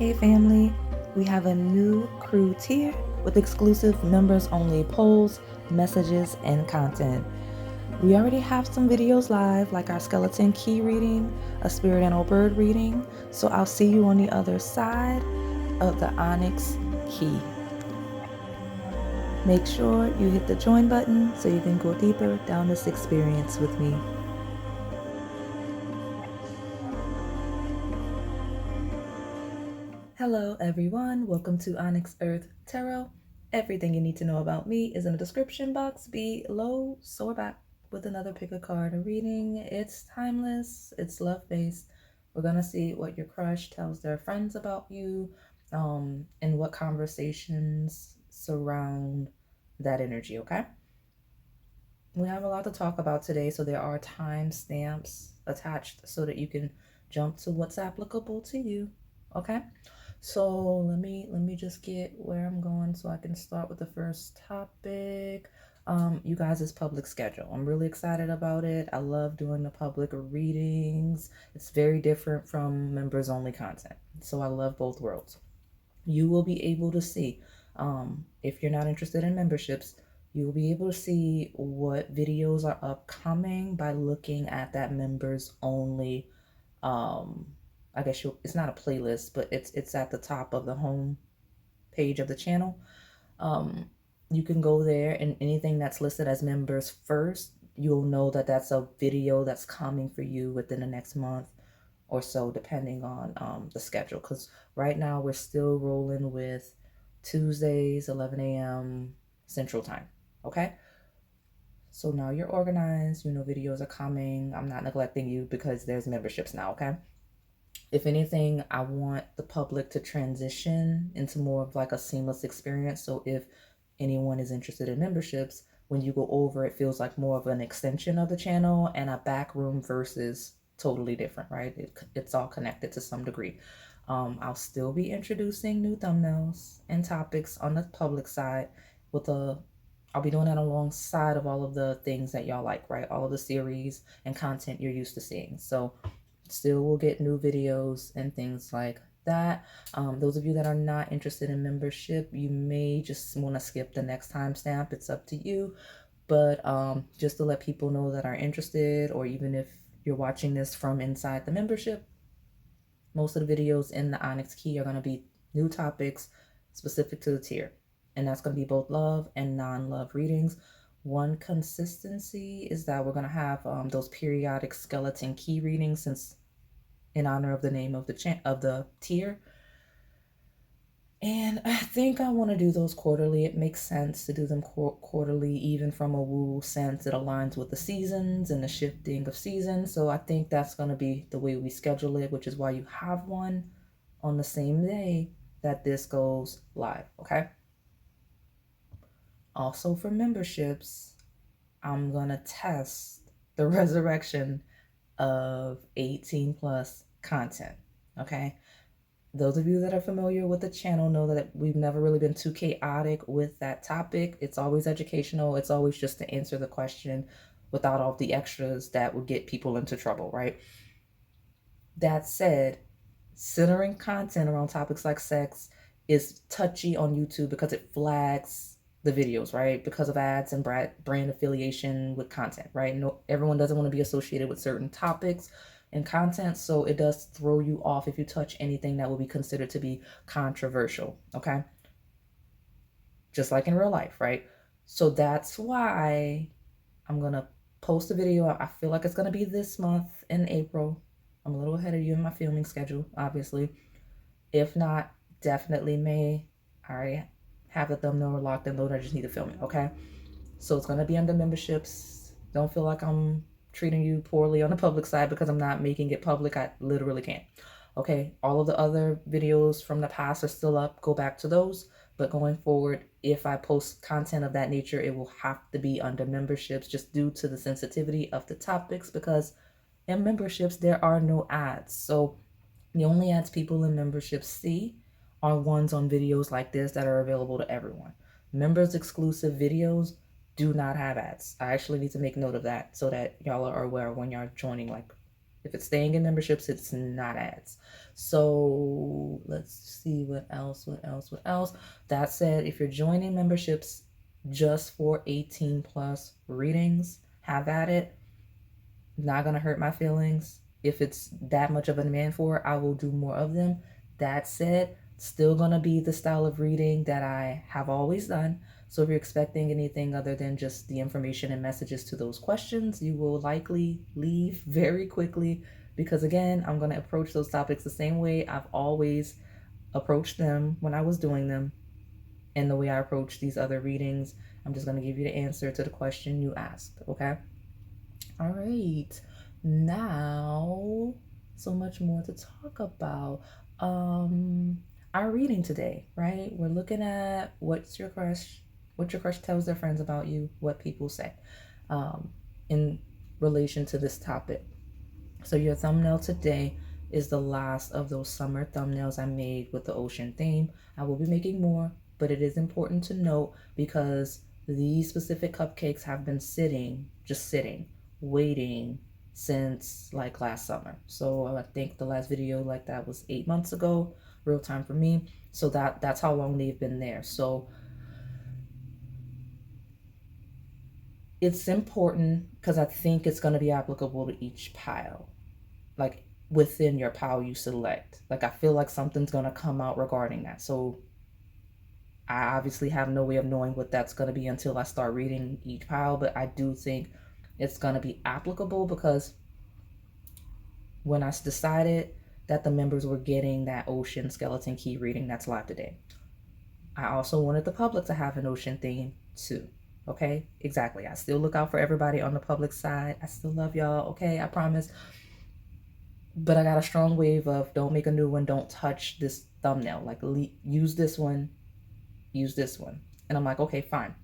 Hey family, we have a new crew tier with exclusive members only polls, messages, and content. We already have some videos live, like our skeleton key reading, a spirit animal bird reading, so I'll see you on the other side of the Onyx key. Make sure you hit the join button so you can go deeper down this experience with me. Hello everyone, welcome to Onyx Earth Tarot. Everything you need to know about me is in the description box below, so we're back with another pick a card reading. It's timeless, it's love-based. We're gonna see what your crush tells their friends about you, and what conversations surround that energy, okay? We have a lot to talk about today, so there are time stamps attached so that you can jump to what's applicable to you, okay? So let me just get where I'm going so I can start with the first topic. You guys' public schedule. I'm really excited about it. I love doing the public readings. It's very different from members only content. So I love both worlds. You will be able to see, if you're not interested in memberships, you will be able to see what videos are upcoming by looking at that members only, I guess it's not a playlist, but it's at the top of the home page of the channel. You can go there, and anything that's listed as members first, you'll know that that's a video that's coming for you within the next month or so, depending on the schedule. Because right now we're still rolling with Tuesdays, 11 a.m. Central Time. Okay. So now you're organized, you know videos are coming. I'm not neglecting you because there's memberships now, okay? If anything, I want the public to transition into more of like a seamless experience. So if anyone is interested in memberships, when you go over, it feels like more of an extension of the channel and a back room versus totally different, right? It's all connected to some degree. I'll still be introducing new thumbnails and topics on the public side I'll be doing that alongside of all of the things that y'all like, right? All of the series and content you're used to seeing. So still will get new videos and things like that. Those of you that are not interested in membership, you may just want to skip the next timestamp. It's up to you. But just to let people know that are interested, or even if you're watching this from inside the membership, most of the videos in the Onyx Key are going to be new topics specific to the tier. And that's going to be both love and non-love readings. One consistency is that we're going to have those periodic skeleton key readings, since in honor of the name of the tier. And I think I want to do those quarterly. It makes sense to do them quarterly, even from a woo sense. It aligns with the seasons and the shifting of seasons. So I think that's going to be the way we schedule it, which is why you have one on the same day that this goes live, okay? Also for memberships, I'm going to test the resurrection of 18 plus content, okay? Those of you that are familiar with the channel know that we've never really been too chaotic with that topic. It's always educational. It's always just to answer the question without all the extras that would get people into trouble, right? That said, centering content around topics like sex is touchy on YouTube because it flags the videos, right? Because of ads and brand affiliation with content, right? No, everyone doesn't want to be associated with certain topics and content, so it does throw you off if you touch anything that will be considered to be controversial, okay? Just like in real life, right? So that's why I'm gonna post a video. I feel like it's gonna be this month in April. I'm a little ahead of you in my filming schedule, obviously. If not, definitely May. I already have the thumbnail locked and loaded. I just need to film it, okay? So it's gonna be under memberships. Don't feel like I'm treating you poorly on the public side because I'm not making it public. I literally can't. Okay, all of the other videos from the past are still up. Go back to those. But going forward, if I post content of that nature, it will have to be under memberships, just due to the sensitivity of the topics, because in memberships, there are no ads. So the only ads people in memberships see are ones on videos like this that are available to everyone. Members exclusive videos do not have ads. I actually need to make note of that so that y'all are aware when y'all joining like If it's staying in memberships, it's not ads. So let's see what else. That said, if you're joining memberships just for 18 plus readings, have at it. Not gonna hurt my feelings. If it's that much of a demand for it, I will do more of them. That said, still gonna be the style of reading that I have always done. So if you're expecting anything other than just the information and messages to those questions, you will likely leave very quickly, because again, I'm gonna approach those topics the same way I've always approached them when I was doing them, and the way I approach these other readings. I'm just gonna give you the answer to the question you asked, okay? All right, now so much more to talk about. Our reading today, right? We're looking at what your crush tells their friends about you, what people say, in relation to this topic. So your thumbnail today is the last of those summer thumbnails I made with the ocean theme. I will be making more, but it is important to note because these specific cupcakes have been just sitting, waiting since like last summer. So I think the last video like that was 8 months ago, real time for me. So that's how long they've been there. So it's important because I think it's going to be applicable to each pile, like within your pile you select. Like I feel like something's going to come out regarding that. So I obviously have no way of knowing what that's going to be until I start reading each pile, but I do think it's going to be applicable because when I decided that the members were getting that ocean skeleton key reading that's live today, I also wanted the public to have an ocean theme too. Okay, exactly. I still look out for everybody on the public side. I still love y'all. Okay, I promise. But I got a strong wave of don't make a new one, don't touch this thumbnail. Like use this one, use this one. And I'm like, okay, fine.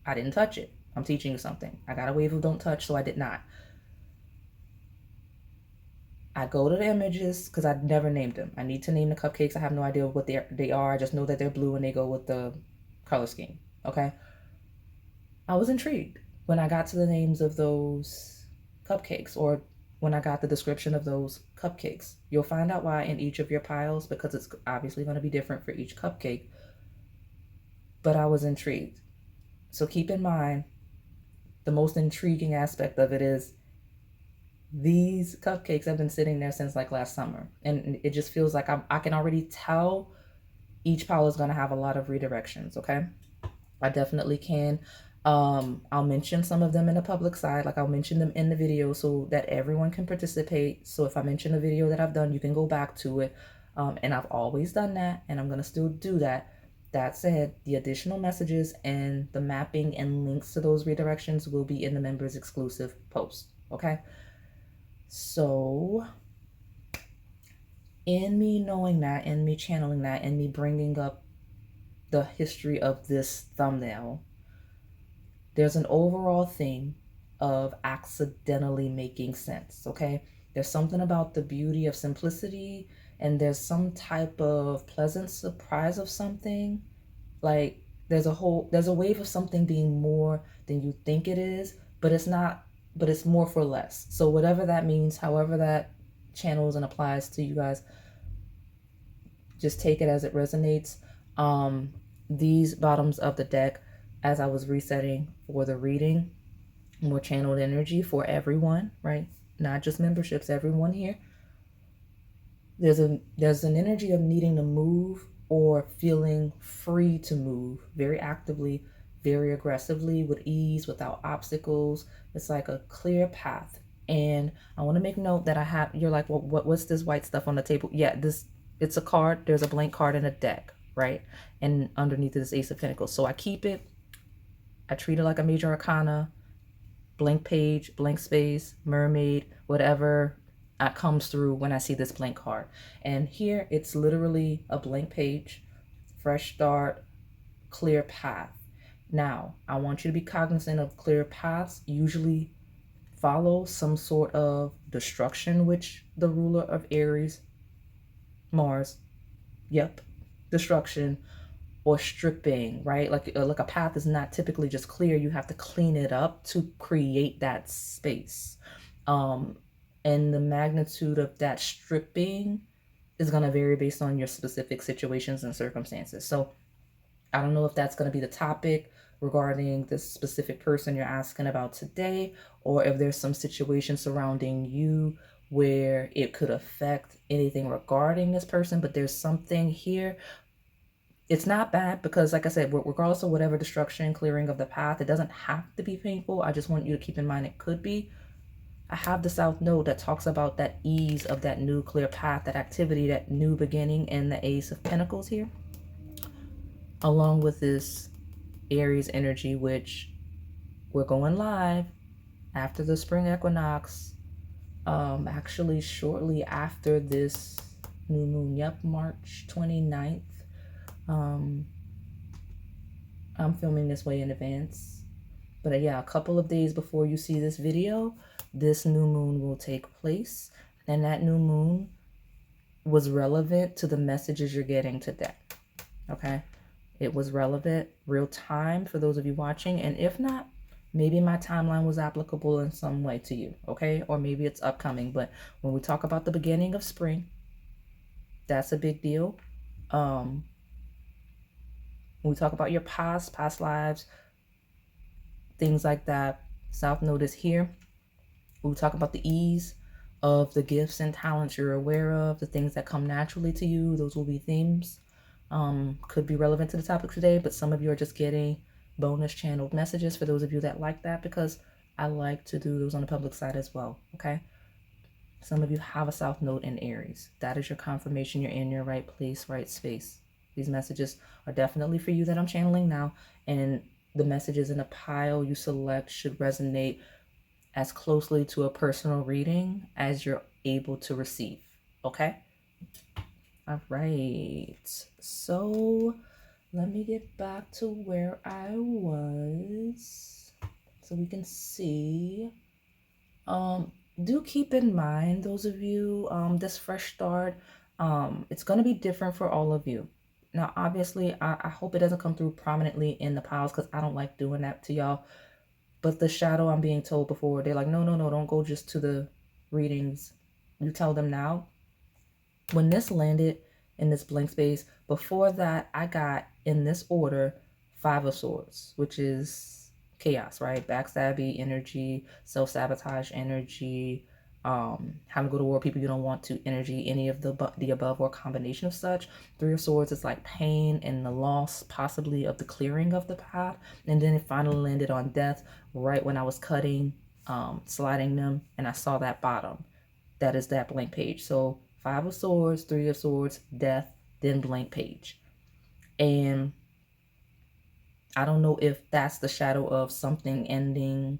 I didn't touch it. I'm teaching you something. I got a wave of don't touch, so I did not. I go to the images because I never named them. I need to name the cupcakes. I have no idea what they are. I just know that they're blue and they go with the color scheme. Okay. I was intrigued when I got to the names of those cupcakes, or when I got the description of those cupcakes. You'll find out why in each of your piles, because it's obviously going to be different for each cupcake. But I was intrigued. So keep in mind, the most intriguing aspect of it is these cupcakes have been sitting there since like last summer. And it just feels like I can already tell each pile is going to have a lot of redirections, okay? I definitely can. I'll mention some of them in the public side, like I'll mention them in the video so that everyone can participate. So if I mention a video that I've done, you can go back to it. And I've always done that, and I'm going to still do that. That said, the additional messages and the mapping and links to those redirections will be in the members exclusive post, okay? So in me knowing that, in me channeling that, and me bringing up the history of this thumbnail, there's an overall theme of accidentally making sense, okay? There's something about the beauty of simplicity, and there's some type of pleasant surprise of something. Like there's a wave of something being more than you think it is, but it's not, but it's more for less. So whatever that means, however that channels and applies to you guys, just take it as it resonates. These bottoms of the deck, as I was resetting for the reading, more channeled energy for everyone, right? Not just memberships, everyone here. There's an energy of needing to move or feeling free to move very actively, very aggressively, with ease, without obstacles. It's like a clear path. And I want to make note that you're like, well, what's this white stuff on the table? Yeah, it's a card. There's a blank card in a deck, right? And underneath is Ace of Pentacles. So I keep it. I treat it like a major arcana, blank page, blank space, mermaid, whatever comes through when I see this blank card. And here it's literally a blank page, fresh start, clear path. Now, I want you to be cognizant of clear paths usually follow some sort of destruction, which the ruler of Aries, Mars, yep, destruction or stripping, right? Like a path is not typically just clear. You have to clean it up to create that space. And the magnitude of that stripping is going to vary based on your specific situations and circumstances. So I don't know if that's going to be the topic regarding this specific person you're asking about today, or if there's some situation surrounding you where it could affect anything regarding this person. But there's something here. It's not bad because, like I said, regardless of whatever destruction, clearing of the path, it doesn't have to be painful. I just want you to keep in mind it could be. I have the South Node that talks about that ease of that new clear path, that activity, that new beginning, and the Ace of Pentacles here, along with this Aries energy, which we're going live after the spring equinox, actually shortly after this new moon. Yep, March 29th. I'm filming this way in advance, but yeah, a couple of days before you see this video, this new moon will take place, and that new moon was relevant to the messages you're getting today. Okay, it was relevant, real time for those of you watching, and if not, maybe my timeline was applicable in some way to you. Okay, or maybe it's upcoming. But when we talk about the beginning of spring, that's a big deal. When we talk about your past lives, things like that, South Node is here. We talk about the ease of the gifts and talents you're aware of, the things that come naturally to you. Those will be themes. Could be relevant to the topic today, but some of you are just getting bonus channeled messages for those of you that like that, because I like to do those on the public side as well. Okay. Some of you have a South Node in Aries. That is your confirmation you're in your right place, right space. These messages are definitely for you that I'm channeling now, and the messages in a pile you select should resonate as closely to a personal reading as you're able to receive. Okay? All right. So let me get back to where I was so we can see. Do keep in mind, those of you, this fresh start, it's going to be different for all of you. Now, obviously, I hope it doesn't come through prominently in the piles, because I don't like doing that to y'all. But the shadow, I'm being told before, they're like, no, don't go just to the readings. You tell them now. When this landed in this blank space, before that, I got, in this order, 5 of Swords, which is chaos, right? Backstabby energy, self-sabotage energy, having to go to war, people you don't want to energy, any of the above or combination of such. 3 of Swords is like pain and the loss, possibly, of the clearing of the path. And then it finally landed on death right when I was cutting, sliding them, and I saw that bottom. That is that blank page. So 5 of Swords, 3 of Swords, death, then blank page. And I don't know if that's the shadow of something ending,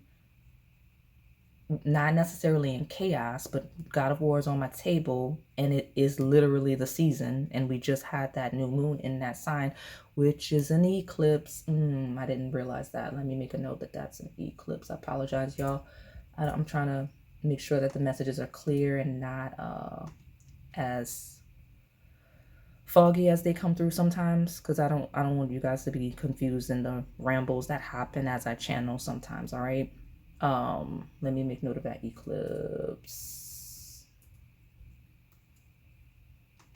not necessarily in chaos, but God of War is on my table, and it is literally the season, and we just had that new moon in that sign, which is an eclipse. I didn't realize that. Let me make a note that that's an eclipse. I apologize, y'all. I'm trying to make sure that the messages are clear and not as foggy as they come through sometimes, because I don't want you guys to be confused in the rambles that happen as I channel sometimes. All right. Let me make note of that eclipse.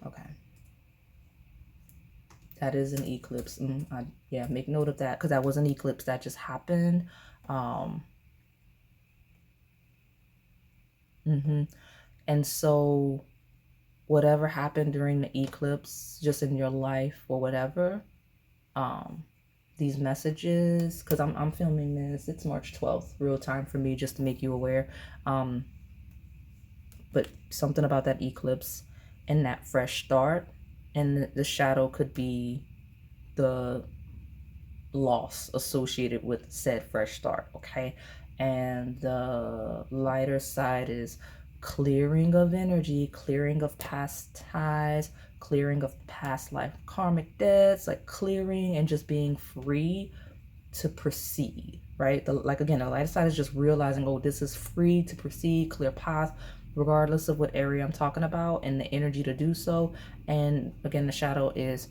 Okay. That is an eclipse. Yeah, make note of that, because that was an eclipse that just happened. And so whatever happened during the eclipse, just in your life or whatever, these messages, because I'm filming this, it's March 12th, real time for me, just to make you aware. But something about that eclipse and that fresh start, and the shadow could be the loss associated with said fresh start. Okay. And the lighter side is clearing of energy, clearing of past ties, clearing of past life karmic debts, like clearing and just being free to proceed, right? Like again, the lighter side is just realizing, oh, this is free to proceed, clear path, regardless of what area I'm talking about, and the energy to do so. And again, the shadow is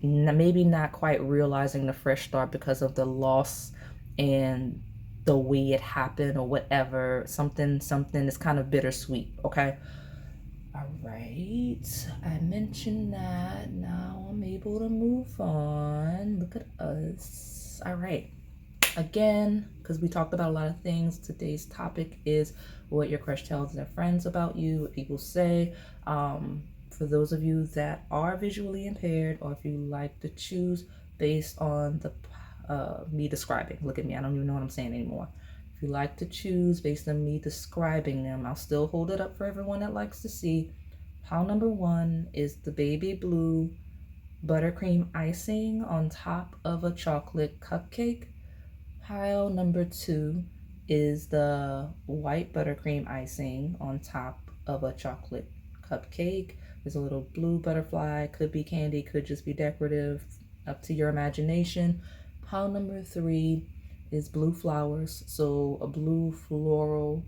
maybe not quite realizing the fresh start because of the loss and the way it happened or whatever. Something is kind of bittersweet, okay? All right, I mentioned that. Now I'm able to move on. Look at us. All right. Again, because we talked about a lot of things, today's topic is what your crush tells their friends about you, what people say. For those of you that are visually impaired, or if you like to choose based on the me describing. Look at me, I don't even know what I'm saying anymore. If you like to choose based on me describing them, I'll still hold it up for everyone that likes to see. Pile number 1 is the baby blue buttercream icing on top of a chocolate cupcake. Pile number 2 is the white buttercream icing on top of a chocolate cupcake. There's a little blue butterfly, could be candy, could just be decorative, up to your imagination. Pile number 3 is blue flowers, so a blue floral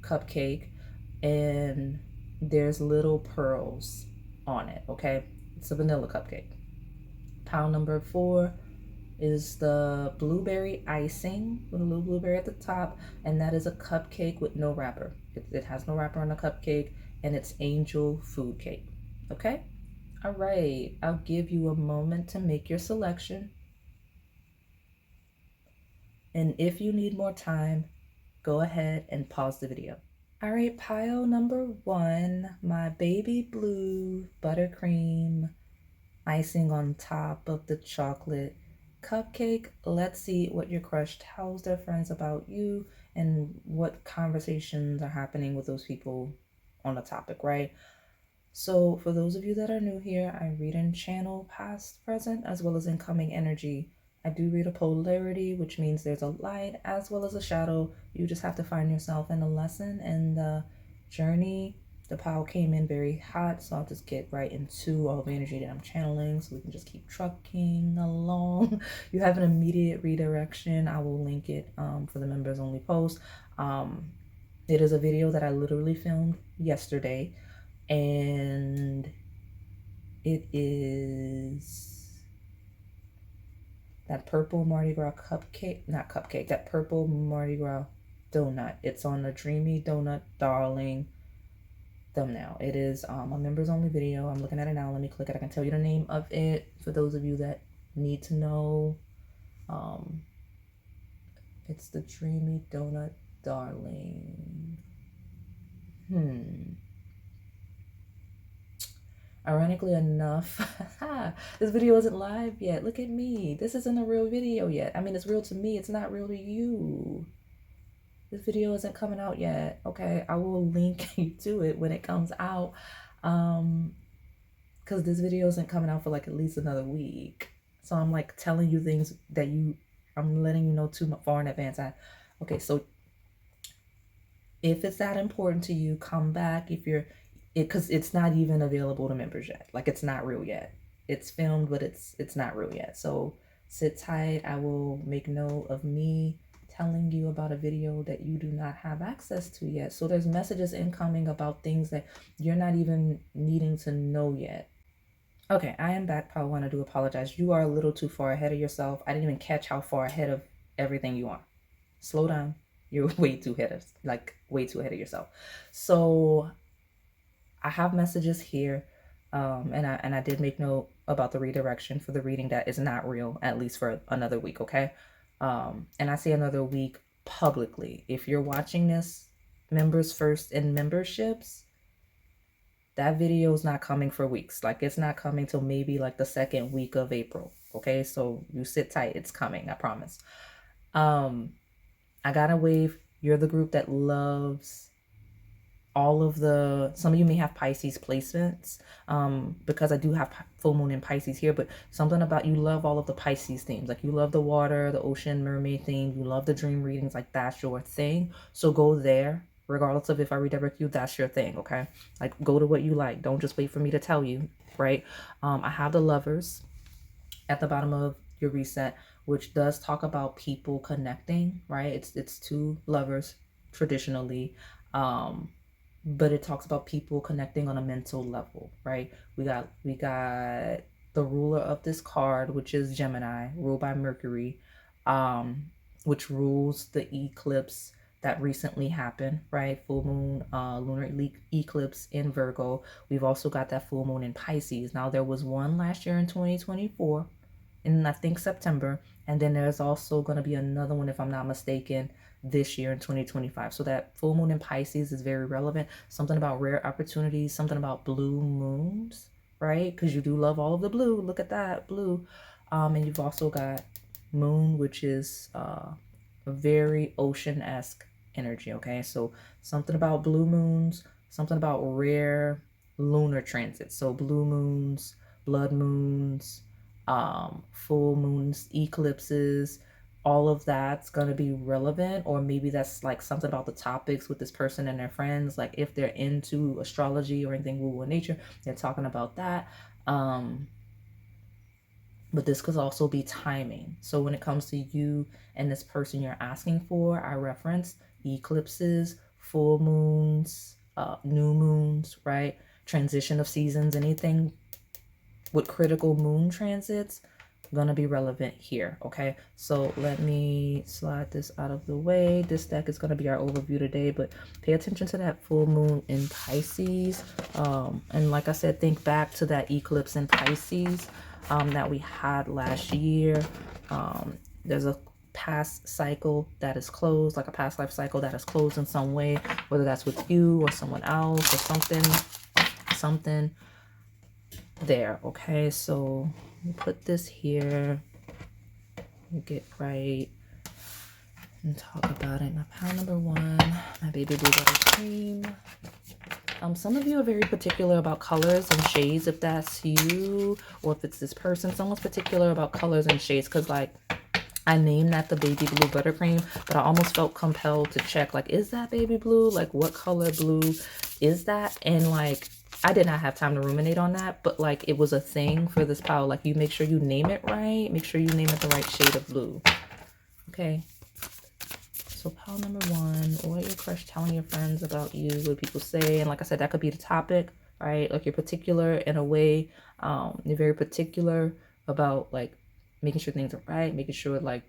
cupcake, and there's little pearls on it, okay? It's a vanilla cupcake. Pile number 4 is the blueberry icing with a little blueberry at the top, and that is a cupcake with no wrapper. It has no wrapper on the cupcake, and it's angel food cake, okay? All right, I'll give you a moment to make your selection. And if you need more time, go ahead and pause the video. All right, pile number 1, my baby blue buttercream icing on top of the chocolate cupcake. Let's see what your crush tells their friends about you and what conversations are happening with those people on the topic, right? So for those of you that are new here, I read and channel past, present, as well as incoming energy. I do read a polarity, which means there's a light as well as a shadow. You just have to find yourself in the lesson and the journey. The pile came in very hot, so I'll just get right into all the energy that I'm channeling so we can just keep trucking along. You have an immediate redirection. I will link it for the members only post. It is a video that I literally filmed yesterday, and it is that purple Mardi Gras cupcake, that purple Mardi Gras donut. It's on the Dreamy Donut Darling thumbnail. It is a members only video. I'm looking at it now. Let me click it. I can tell you the name of it for those of you that need to know. It's the Dreamy Donut Darling. Ironically enough, this video isn't live yet. Look at me. This isn't a real video yet. I mean, it's real to me. It's not real to you. This video isn't coming out yet. Okay, I will link you to it when it comes out. Because this video isn't coming out for like at least another week. So I'm like telling you things that I'm letting you know too far in advance. Okay, so if it's that important to you, come back. If you're because it's not even available to members yet. Like, it's not real yet. It's filmed, but it's not real yet. So sit tight. I will make note of me telling you about a video that you do not have access to yet. So there's messages incoming about things that you're not even needing to know yet. Okay, I am back, Paul. I do apologize. You are a little too far ahead of yourself. I didn't even catch how far ahead of everything you are. Slow down. You're way too ahead of yourself. So I have messages here, and I did make note about the redirection for the reading that is not real, at least for another week, okay? And I say another week publicly. If you're watching this, members first in memberships, that video is not coming for weeks. Like, it's not coming till maybe like the second week of April, okay? So you sit tight. It's coming, I promise. I got a wave. You're the group that loves all of some of you may have Pisces placements, because I do have full moon in Pisces here, but something about you love all of the Pisces themes. Like, you love the water, the ocean, mermaid theme. You love the dream readings. Like, that's your thing. So go there, regardless of if I redirect you, that's your thing, okay? Like, go to what you like. Don't just wait for me to tell you, right? I have the Lovers at the bottom of your reset, which does talk about people connecting, right? It's two lovers traditionally, but it talks about people connecting on a mental level, right? We got the ruler of this card, which is Gemini, ruled by Mercury. which rules the eclipse that recently happened, right? Full moon, lunar eclipse in Virgo. We've also got that full moon in Pisces. Now, there was one last year in 2024, in I think September, and then there's also going to be another one, if I'm not mistaken, this year in 2025. So that full moon in Pisces is very relevant. Something about rare opportunities, something about blue moons, right? Because you do love all of the blue. Look at that, blue. And you've also got moon, which is a very ocean-esque energy, okay? So something about blue moons, something about rare lunar transits. So blue moons, blood moons, full moons, eclipses, all of that's going to be relevant. Or maybe that's like something about the topics with this person and their friends, like if they're into astrology or anything woo woo nature, they're talking about that. But this could also be timing. So when it comes to you and this person you're asking for, I reference eclipses, full moons, new moons, right? Transition of seasons, anything with critical moon transits gonna be relevant here. Okay, so let me slide this out of the way. This deck is gonna be our overview today, but pay attention to that full moon in Pisces. And like I said, think back to that eclipse in Pisces that we had last year. There's a past cycle that is closed, like a past life cycle that is closed in some way, whether that's with you or someone else or something there. Okay, so put this here, get right and talk about it. My pile number one, my baby blue buttercream. Some of you are very particular about colors and shades, if that's you, or if it's this person. Someone's particular about colors and shades, because like I named that the baby blue buttercream, but I almost felt compelled to check, like, is that baby blue? Like, what color blue is that? And like, I did not have time to ruminate on that, but like, it was a thing for this pile. Like, you make sure you name it right. Make sure you name it the right shade of blue. Okay. So pile number one, what your crush telling your friends about you, what people say. And like I said, that could be the topic, right? Like, you're particular in a way. You're very particular about like making sure things are right, making sure like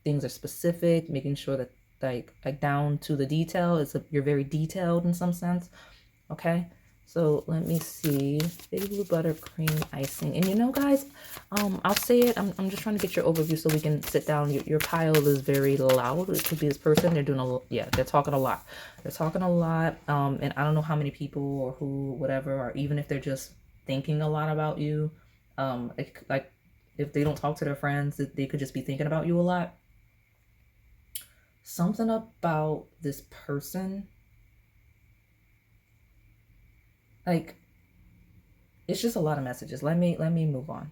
things are specific, making sure that like down to the detail. You're very detailed in some sense. Okay, so let me see. Baby blue buttercream icing. And you know, guys, I'll say it. I'm just trying to get your overview so we can sit down. Your pile is very loud. It could be this person. They're doing they're talking a lot. They're talking a lot. And I don't know how many people or who, whatever, or even if they're just thinking a lot about you. Like if they don't talk to their friends, they could just be thinking about you a lot. Something about this person, like, it's just a lot of messages. Let me move on.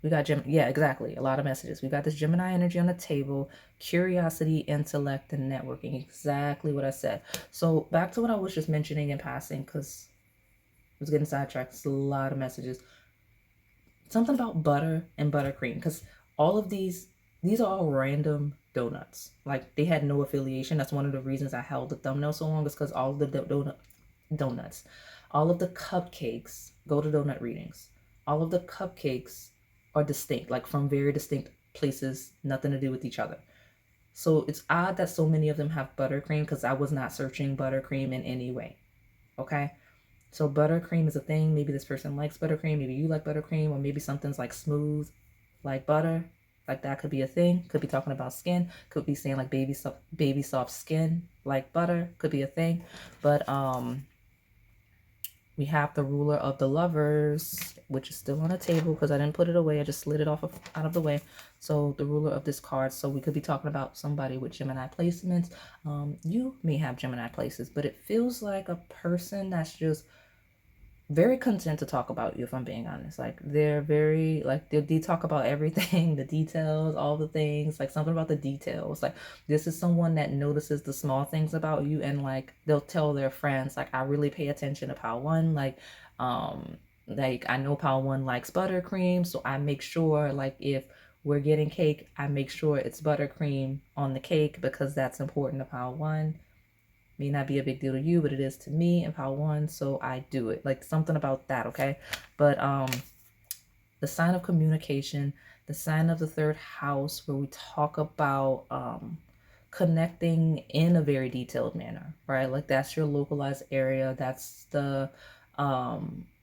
We got yeah, exactly, a lot of messages. We got this Gemini energy on the table, curiosity, intellect, and networking. Exactly what I said. So back to what I was just mentioning in passing, because I was getting sidetracked. It's a lot of messages. Something about butter and buttercream, because all of these are all random donuts. Like, they had no affiliation. That's one of the reasons I held the thumbnail so long, is because all of the donuts, all of the cupcakes, go to donut readings. All of the cupcakes are distinct, like from very distinct places, nothing to do with each other. So it's odd that so many of them have buttercream, because I was not searching buttercream in any way. Okay. So buttercream is a thing. Maybe this person likes buttercream. Maybe you like buttercream, or maybe something's like smooth, like butter. Like, that could be a thing. Could be talking about skin. Could be saying like baby soft skin, like butter. Could be a thing. But we have the ruler of the lovers, which is still on the table because I didn't put it away. I just slid it out of the way. So the ruler of this card. So we could be talking about somebody with Gemini placements. You may have Gemini places, but it feels like a person that's just very content to talk about you, if I'm being honest. Like, they're very, like, they talk about everything, the details, all the things, like something about the details. Like, this is someone that notices the small things about you, and like, they'll tell their friends, like, I really pay attention to pile one. Like I know pile one likes buttercream, so I make sure, like, if we're getting cake, I make sure it's buttercream on the cake, because that's important to pile one. May not be a big deal to you, but it is to me and pile one, so I do it. Like, something about that, okay? But the sign of communication, the sign of the third house, where we talk about connecting in a very detailed manner, right? Like that's your localized area. That's the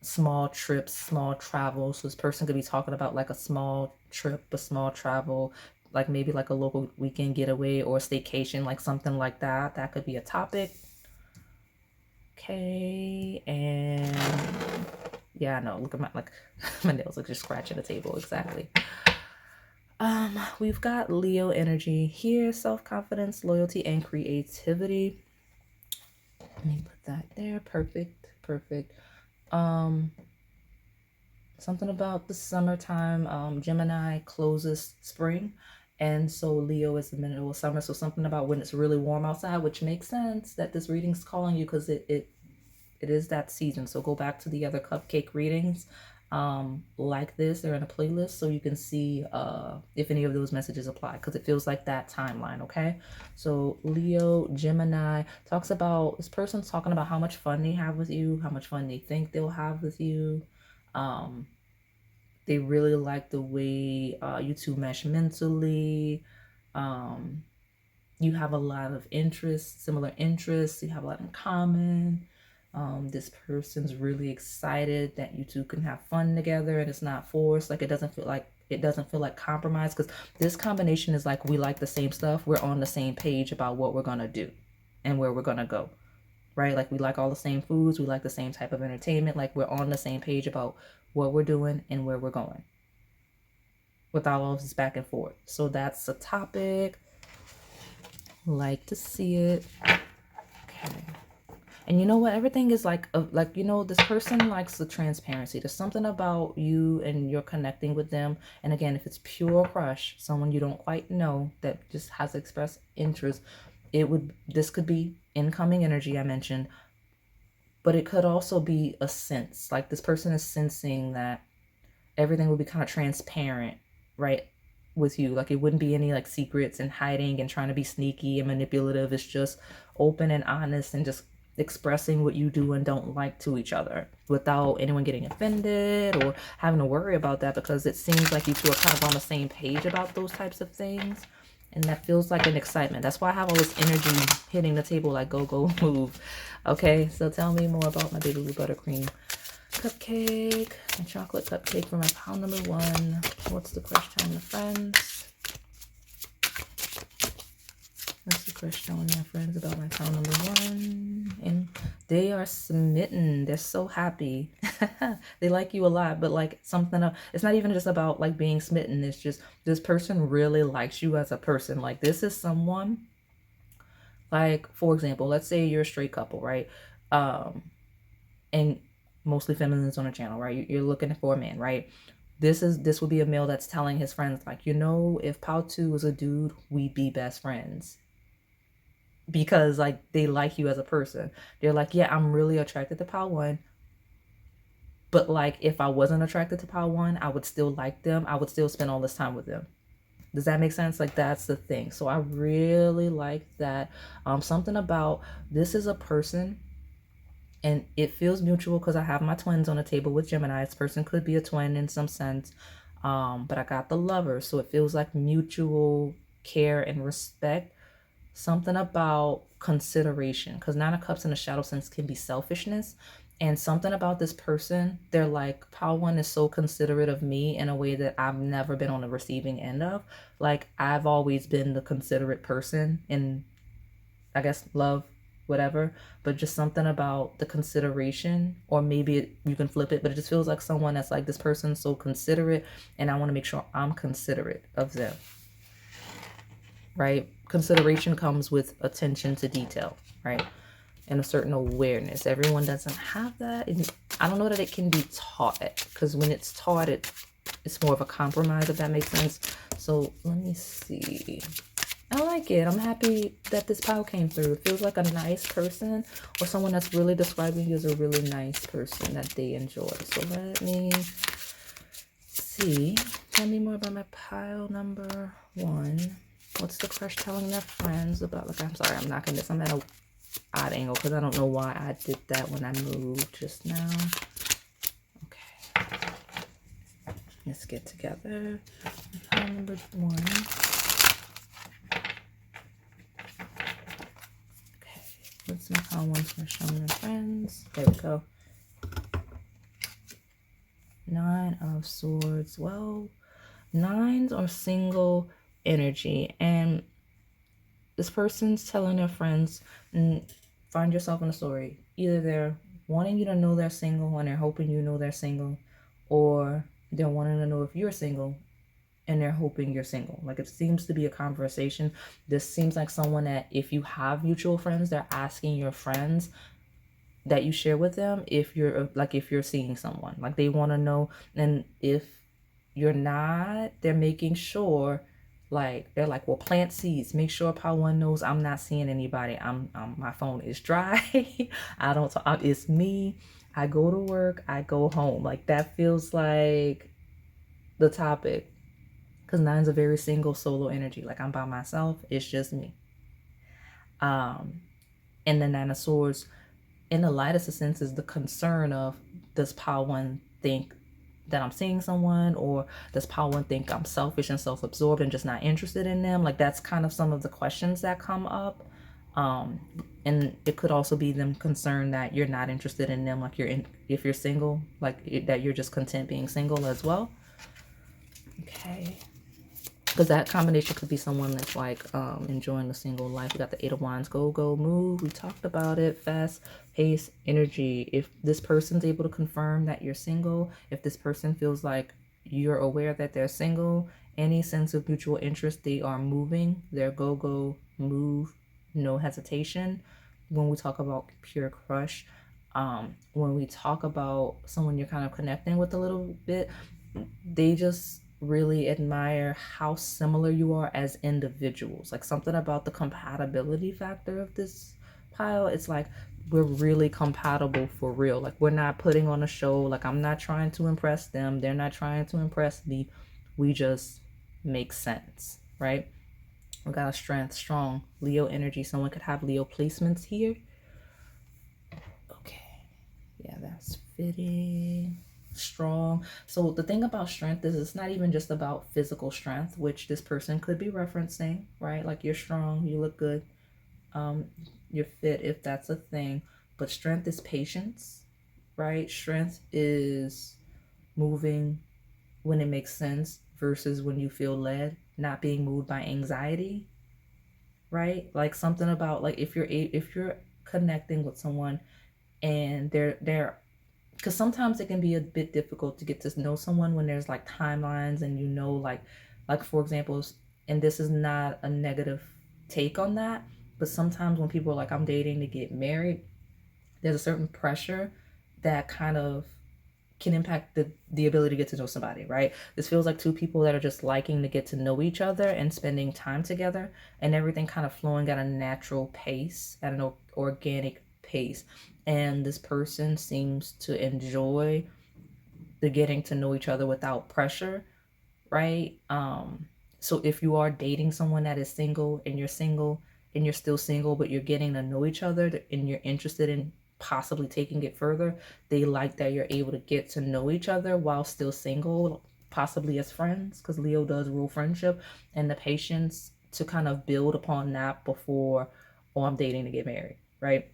small trips, small travels. So this person could be talking about like a small trip, a small travel, like maybe like a local weekend getaway or staycation, like something like that. That could be a topic. Okay, and yeah, I know. Look at my my nails like just scratching the table. Exactly. We've got Leo energy here, self-confidence, loyalty, and creativity. Let me put that there. Perfect, perfect. Something about the summertime. Gemini closes spring, and so Leo is the middle of summer. So something about when it's really warm outside, which makes sense that this reading's calling you, because it is that season. So go back to the other cupcake readings like this. They're in a playlist, so you can see if any of those messages apply, because it feels like that timeline. Okay, so Leo, Gemini talks about, this person's talking about how much fun they have with you, how much fun they think they'll have with you. They really like the way you two mesh mentally. You have a lot of interests, similar interests. You have a lot in common. This person's really excited that you two can have fun together, and it's not forced. Like it doesn't feel like compromise, because this combination is like, we like the same stuff. We're on the same page about what we're gonna do and where we're gonna go, right? Like we like all the same foods. We like the same type of entertainment. Like we're on the same page about what we're doing and where we're going, without all of this back and forth. So that's a topic. Like to see it. Okay. And you know what? Everything is like, you know, this person likes the transparency. There's something about you and you're connecting with them. And again, if it's pure crush, someone you don't quite know that just has expressed interest, this could be incoming energy I mentioned, but it could also be a sense. Like this person is sensing that everything will be kind of transparent, right, with you. Like it wouldn't be any like secrets and hiding and trying to be sneaky and manipulative. It's just open and honest and just expressing what you do and don't like to each other, without anyone getting offended or having to worry about that, because it seems like you two are kind of on the same page about those types of things. And that feels like an excitement. That's why I have all this energy hitting the table like go, move. Okay, so tell me more about my baby blue buttercream cupcake, my chocolate cupcake for my pile number 1. What's the crush telling the friends? What's the crush telling their friends about my pile number 1? And they are smitten. They're so happy. They like you a lot, but like something, it's not even just about like being smitten. It's just this person really likes you as a person. Like this is someone, like for example, let's say you're a straight couple, right? And mostly feminines on the channel, right? You're looking for a man, right? This would be a male that's telling his friends, like, you know, if Pal 2 was a dude, we'd be best friends. Because like they like you as a person. They're like, yeah, I'm really attracted to Pal 1. But like if I wasn't attracted to Pal 1, I would still like them. I would still spend all this time with them. Does that make sense? Like that's the thing. So I really like that. Something about this is a person, and it feels mutual because I have my twins on the table with Gemini. This person could be a twin in some sense. But I got the lover. So it feels like mutual care and respect. Something about consideration, because 9 of Cups in a shadow sense can be selfishness. And something about this person, they're like, Pal 1 is so considerate of me in a way that I've never been on the receiving end of. Like I've always been the considerate person in, I guess, love, whatever, but just something about the consideration, or maybe you can flip it, but it just feels like someone that's like, this person's so considerate and I want to make sure I'm considerate of them, right? Consideration comes with attention to detail, right? And a certain awareness. Everyone doesn't have that. And I don't know that it can be taught, because when it's taught, it's more of a compromise, if that makes sense. So let me see. I like it. I'm happy that this pile came through. It feels like a nice person, or someone that's really describing you as a really nice person that they enjoy. So let me see. Tell me more about my pile number 1. What's the crush telling their friends about? Like, I'm sorry, I'm knocking this. I'm at a odd angle because I don't know why I did that when I moved just now. Okay. Let's get together. Pile number 1. Okay, let's see pile 1 for showing their friends. There we go. 9 of Swords. Well, 9s are single energy, and this person's telling their friends, and find yourself in a story. Either they're wanting you to know they're single and they're hoping you know they're single, or they're wanting to know if you're single and they're hoping you're single. Like, it seems to be a conversation. This seems like someone that, if you have mutual friends, they're asking your friends that you share with them if you're seeing someone. Like, they want to know. And if you're not, they're making sure, like, they're like, well, plant seeds. Make sure pile 1 knows I'm not seeing anybody. My phone is dry. I don't talk. It's me. I go to work. I go home. Like, that feels like the topic, because 9's a very single solo energy. Like, I'm by myself. It's just me. And the 9 of Swords, in the lightest of sense, is the concern of, does pile 1 think that I'm seeing someone, or does pile 1 think I'm selfish and self-absorbed and just not interested in them? Like, that's kind of some of the questions that come up. And it could also be them concerned that you're not interested in them, like if you're single, like that you're just content being single as well. Okay, because that combination could be someone that's like enjoying the single life. We got the 8 of Wands. Go, move. We talked about it. Fast pace energy. If this person's able to confirm that you're single, if this person feels like you're aware that they're single, any sense of mutual interest, they are moving. They're go, move, no hesitation. When we talk about pure crush, when we talk about someone you're kind of connecting with a little bit, they just really admire how similar you are as individuals. Like, something about the compatibility factor of this pile. It's like, we're really compatible for real. Like, we're not putting on a show. Like, I'm not trying to impress them. They're not trying to impress me. We just make sense, right? We got a strength, strong, Leo energy. Someone could have Leo placements here. Okay. Yeah, that's fitting. Strong. So the thing about strength is, it's not even just about physical strength, which this person could be referencing, right? Like, you're strong, you look good, you're fit, if that's a thing. But strength is patience, right? Strength is moving when it makes sense versus when you feel led, not being moved by anxiety, right? Like, something about, like, if you're connecting with someone and they're because sometimes it can be a bit difficult to get to know someone when there's like timelines, and like for example, and this is not a negative take on that, but sometimes when people are like, I'm dating to get married, there's a certain pressure that kind of can impact the ability to get to know somebody, right? This feels like 2 people that are just liking to get to know each other and spending time together, and everything kind of flowing at a natural pace, at an organic pace. And this person seems to enjoy the getting to know each other without pressure, right? So if you are dating someone that is single, and you're still single, but you're getting to know each other and you're interested in possibly taking it further, they like that you're able to get to know each other while still single, possibly as friends, because Leo does rule friendship, and the patience to kind of build upon that before, oh, I'm dating to get married, right?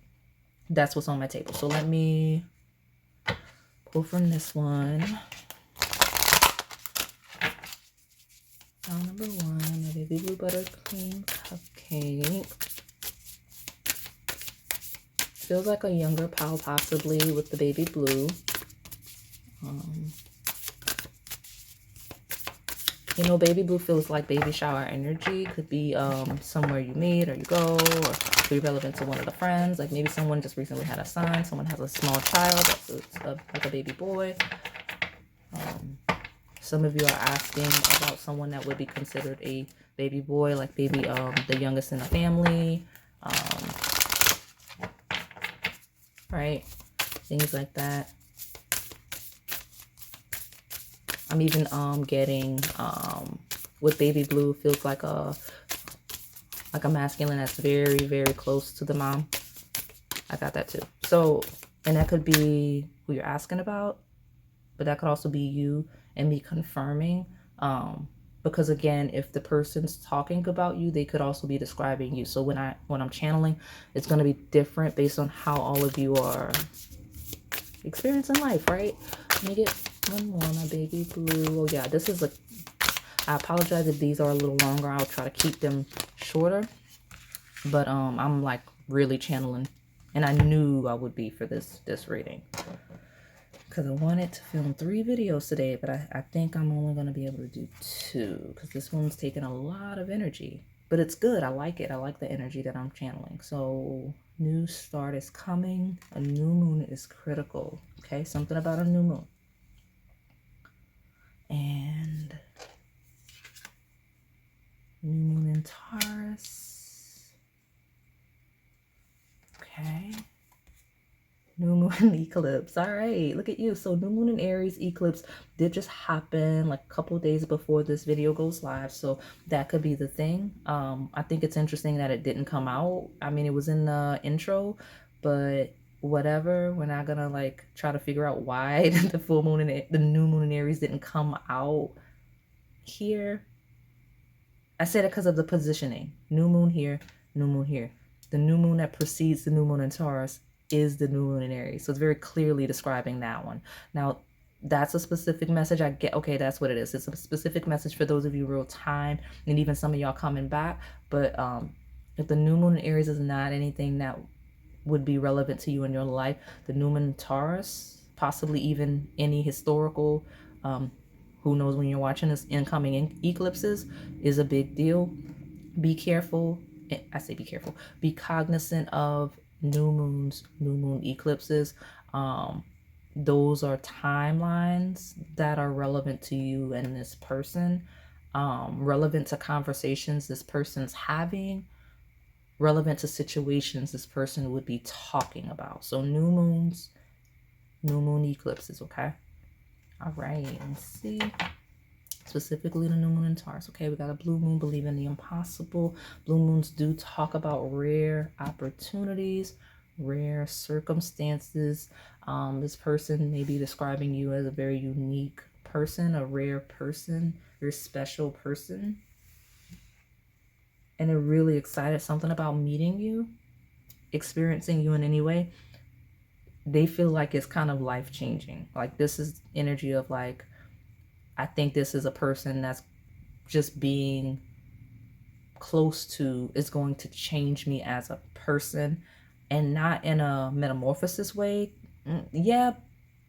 That's what's on my table. So let me pull from this one. Pile number 1, my baby blue buttercream cupcake. Feels like a younger pile, possibly, with the baby blue. You know, baby blue feels like baby shower energy. Could be somewhere you meet or you go, or be relevant to one of the friends. Like, maybe someone just recently had a son, someone has a small child that's like a baby boy. Some of you are asking about someone that would be considered a baby boy, like maybe the youngest in the family, right? Things like that. I'm even getting with baby blue, feels like a masculine that's very, very close to the mom. I got that too. So, and that could be who you're asking about, but that could also be you and me confirming. Because again, if the person's talking about you, they could also be describing you. So when I'm channeling, it's going to be different based on how all of you are experiencing life, right? Let me get one more, my baby blue. Oh yeah, this is I apologize if these are a little longer. I'll try to keep them shorter. But I'm like really channeling, and I knew I would be for this reading. Because I wanted to film 3 videos today, but I think I'm only going to be able to do 2. Because this one's taking a lot of energy. But it's good. I like it. I like the energy that I'm channeling. So, new start is coming. A new moon is critical. Okay? Something about a new moon. And new moon in Taurus. Okay. New moon eclipse. All right, look at you. So new moon in Aries eclipse did just happen like a couple of days before this video goes live. So that could be the thing. I think it's interesting that it didn't come out. I mean, it was in the intro, but whatever. We're not gonna like try to figure out why the full moon and the new moon in Aries didn't come out here. I said it because of the positioning. New moon here, new moon here. The new moon that precedes the new moon in Taurus is the new moon in Aries. So it's very clearly describing that one. Now, that's a specific message. I get, okay, that's what it is. It's a specific message for those of you real time, and even some of y'all coming back. But if the new moon in Aries is not anything that would be relevant to you in your life, the new moon in Taurus, possibly even any historical, who knows when you're watching this, incoming eclipses is a big deal. Be careful. I say be careful. Be cognizant of new moons, new moon eclipses. Those are timelines that are relevant to you and this person, relevant to conversations this person's having, relevant to situations this person would be talking about. So new moons, new moon eclipses, okay? All right, let's see. Specifically the new moon in Taurus. Okay, we got a blue moon, believe in the impossible. Blue moons do talk about rare opportunities, rare circumstances. This person may be describing you as a very unique person, a rare person, very special person. And they're really excited. Something about meeting you, experiencing you in any way. They feel like it's kind of life-changing. Like this is energy of like, I think this is a person that's just being close to is going to change me as a person, and not in a metamorphosis way. Yeah,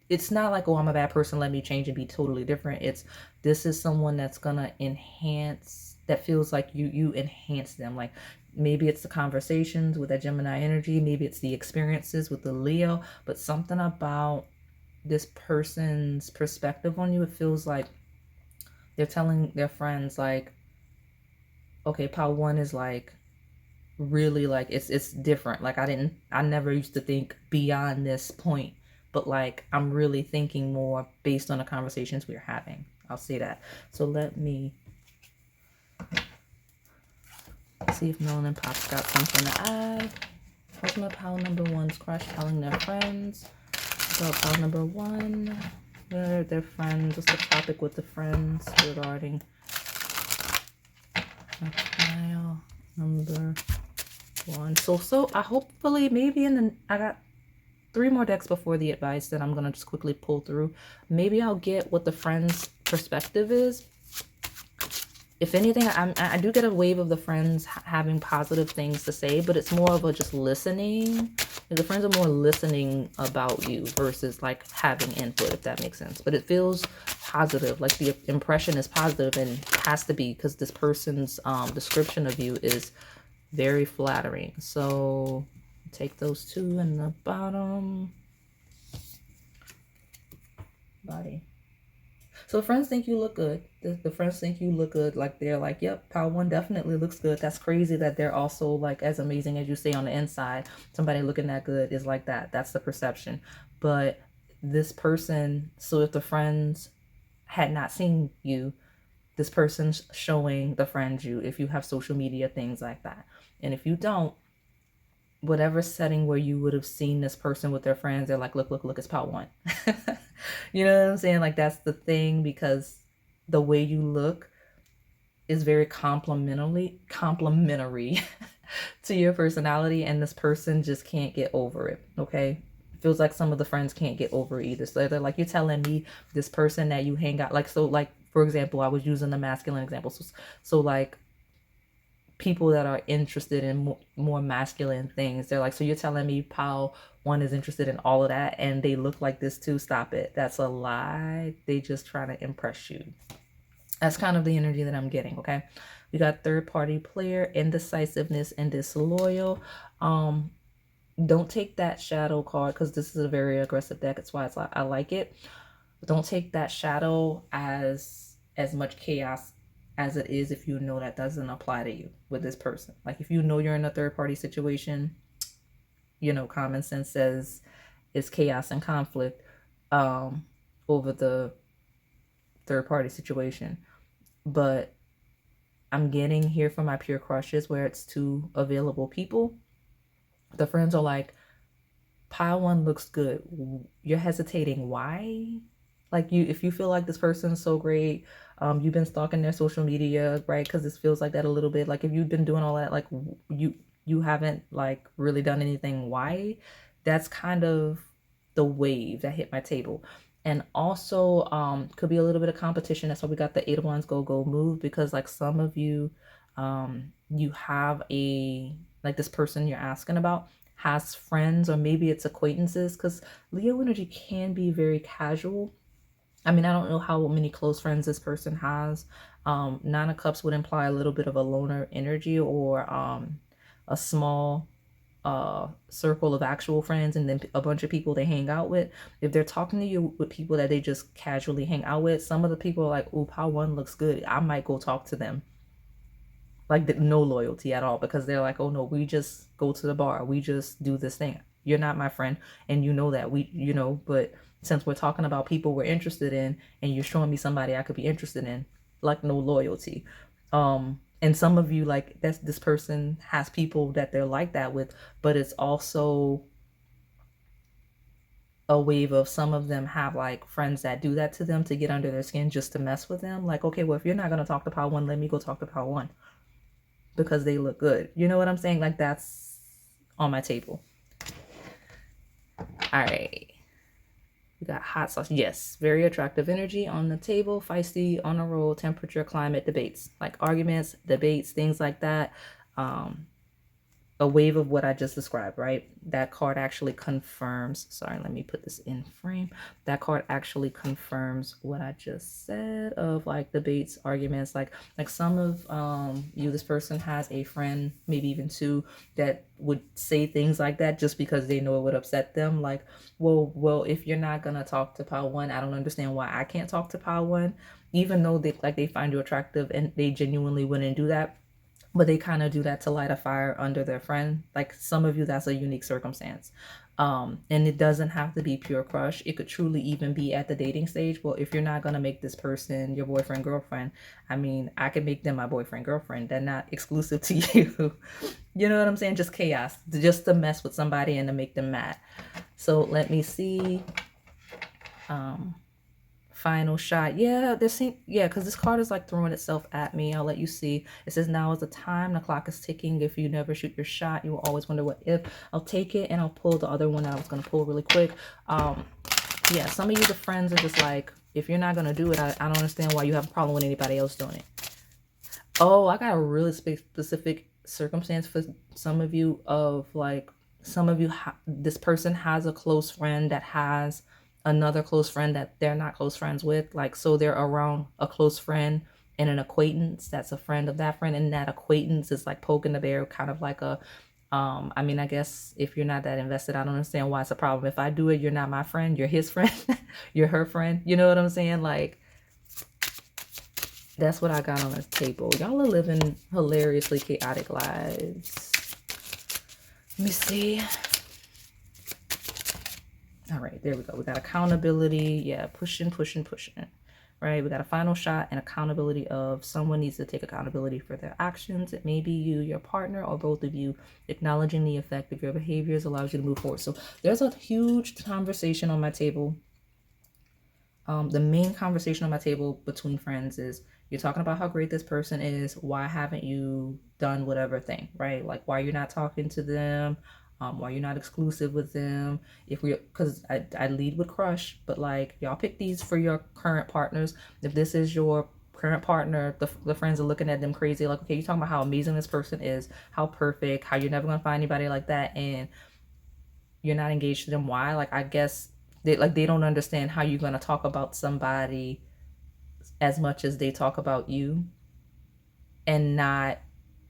it's not like, oh, I'm a bad person, let me change and be totally different. It's, this is someone that's gonna enhance, that feels like you enhance them. Like maybe it's the conversations with that Gemini energy, maybe it's the experiences with the Leo, but something about this person's perspective on you, it feels like they're telling their friends like, okay, Pal 1 is like really like it's different. Like I never used to think beyond this point, but like I'm really thinking more based on the conversations we're having. I'll say that. So let me see if Melanin Pop's got something to add. What's my pal number 1's crush telling their friends? So pal number 1, they're their friends. What's the topic with the friends regarding pile number 1? So I hopefully maybe I got 3 more decks before the advice that I'm gonna just quickly pull through. Maybe I'll get what the friends' perspective is. If anything, I do get a wave of the friends having positive things to say, but it's more of a just listening. The friends are more listening about you versus like having input, if that makes sense. But it feels positive, like the impression is positive, and has to be because this person's description of you is very flattering. So take those 2 in the bottom. Body. So the friends think you look good. The friends think you look good. Like they're like, yep, Pal 1 definitely looks good. That's crazy that they're also like as amazing as you say on the inside. Somebody looking that good is like that. That's the perception. But this person, so if the friends had not seen you, this person's showing the friends you, if you have social media, things like that. And if you don't, whatever setting where you would have seen this person with their friends, they're like, look, it's Pal 1. You know what I'm saying? Like, that's the thing, because the way you look is very complimentary to your personality, and this person just can't get over it. Okay, it feels like some of the friends can't get over it either. So they're like, you're telling me this person that you hang out, like, so, like, for example, I was using the masculine example. So like, people that are interested in more masculine things, they're like, so you're telling me Pal one is interested in all of that and they look like this too? Stop it. That's a lie. They just trying to impress you. That's kind of the energy that I'm getting. Okay, we got third party player, indecisiveness, and disloyal. Don't take that shadow card, because this is a very aggressive deck. That's why I like it. But don't take that shadow as much chaos as it is if you know that doesn't apply to you with this person. Like, if you know you're in a third party situation, you know, common sense says it's chaos and conflict over the third party situation. But I'm getting here for my pure crushes where it's two available people. The friends are like, pile one looks good. You're hesitating. Why? Like, if you feel like this person's so great, you've been stalking their social media, right? Because this feels like that a little bit. Like, if you've been doing all that, like, you haven't like really done anything. Why? That's kind of the wave that hit my table. And also could be a little bit of competition. That's why we got the 8 of Wands, go move, because like some of you you have like this person you're asking about has friends, or maybe it's acquaintances, because Leo energy can be very casual. I mean, I don't know how many close friends this person has. 9 of Cups would imply a little bit of a loner energy, or a small circle of actual friends, and then a bunch of people they hang out with. If they're talking to you with people that they just casually hang out with, some of the people are like, ooh, Pal one looks good, I might go talk to them. Like, no loyalty at all, because they're like, oh no, we just go to the bar, we just do this thing. You're not my friend, and you know that. But since we're talking about people we're interested in, and you're showing me somebody I could be interested in, like, no loyalty. And some of you, like, this person has people that they're like that with, but it's also a wave of some of them have like friends that do that to them to get under their skin, just to mess with them. Like, okay, well, if you're not going to talk to Pal one, let me go talk to Pal one because they look good. You know what I'm saying? Like, that's on my table. All right. We got hot sauce. Yes, very attractive energy on the table. Feisty, on a roll, temperature, climate, debates. Like arguments, debates, things like that. A wave of what I just described, right? That card actually confirms, sorry, let me put this in frame. That card actually confirms what I just said of like debates, arguments, like some of you, this person has a friend, maybe even two, that would say things like that just because they know it would upset them. Like, well, if you're not gonna talk to Pile One, I don't understand why I can't talk to Pile One, even though they find you attractive and they genuinely wouldn't do that. But they kind of do that to light a fire under their friend. Like, some of you, that's a unique circumstance. And it doesn't have to be pure crush. It could truly even be at the dating stage. Well, if you're not going to make this person your boyfriend, girlfriend, I mean, I can make them my boyfriend, girlfriend. They're not exclusive to you. You know what I'm saying? Just chaos. Just to mess with somebody and to make them mad. So let me see. Final shot. Yeah, because this card is like throwing itself at me. I'll let you see. It says, now is the time. The clock is ticking. If you never shoot your shot, you will always wonder what if. I'll take it and I'll pull the other one that I was going to pull really quick. Yeah, some of you, the friends, are just like, if you're not going to do it, I don't understand why you have a problem with anybody else doing it. Oh, I got a really specific circumstance for some of you of like, some of you, this person has a close friend that has another close friend that they're not close friends with. Like, so they're around a close friend and an acquaintance that's a friend of that friend, and that acquaintance is like poking the bear, kind of like a I mean, I guess if you're not that invested, I don't understand why it's a problem. If I do it, you're not my friend, you're his friend. You're her friend. You know what I'm saying? Like, that's what I got on this table. Y'all are living hilariously chaotic lives. Let me see. All right, there we go. We got accountability. Yeah, pushing. Right? We got a final shot and accountability of someone needs to take accountability for their actions. It may be you, your partner, or both of you. Acknowledging the effect of your behaviors allows you to move forward. So there's a huge conversation on my table The main conversation on my table between friends is you're talking about how great this person is. Why haven't you done whatever thing, right? Like why you're not talking to them, why you're not exclusive with them. If we, because I lead with crush, but like y'all pick these for your current partners. If this is your current partner, the friends are looking at them crazy. Like, okay, you're talking about how amazing this person is, how perfect, how you're never gonna find anybody like that, and you're not engaged to them. Why? Like, I guess they don't understand how you're gonna talk about somebody as much as they talk about you and not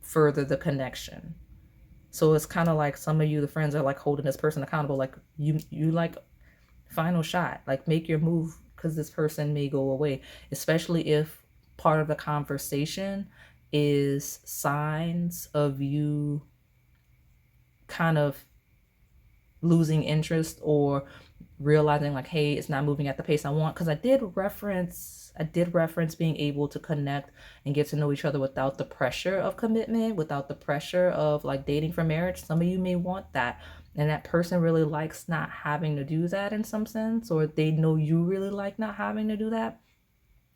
further the connection. So it's kind of like some of you, the friends, are like holding this person accountable. Like you like final shot, like make your move because this person may go away, especially if part of the conversation is signs of you kind of losing interest or realizing like, hey, it's not moving at the pace I want. Because I did reference being able to connect and get to know each other without the pressure of commitment, without the pressure of like dating for marriage. Some of you may want that, and that person really likes not having to do that in some sense, or they know you really like not having to do that.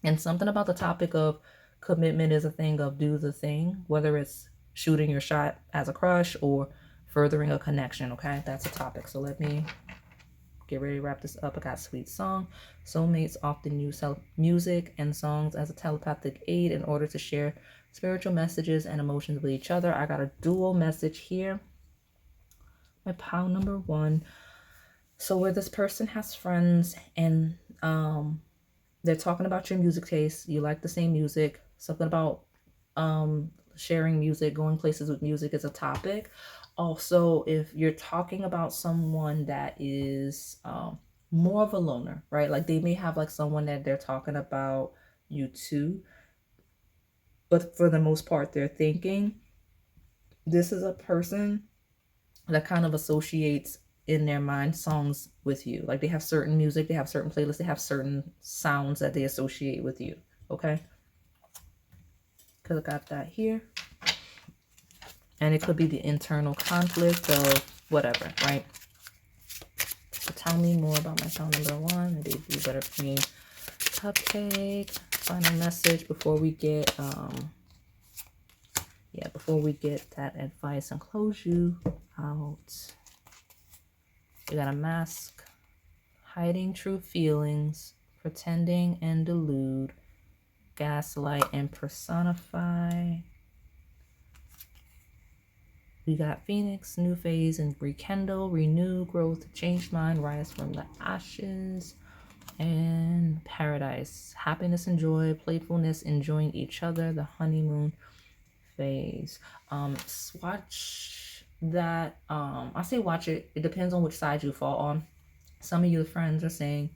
And something about the topic of commitment is a thing of do the thing, whether it's shooting your shot as a crush or furthering a connection. Okay, that's a topic. So let me get ready to wrap this up. I got a sweet song. Soulmates often use music and songs as a telepathic aid in order to share spiritual messages and emotions with each other. I got a dual message here. My pile number one. So where this person has friends and they're talking about your music taste, you like the same music, something about sharing music, going places with music is a topic. Also, if you're talking about someone that is more of a loner, right? Like they may have like someone that they're talking about you too, but for the most part, they're thinking this is a person that kind of associates in their mind songs with you. Like they have certain music, they have certain playlists, they have certain sounds that they associate with you. Okay? Because I got that here. And it could be the internal conflict of whatever, right? So tell me more about my child number one. And debut Buttercream Cupcake. Final message before we get before we get that advice and close you out. You got a mask, hiding true feelings, pretending and delude, gaslight and personify. We got Phoenix, new phase and rekindle, renew, growth, change mind, rise from the ashes, and paradise, happiness and joy, playfulness, enjoying each other, the honeymoon phase. Watch that. I say watch it. It depends on which side you fall on. Some of your friends are saying,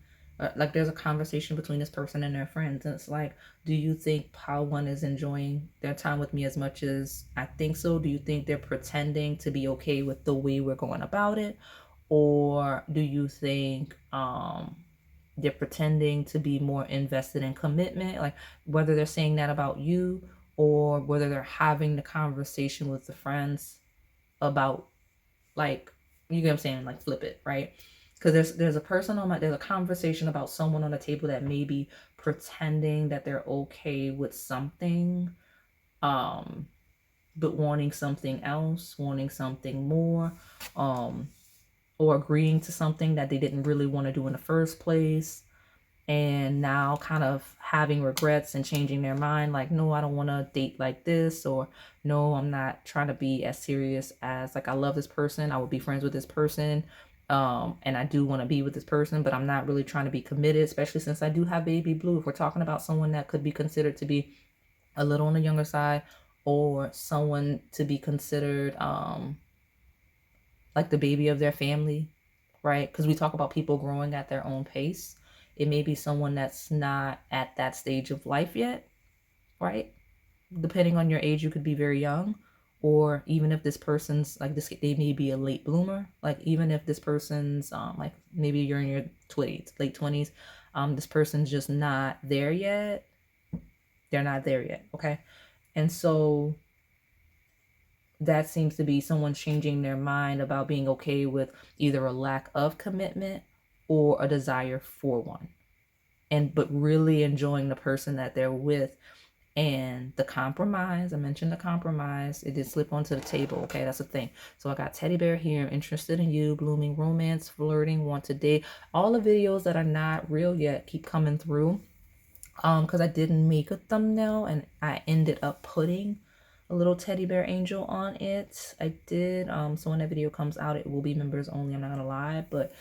like there's a conversation between this person and their friends, and it's like, do you think pile one is enjoying their time with me as much as I think so? Do you think they're pretending to be okay with the way we're going about it? Or do you think they're pretending to be more invested in commitment? Like whether they're saying that about you or whether they're having the conversation with the friends about, like, you get what I'm saying, like flip it, right? Because there's a conversation about someone on the table that may be pretending that they're okay with something, but wanting something else, wanting something more, or agreeing to something that they didn't really want to do in the first place, and now kind of having regrets and changing their mind, like, no, I don't want to date like this, or no, I'm not trying to be as serious as, like, I love this person, I would be friends with this person, and I do want to be with this person, but I'm not really trying to be committed, especially since I do have baby blue. If we're talking about someone that could be considered to be a little on the younger side, or someone to be considered like the baby of their family, right? Because we talk about people growing at their own pace. It may be someone that's not at that stage of life yet, right? Depending on your age, you could be very young, or even if this person's like this, they may be a late bloomer. Like even if this person's like maybe you're in your 20s, late 20s, this person's just not there yet. They're not there yet, okay? And so that seems to be someone changing their mind about being okay with either a lack of commitment or a desire for one. but really enjoying the person that they're with. And the compromise, I mentioned the compromise, it did slip onto the table. Okay, that's the thing. So I got teddy bear here, interested in you, blooming romance, flirting, want to date. All the videos that are not real yet keep coming through. Because I didn't make a thumbnail and I ended up putting a little teddy bear angel on it. I did. So when that video comes out, it will be members only. I'm not gonna lie, but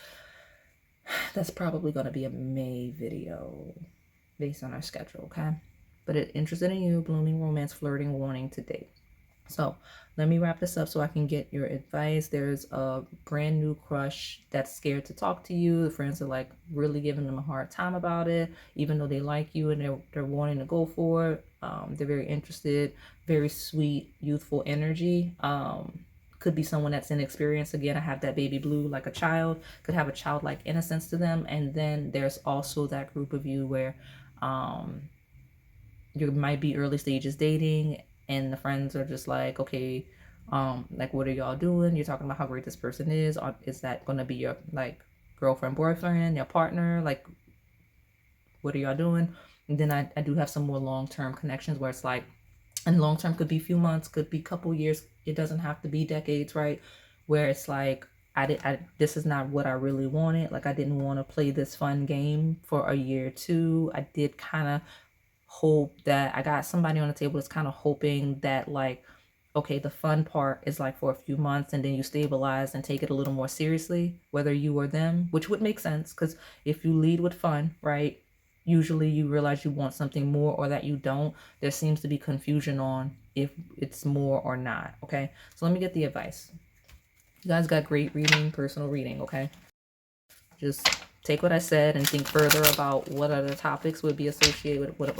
that's probably gonna be a May video based on our schedule. Okay. But interested in you, blooming romance, flirting, wanting to date. So let me wrap this up so I can get your advice. There's a brand new crush that's scared to talk to you. The friends are like really giving them a hard time about it, even though they like you and they're wanting to go for it. They're very interested, very sweet, youthful energy. Could be someone that's inexperienced. Again, I have that baby blue like a child, could have a childlike innocence to them. And then there's also that group of you where you might be early stages dating and the friends are just like, okay, like, what are y'all doing? You're talking about how great this person is. Is that going to be your like girlfriend, boyfriend, your partner? Like, what are y'all doing? And then I do have some more long-term connections where it's like, and long-term could be a few months, could be a couple years. It doesn't have to be decades, right? Where it's like, this is not what I really wanted. Like, I didn't want to play this fun game for a year or two. I did kind of hope that I got somebody on the table that's kind of hoping that, like, okay, the fun part is like for a few months and then you stabilize and take it a little more seriously, whether you or them, which would make sense because if you lead with fun, right, usually you realize you want something more or that you don't. There seems to be confusion on if it's more or not. Okay, so let me get the advice. You guys got great reading, personal reading. Okay, just take what I said and think further about what other topics would be associated with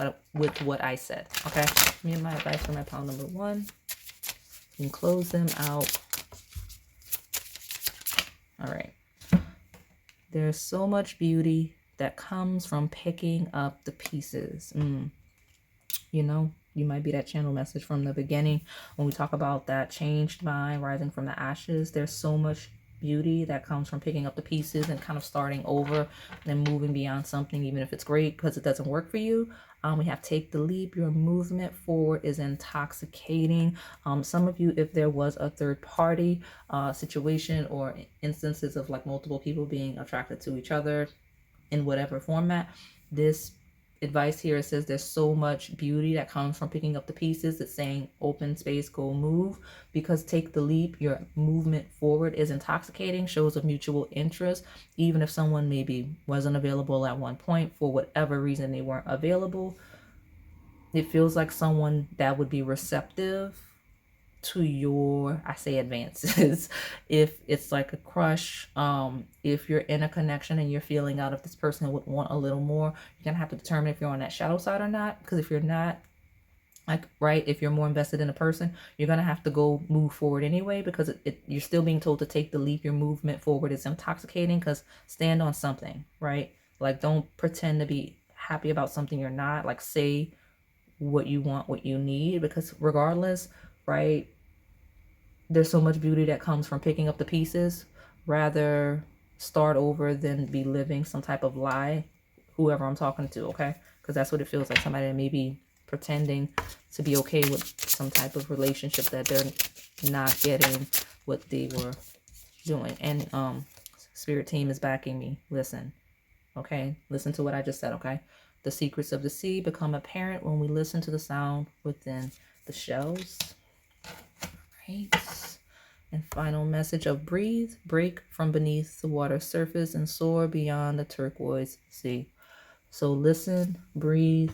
what I said. Okay, me and my advice for my pile number 1. And close them out. All right. There's so much beauty that comes from picking up the pieces. You know, you might be that channel message from the beginning when we talk about that changed mind rising from the ashes. There's so much beauty that comes from picking up the pieces and kind of starting over and moving beyond something, even if it's great because it doesn't work for you. We have take the leap. Your movement forward is intoxicating. Some of you, if there was a third party situation or instances of like multiple people being attracted to each other in whatever format, this advice here, it says there's so much beauty that comes from picking up the pieces. It's saying open space, go move, because take the leap. Your movement forward is intoxicating, shows of mutual interest. Even if someone maybe wasn't available at one point for whatever reason, they weren't available, it feels like someone that would be receptive to your, I say, advances. If it's like a crush, if you're in a connection and you're feeling out if this person would want a little more, you're gonna have to determine if you're on that shadow side or not. Because if you're not, like, right, if you're more invested in a person, you're gonna have to go move forward anyway, because you're still being told to take the leap. Your movement forward is intoxicating, because stand on something, right? Like, don't pretend to be happy about something you're not. Like, say what you want, what you need, because regardless, right, there's so much beauty that comes from picking up the pieces. Rather start over than be living some type of lie, whoever I'm talking to, okay? Because that's what it feels like. Somebody that may be pretending to be okay with some type of relationship that they're not getting what they were doing. And spirit team is backing me. Listen, okay? Listen to what I just said, okay? The secrets of the sea become apparent when we listen to the sound within the shells. Right. And final message of breathe, break from beneath the water surface and soar beyond the turquoise sea. So listen, breathe,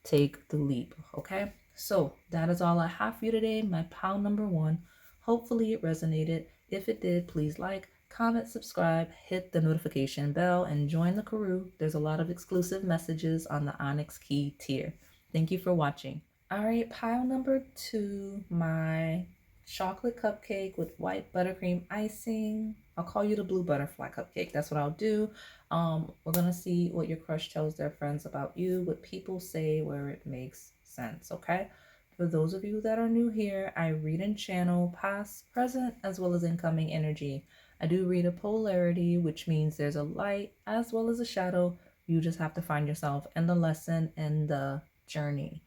take the leap. Okay. So that is all I have for you today. My pile number 1. Hopefully it resonated. If it did, please like, comment, subscribe, hit the notification bell, and join the Krewe. There's a lot of exclusive messages on the Onyx Key tier. Thank you for watching. All right, pile number 2, my chocolate cupcake with white buttercream icing. I'll call you the blue butterfly cupcake. That's what I'll do. We're gonna see what your crush tells their friends about you, what people say where it makes sense. Okay, for those of you that are new here, I read and channel past, present, as well as incoming energy. I do read a polarity, which means there's a light as well as a shadow You just have to find yourself and the lesson and the journey.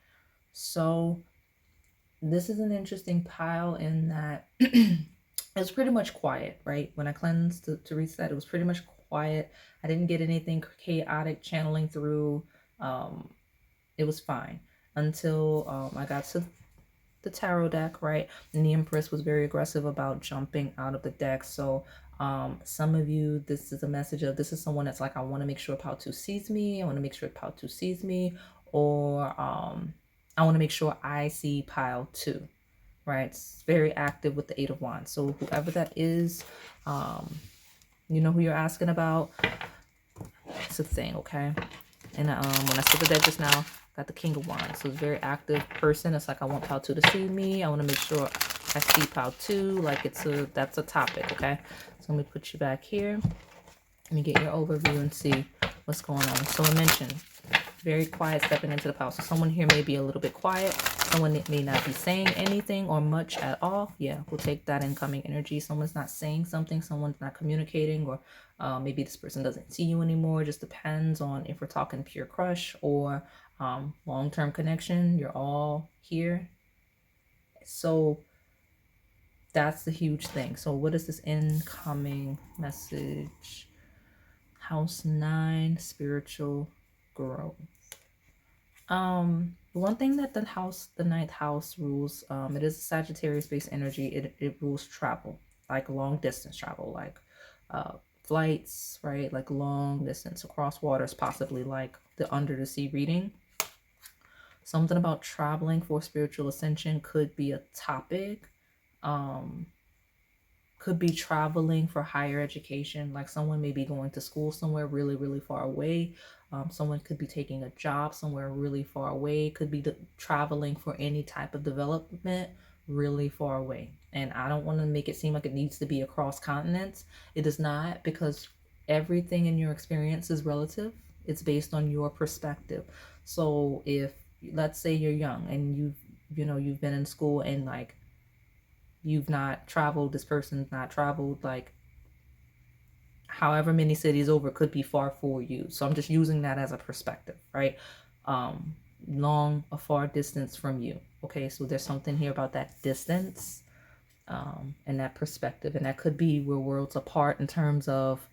So this is an interesting pile in that it's pretty much quiet, right? When I cleansed to reset, it was pretty much quiet. I didn't get anything chaotic channeling through. It was fine until I got to the tarot deck, right? And the Empress was very aggressive about jumping out of the deck. So some of you, this is a message of, this is someone that's like, I want to make sure Pao 2 sees me. I want to make sure Pao 2 sees me. Or I want to make sure I see Pao 2, right? It's very active with the Eight of Wands. So whoever that is, you know who you're asking about. It's a thing, okay? And when I said the deck just now, got the King of Wands. So it's a very active person. It's like, I want Pao 2 to see me. I want to make sure I see Pao 2. Like that's a topic, okay? So let me put you back here. Let me get your overview and see what's going on. So I mentioned very quiet stepping into the power. So someone here may be a little bit quiet. Someone may not be saying anything or much at all. Yeah, we'll take that incoming energy. Someone's not saying something. Someone's not communicating, or maybe this person doesn't see you anymore. It just depends on if we're talking pure crush or long-term connection. You're all here. So that's the huge thing. So what is this incoming message? House 9, spiritual growth. One thing that the ninth house rules, it is a Sagittarius-based energy. It rules travel, like long distance travel, like flights, right? Like long distance across waters, possibly like the under the sea reading. Something about traveling for spiritual ascension could be a topic. Could be traveling for higher education, like someone may be going to school somewhere really, really far away. Someone could be taking a job somewhere really far away. Could be traveling for any type of development really far away. And I don't want to make it seem like it needs to be across continents. It is not, because everything in your experience is relative. It's based on your perspective. So if, let's say you're young and you've been in school and like you've not traveled, this person's not traveled, like however many cities over could be far for you. So I'm just using that as a perspective, right? A far distance from you. Okay, so there's something here about that distance and that perspective. And that could be we're worlds apart in terms of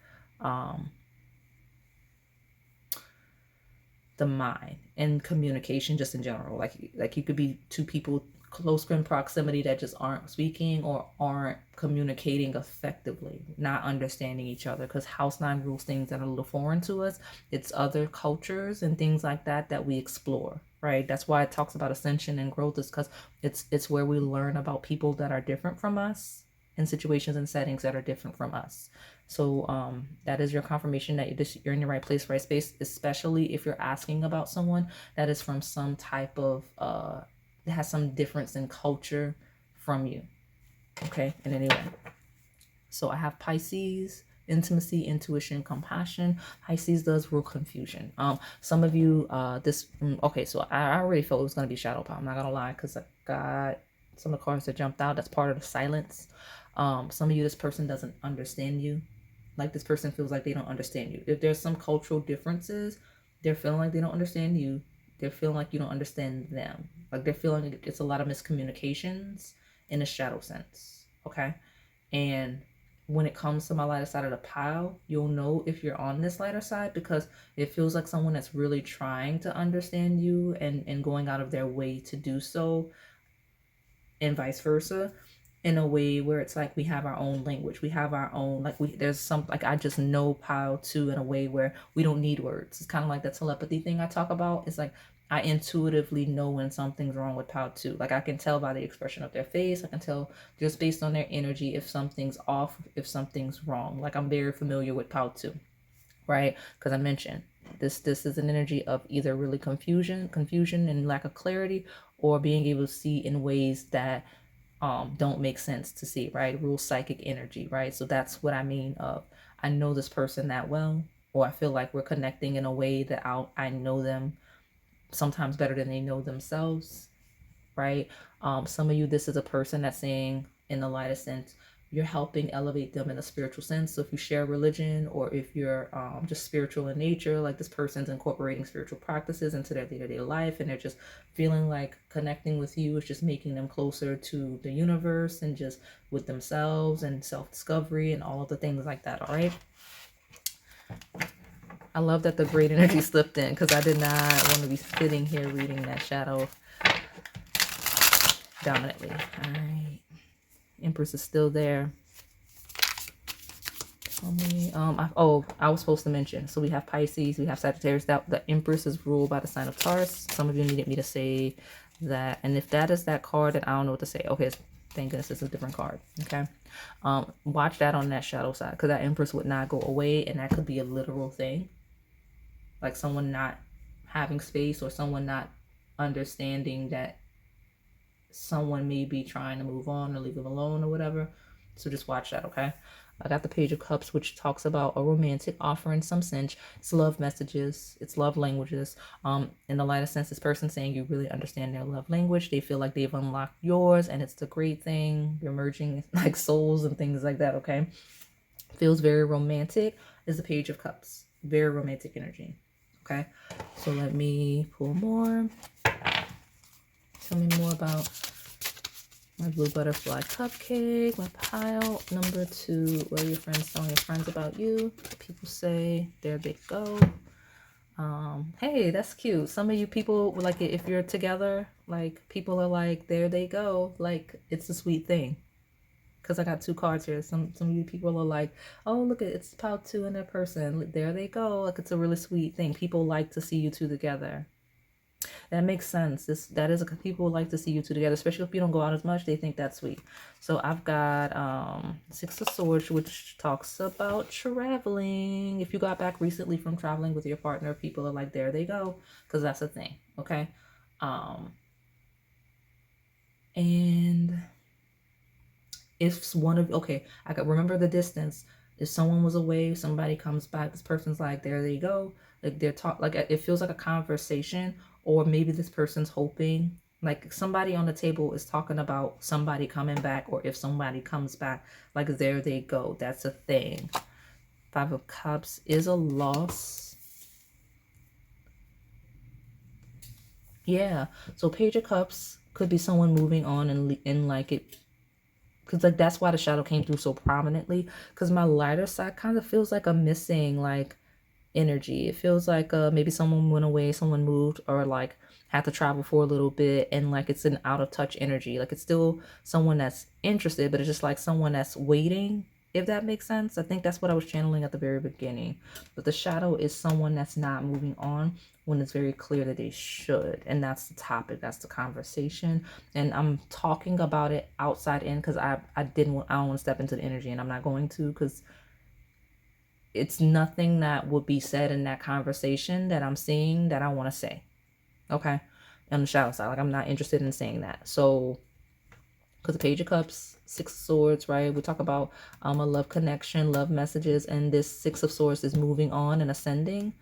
the mind and communication just in general. Like you could be two people close in proximity that just aren't speaking or aren't communicating effectively, not understanding each other, because house 9 rules things that are a little foreign to us. It's other cultures and things like that we explore, right? That's why it talks about ascension and growth, is because it's where we learn about people that are different from us in situations and settings that are different from us. So that is your confirmation that you're in the right place, right space, especially if you're asking about someone that is from some type of that has some difference in culture from you. Okay, and anyway, so I have Pisces, intimacy, intuition, compassion. Pisces does rule confusion. Some of you okay, so I already felt it was going to be shadow power. I'm not gonna lie, because I got some of the cards that jumped out. That's part of the silence. Some of you, this person doesn't understand you. Like this person feels like they don't understand you. If there's some cultural differences, they're feeling like they don't understand you. They're feeling like you don't understand them. Like they're feeling like it's a lot of miscommunications in a shadow sense. Okay. And when it comes to my lighter side of the pile, you'll know if you're on this lighter side, because it feels like someone that's really trying to understand you and going out of their way to do so, and vice versa, in a way where it's like we have our own language. We have our own, like there's some, like I just know Pile 2 in a way where we don't need words. It's kind of like that telepathy thing I talk about. It's like I intuitively know when something's wrong with Pile 2. Like I can tell by the expression of their face. I can tell just based on their energy if something's off, if something's wrong. Like I'm very familiar with Pile 2, right? Because I mentioned this is an energy of either really confusion and lack of clarity, or being able to see in ways that don't make sense to see, right? Real psychic energy, right? So that's what I mean of, I know this person that well, or I feel like we're connecting in a way that I know them sometimes better than they know themselves, right? Some of you, this is a person that's saying, in the lightest sense, you're helping elevate them in a spiritual sense. So if you share religion, or if you're just spiritual in nature, like this person's incorporating spiritual practices into their day-to-day life, and they're just feeling like connecting with you is just making them closer to the universe and just with themselves and self-discovery and all of the things like that. All right. I love that the great energy slipped in, because I did not want to be sitting here reading that shadow dominantly. All right. Empress is still there. Tell me, I was supposed to mention. So we have Pisces, we have Sagittarius. That the Empress is ruled by the sign of Taurus. Some of you needed me to say that, and if that is that card, then I don't know what to say. Okay, thank goodness it's a different card. Okay, watch that on that shadow side, because that Empress would not go away, and that could be a literal thing, like someone not having space, or someone not understanding that someone may be trying to move on or leave them alone or whatever. So just watch that. Okay, I got the Page of Cups, which talks about a romantic offer in some sense. It's love messages, it's love languages. In the lighter sense, this person saying you really understand their love language. They feel like they've unlocked yours, and it's a great thing. You're merging like souls and things like that. Okay, feels very romantic. Is the Page of Cups, very romantic energy. Okay, so let me pull more. Tell me more about my blue butterfly cupcake, my pile. Number 2, what are your friends telling your friends about you? People say, there they go. Hey, that's cute. Some of you people, like, if you're together, like, people are like, there they go. Like, it's a sweet thing. Because I got 2 cards here. Some of you people are like, oh, look, it's pile 2 in their person. There they go. Like, it's a really sweet thing. People like to see you 2 together. That makes sense. That is people like to see you 2 together, especially if you don't go out as much. They think that's sweet. So I've got 6 of Swords, which talks about traveling. If you got back recently from traveling with your partner, people are like, there they go, because that's a thing. Okay. And if one of I got remember the distance. If someone was away, somebody comes back, this person's like, there they go. Like they're like it feels like a conversation, or maybe this person's hoping, like somebody on the table is talking about somebody coming back, or if somebody comes back, like there they go. That's a thing. 5 of Cups is a loss. Yeah. So Page of Cups could be someone moving on and like it. Because like that's why the shadow came through so prominently, because my lighter side kind of feels like a missing like energy. It feels like maybe someone went away, someone moved, or like had to travel for a little bit, and like it's an out of touch energy. Like it's still someone that's interested, but it's just like someone that's waiting, if that makes sense. I think that's what I was channeling at the very beginning. But the shadow is someone that's not moving on when it's very clear that they should. And that's the topic, that's the conversation. And I'm talking about it outside in, because I don't want to step into the energy, and I'm not going to, because it's nothing that would be said in that conversation that I'm seeing that I want to say. Okay. On the shadow side, like I'm not interested in saying that. So, because the Page of Cups, 6 of Swords, right? We talk about a love connection, love messages, and this 6 of Swords is moving on and ascending.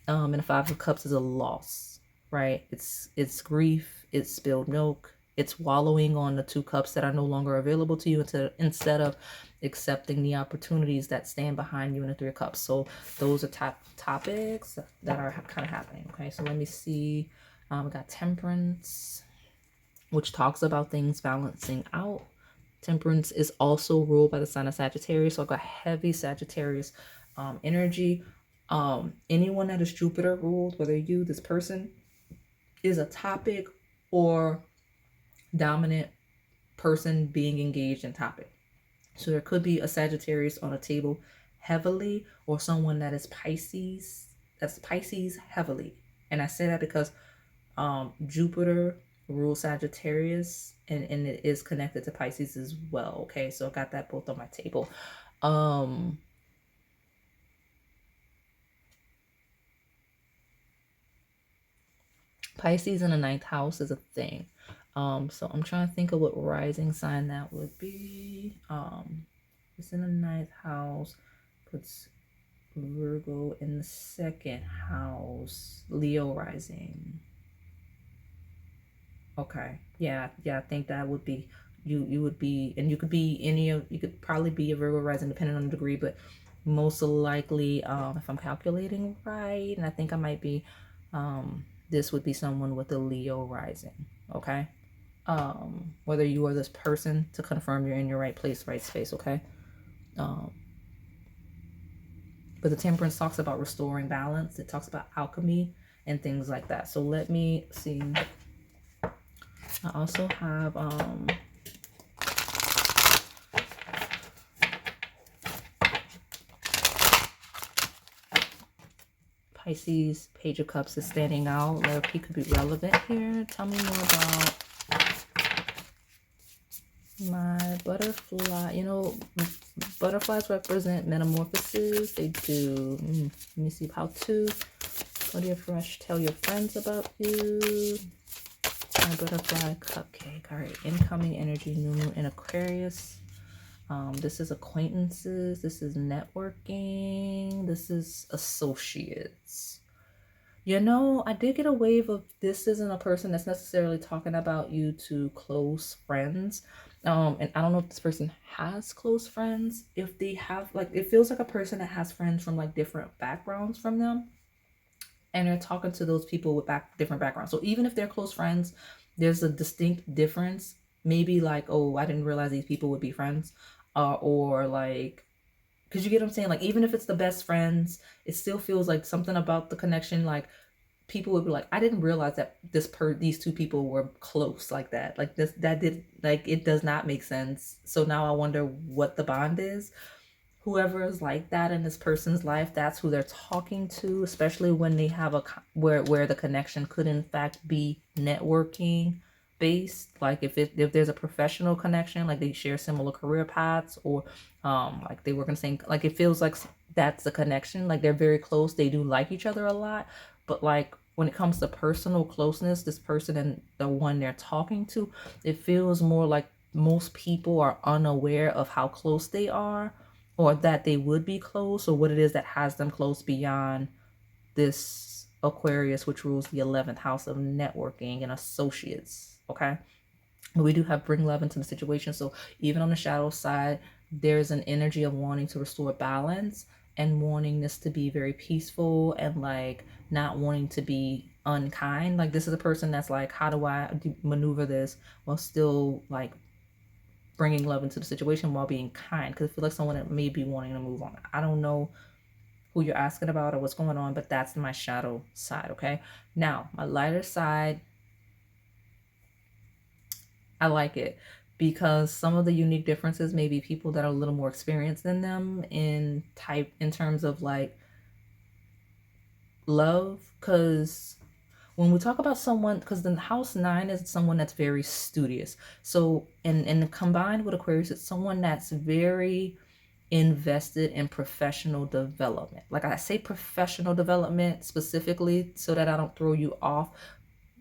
And the 5 of Cups is a loss, right? It's grief, it's spilled milk, it's wallowing on the 2 cups that are no longer available to you instead of accepting the opportunities that stand behind you in the 3 of Cups. So those are topics that are kind of happening. Okay, so let me see. We got Temperance, which talks about things balancing out. Temperance is also ruled by the sign of Sagittarius. So I've got heavy Sagittarius energy. Anyone that is Jupiter ruled, whether this person is a topic or dominant person being engaged in topic. So there could be a Sagittarius on a table heavily, or someone that is Pisces, that's Pisces heavily. And I say that because Jupiter rules Sagittarius, and it is connected to Pisces as well. Okay, so I got that both on my table. Pisces in the 9th house is a thing. So I'm trying to think of what rising sign that would be. It's in the 9th house, puts Virgo in the 2nd house, Leo rising. Okay, yeah, I think that would be you would be, and you could be any of, you could probably be a Virgo rising depending on the degree, but most likely, if I'm calculating right, and I think I might be, this would be someone with a Leo rising, okay? Whether you are this person, to confirm you're in your right place, right space, okay? But the temperance talks about restoring balance. It talks about alchemy and things like that. So let me see. I also have Pisces, Page of Cups is standing out. He could be relevant here. Tell me more about my butterfly. You know, butterflies represent metamorphosis. They do. Let me see how to. Go to your fresh. Tell your friends about you. My butterfly cupcake. All right. Incoming energy, new moon in Aquarius. This is acquaintances. This is networking. This is associates. You know, I did get a wave of this isn't a person that's necessarily talking about you to close friends. And I don't know if this person has close friends. If they have, like, it feels like a person that has friends from like different backgrounds from them. And they're talking to those people with different backgrounds. So even if they're close friends, there's a distinct difference. Maybe like, oh, I didn't realize these people would be friends. Or like, because you get what I'm saying? Like, even if it's the best friends, it still feels like something about the connection. Like, people would be like, I didn't realize that these two people were close like that. Like it does not make sense. So now I wonder what the bond is. Whoever is like that in this person's life, that's who they're talking to, especially when they have where the connection could in fact be networking based. Like if there's a professional connection, like they share similar career paths, or like they work in the same, like it feels like that's the connection. Like they're very close, they do like each other a lot, but like when it comes to personal closeness, this person and the one they're talking to, it feels more like most people are unaware of how close they are, or that they would be close, or what it is that has them close beyond this Aquarius, which rules the 11th house of networking and associates. Okay, but we do have bring love into the situation. So even on the shadow side, there's an energy of wanting to restore balance and wanting this to be very peaceful, and like not wanting to be unkind. Like this is a person that's like, how do I maneuver this while still like bringing love into the situation while being kind? Because I feel like someone that may be wanting to move on. I don't know who you're asking about or what's going on, but that's my shadow side. Okay, now my lighter side, I like it because some of the unique differences may be people that are a little more experienced than them in terms of like love. Because when we talk about someone, because the house 9 is someone that's very studious. So and combined with Aquarius, it's someone that's very invested in professional development. Like I say professional development specifically so that I don't throw you off.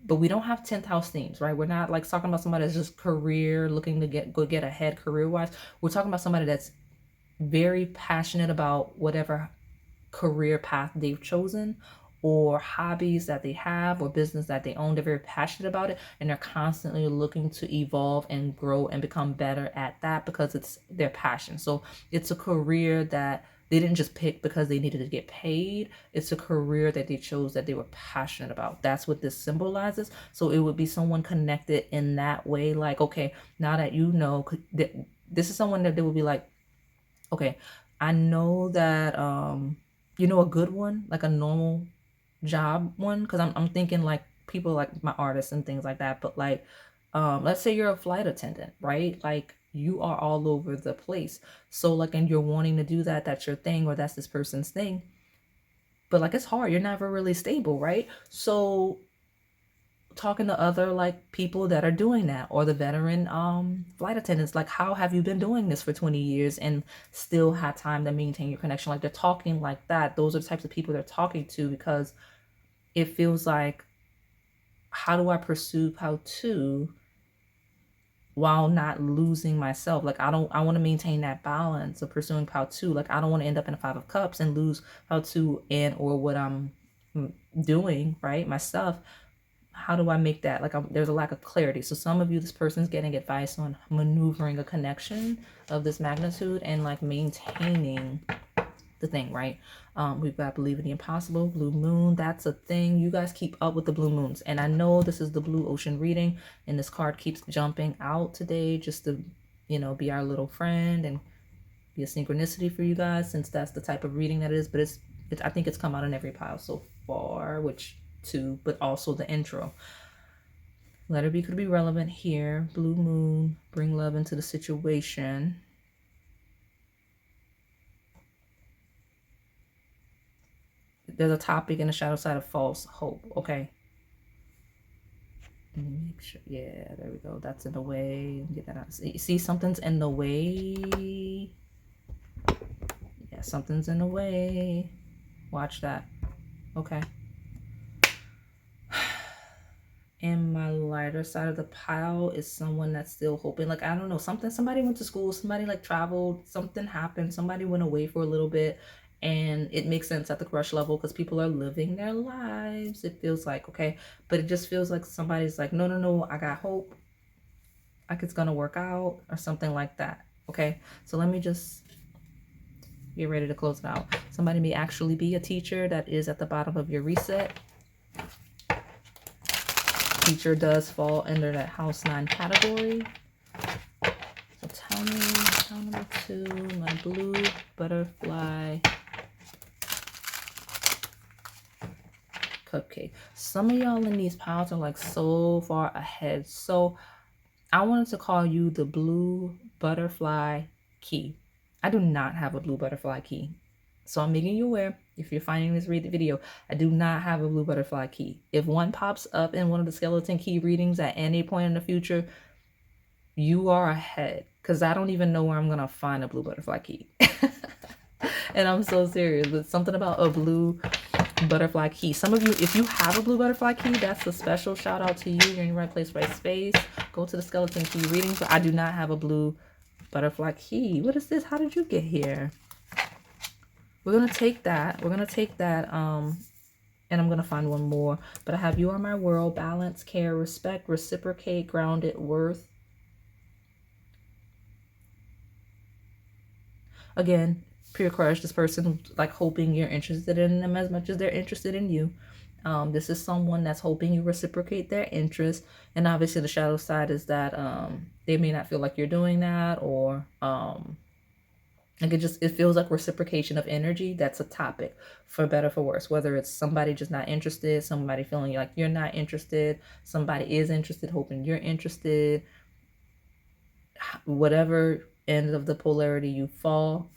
But we don't have 10th house themes, right? We're not like talking about somebody that's just career, looking to get ahead career wise. We're talking about somebody that's very passionate about whatever career path they've chosen, or hobbies that they have, or business that they own. They're very passionate about it, and they're constantly looking to evolve and grow and become better at that because it's their passion. So it's a career that they didn't just pick because they needed to get paid. It's a career that they chose that they were passionate about. That's what this symbolizes. So it would be someone connected in that way. Like, okay, now that you know, this is someone that they would be like, okay, I know that, you know, a good one, like a normal job one, because I'm thinking like people like my artists and things like that. But like, let's say you're a flight attendant, right? Like you are all over the place. So like, and you're wanting to do that, that's your thing, or that's this person's thing. But like, it's hard. You're never really stable, right? So talking to other like people that are doing that, or the veteran flight attendants, like how have you been doing this for 20 years and still had time to maintain your connection? Like they're talking like that. Those are the types of people they're talking to, because it feels like, how do I pursue how to while not losing myself? Like I want to maintain that balance of pursuing how to. Like I don't want to end up in a 5 of cups and lose how to and or what I'm doing, right, my stuff, how do I make that? Like, there's a lack of clarity. So some of you, this person's getting advice on maneuvering a connection of this magnitude and like maintaining the thing, right? We've got believe in the impossible, blue moon. That's a thing. You guys keep up with the blue moons. And I know this is the blue ocean reading, and this card keeps jumping out today just to, you know, be our little friend and be a synchronicity for you guys, since that's the type of reading that it is. But it's I think it's come out in every pile so far, which too, but also the intro. Letter B could be relevant here. Blue moon, bring love into the situation. There's a topic in the shadow side of false hope. Okay. Let me make sure. Yeah, there we go. That's in the way. Get that out. See, something's in the way. Yeah, something's in the way. Watch that. Okay. And my lighter side of the pile is someone that's still hoping. Like, I don't know, somebody went to school, somebody like traveled, something happened, somebody went away for a little bit. And it makes sense at the crush level because people are living their lives. It feels like, okay. But it just feels like somebody's like, no, I got hope. Like it's going to work out or something like that. Okay. So let me just get ready to close it out. Somebody may actually be a teacher that is at the bottom of your reset. Teacher does fall under that house 9 category. So tell me, tell number 2, my blue butterfly cupcake. Some of y'all in these piles are like so far ahead. So I wanted to call you the blue butterfly key. I do not have a blue butterfly key. So I'm making you aware, if you're finding this video, I do not have a blue butterfly key. If one pops up in one of the skeleton key readings at any point in the future, you are ahead. Because I don't even know where I'm going to find a blue butterfly key. And I'm so serious. But something about a blue butterfly key. Some of you, if you have a blue butterfly key, that's a special shout out to you. You're in the right place, right space. Go to the skeleton key readings. But I do not have a blue butterfly key. What is this? How did you get here? We're going to take that. We're going to take that. And I'm going to find one more. But I have you are my world. Balance, care, respect, reciprocate, grounded, worth. Again, pure crush. This person like hoping you're interested in them as much as they're interested in you. This is someone that's hoping you reciprocate their interest. And obviously the shadow side is that they may not feel like you're doing that, or like it feels like reciprocation of energy. That's a topic, for better for worse, whether it's somebody just not interested, somebody feeling like you're not interested, somebody is interested hoping you're interested. Whatever end of the polarity you fall,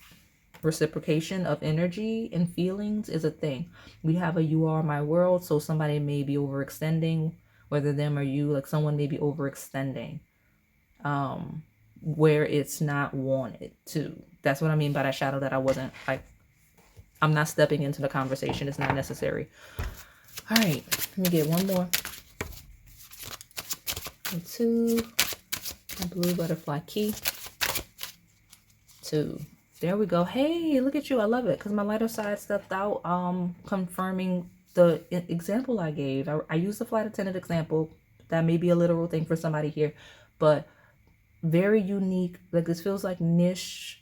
reciprocation of energy and feelings is a thing. We have a you are my world. So somebody may be overextending, whether them or you, like someone may be overextending where it's not wanted to. That's what I mean by that shadow, that I wasn't like, I'm not stepping into the conversation. It's not necessary. All right, let me get one more. 2, blue butterfly key. 2. There we go. Hey, look at you. I love it because my lighter side stepped out, confirming the example I gave. I used the flight attendant example. That may be a literal thing for somebody here, but very unique. Like this feels like niche.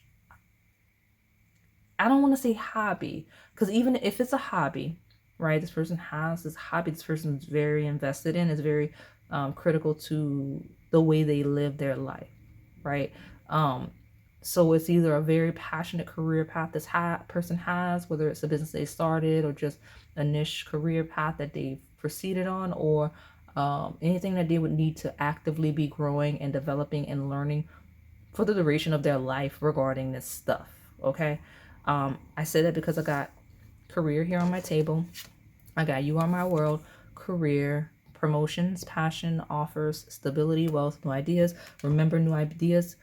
I don't want to say hobby, because even if it's a hobby, right? This person has this hobby. This person's very invested in, is very critical to the way they live their life, right? So it's either a very passionate career path this person has, whether it's a business they started or just a niche career path that they've proceeded on, or anything that they would need to actively be growing and developing and learning for the duration of their life regarding this stuff. Okay. I say that because I got career here on my table. I got you are my world, career, promotions, passion, offers, stability, wealth, new ideas. Remember, new ideas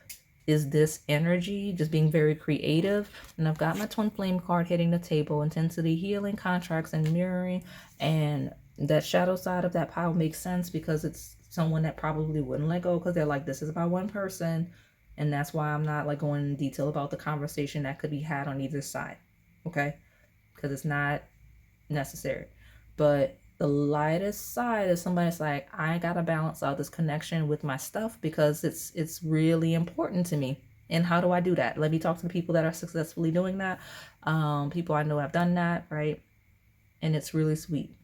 is this energy, just being very creative. And I've got my twin flame card hitting the table, intensity, healing, contracts, and mirroring. And that shadow side of that pile makes sense because it's someone that probably wouldn't let go because they're like, this is about one person. And that's why I'm not like going in detail about the conversation that could be had on either side. Okay. Because it's not necessary. But The lightest side is somebody that's like, I gotta balance out this connection with my stuff because it's really important to me. And how do I do that? Let me talk to the people that are successfully doing that. People I know have done that, right? And it's really sweet.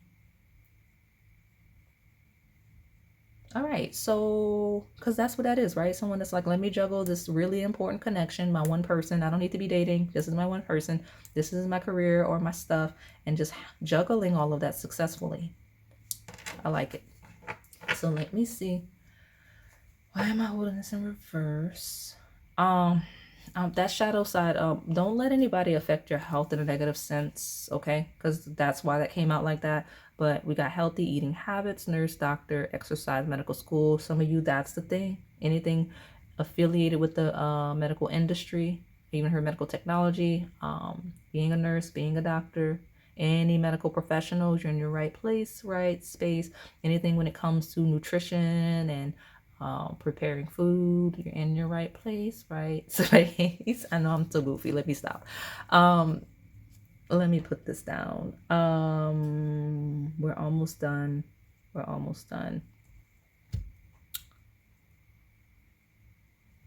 All right, so because that's what that is, right? Someone that's like, let me juggle this really important connection, my one person. I don't need to be dating. This is my one person. This is my career or my stuff, and just juggling all of that successfully. I like it. So let me see. Why am I holding this in reverse? That shadow side, don't let anybody affect your health in a negative sense, okay? Because that's why that came out like that. But we got healthy eating habits, nurse, doctor, exercise, medical school. Some of you, that's the thing. Anything affiliated with the medical industry, even her medical technology, being a nurse, being a doctor, any medical professionals, you're in your right place, right space. Anything when it comes to nutrition and preparing food, you're in your right place, right space. I know I'm so goofy. Let me stop. Let me put this down. We're almost done. We're almost done.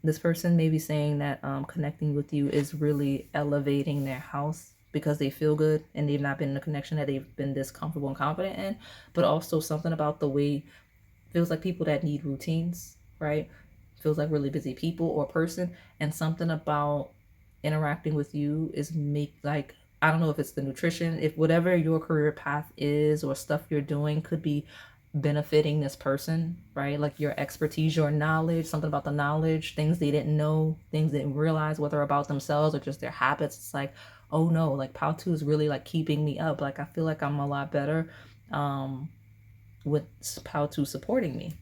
This person may be saying that connecting with you is really elevating their house because they feel good and they've not been in a connection that they've been this comfortable and confident in, but also something about the way, feels like people that need routines, right? Feels like really busy people or person, and something about interacting with you is like, I don't know if it's the nutrition, if whatever your career path is or stuff you're doing could be benefiting this person, right? Like your expertise, your knowledge, something about the knowledge, things they didn't know, things they didn't realize, whether about themselves or just their habits. It's like, oh no, like Pao2 is really like keeping me up. Like I feel like I'm a lot better with Pao2 supporting me.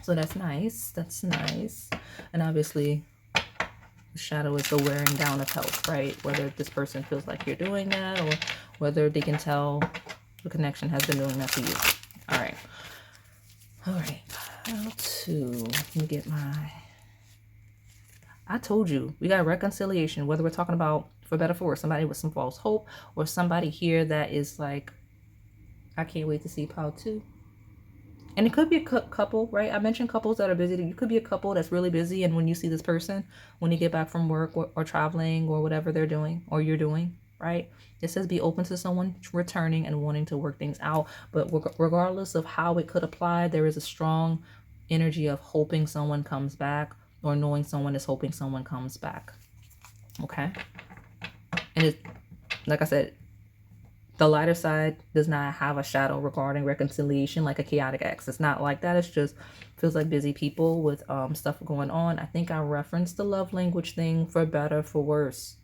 So that's nice. That's nice. And obviously the shadow is the wearing down of health, right? Whether this person feels like you're doing that or whether they can tell the connection has been doing that to you. All right. All right. Pao2. Let me get my... I told you, we got reconciliation, whether we're talking about, for better or for worse, somebody with some false hope or somebody here that is like, I can't wait to see Pao2. And it could be a couple, right? I mentioned couples that are busy. You could be a couple that's really busy. And when you see this person, when you get back from work or traveling or whatever they're doing or you're doing, right? It says be open to someone returning and wanting to work things out. But regardless of how it could apply, there is a strong energy of hoping someone comes back or knowing someone is hoping someone comes back. Okay? And it, like I said, the lighter side does not have a shadow regarding reconciliation like a chaotic ex. It's not like that. It's just feels like busy people with stuff going on. I think I referenced the love language thing, for better, for worse.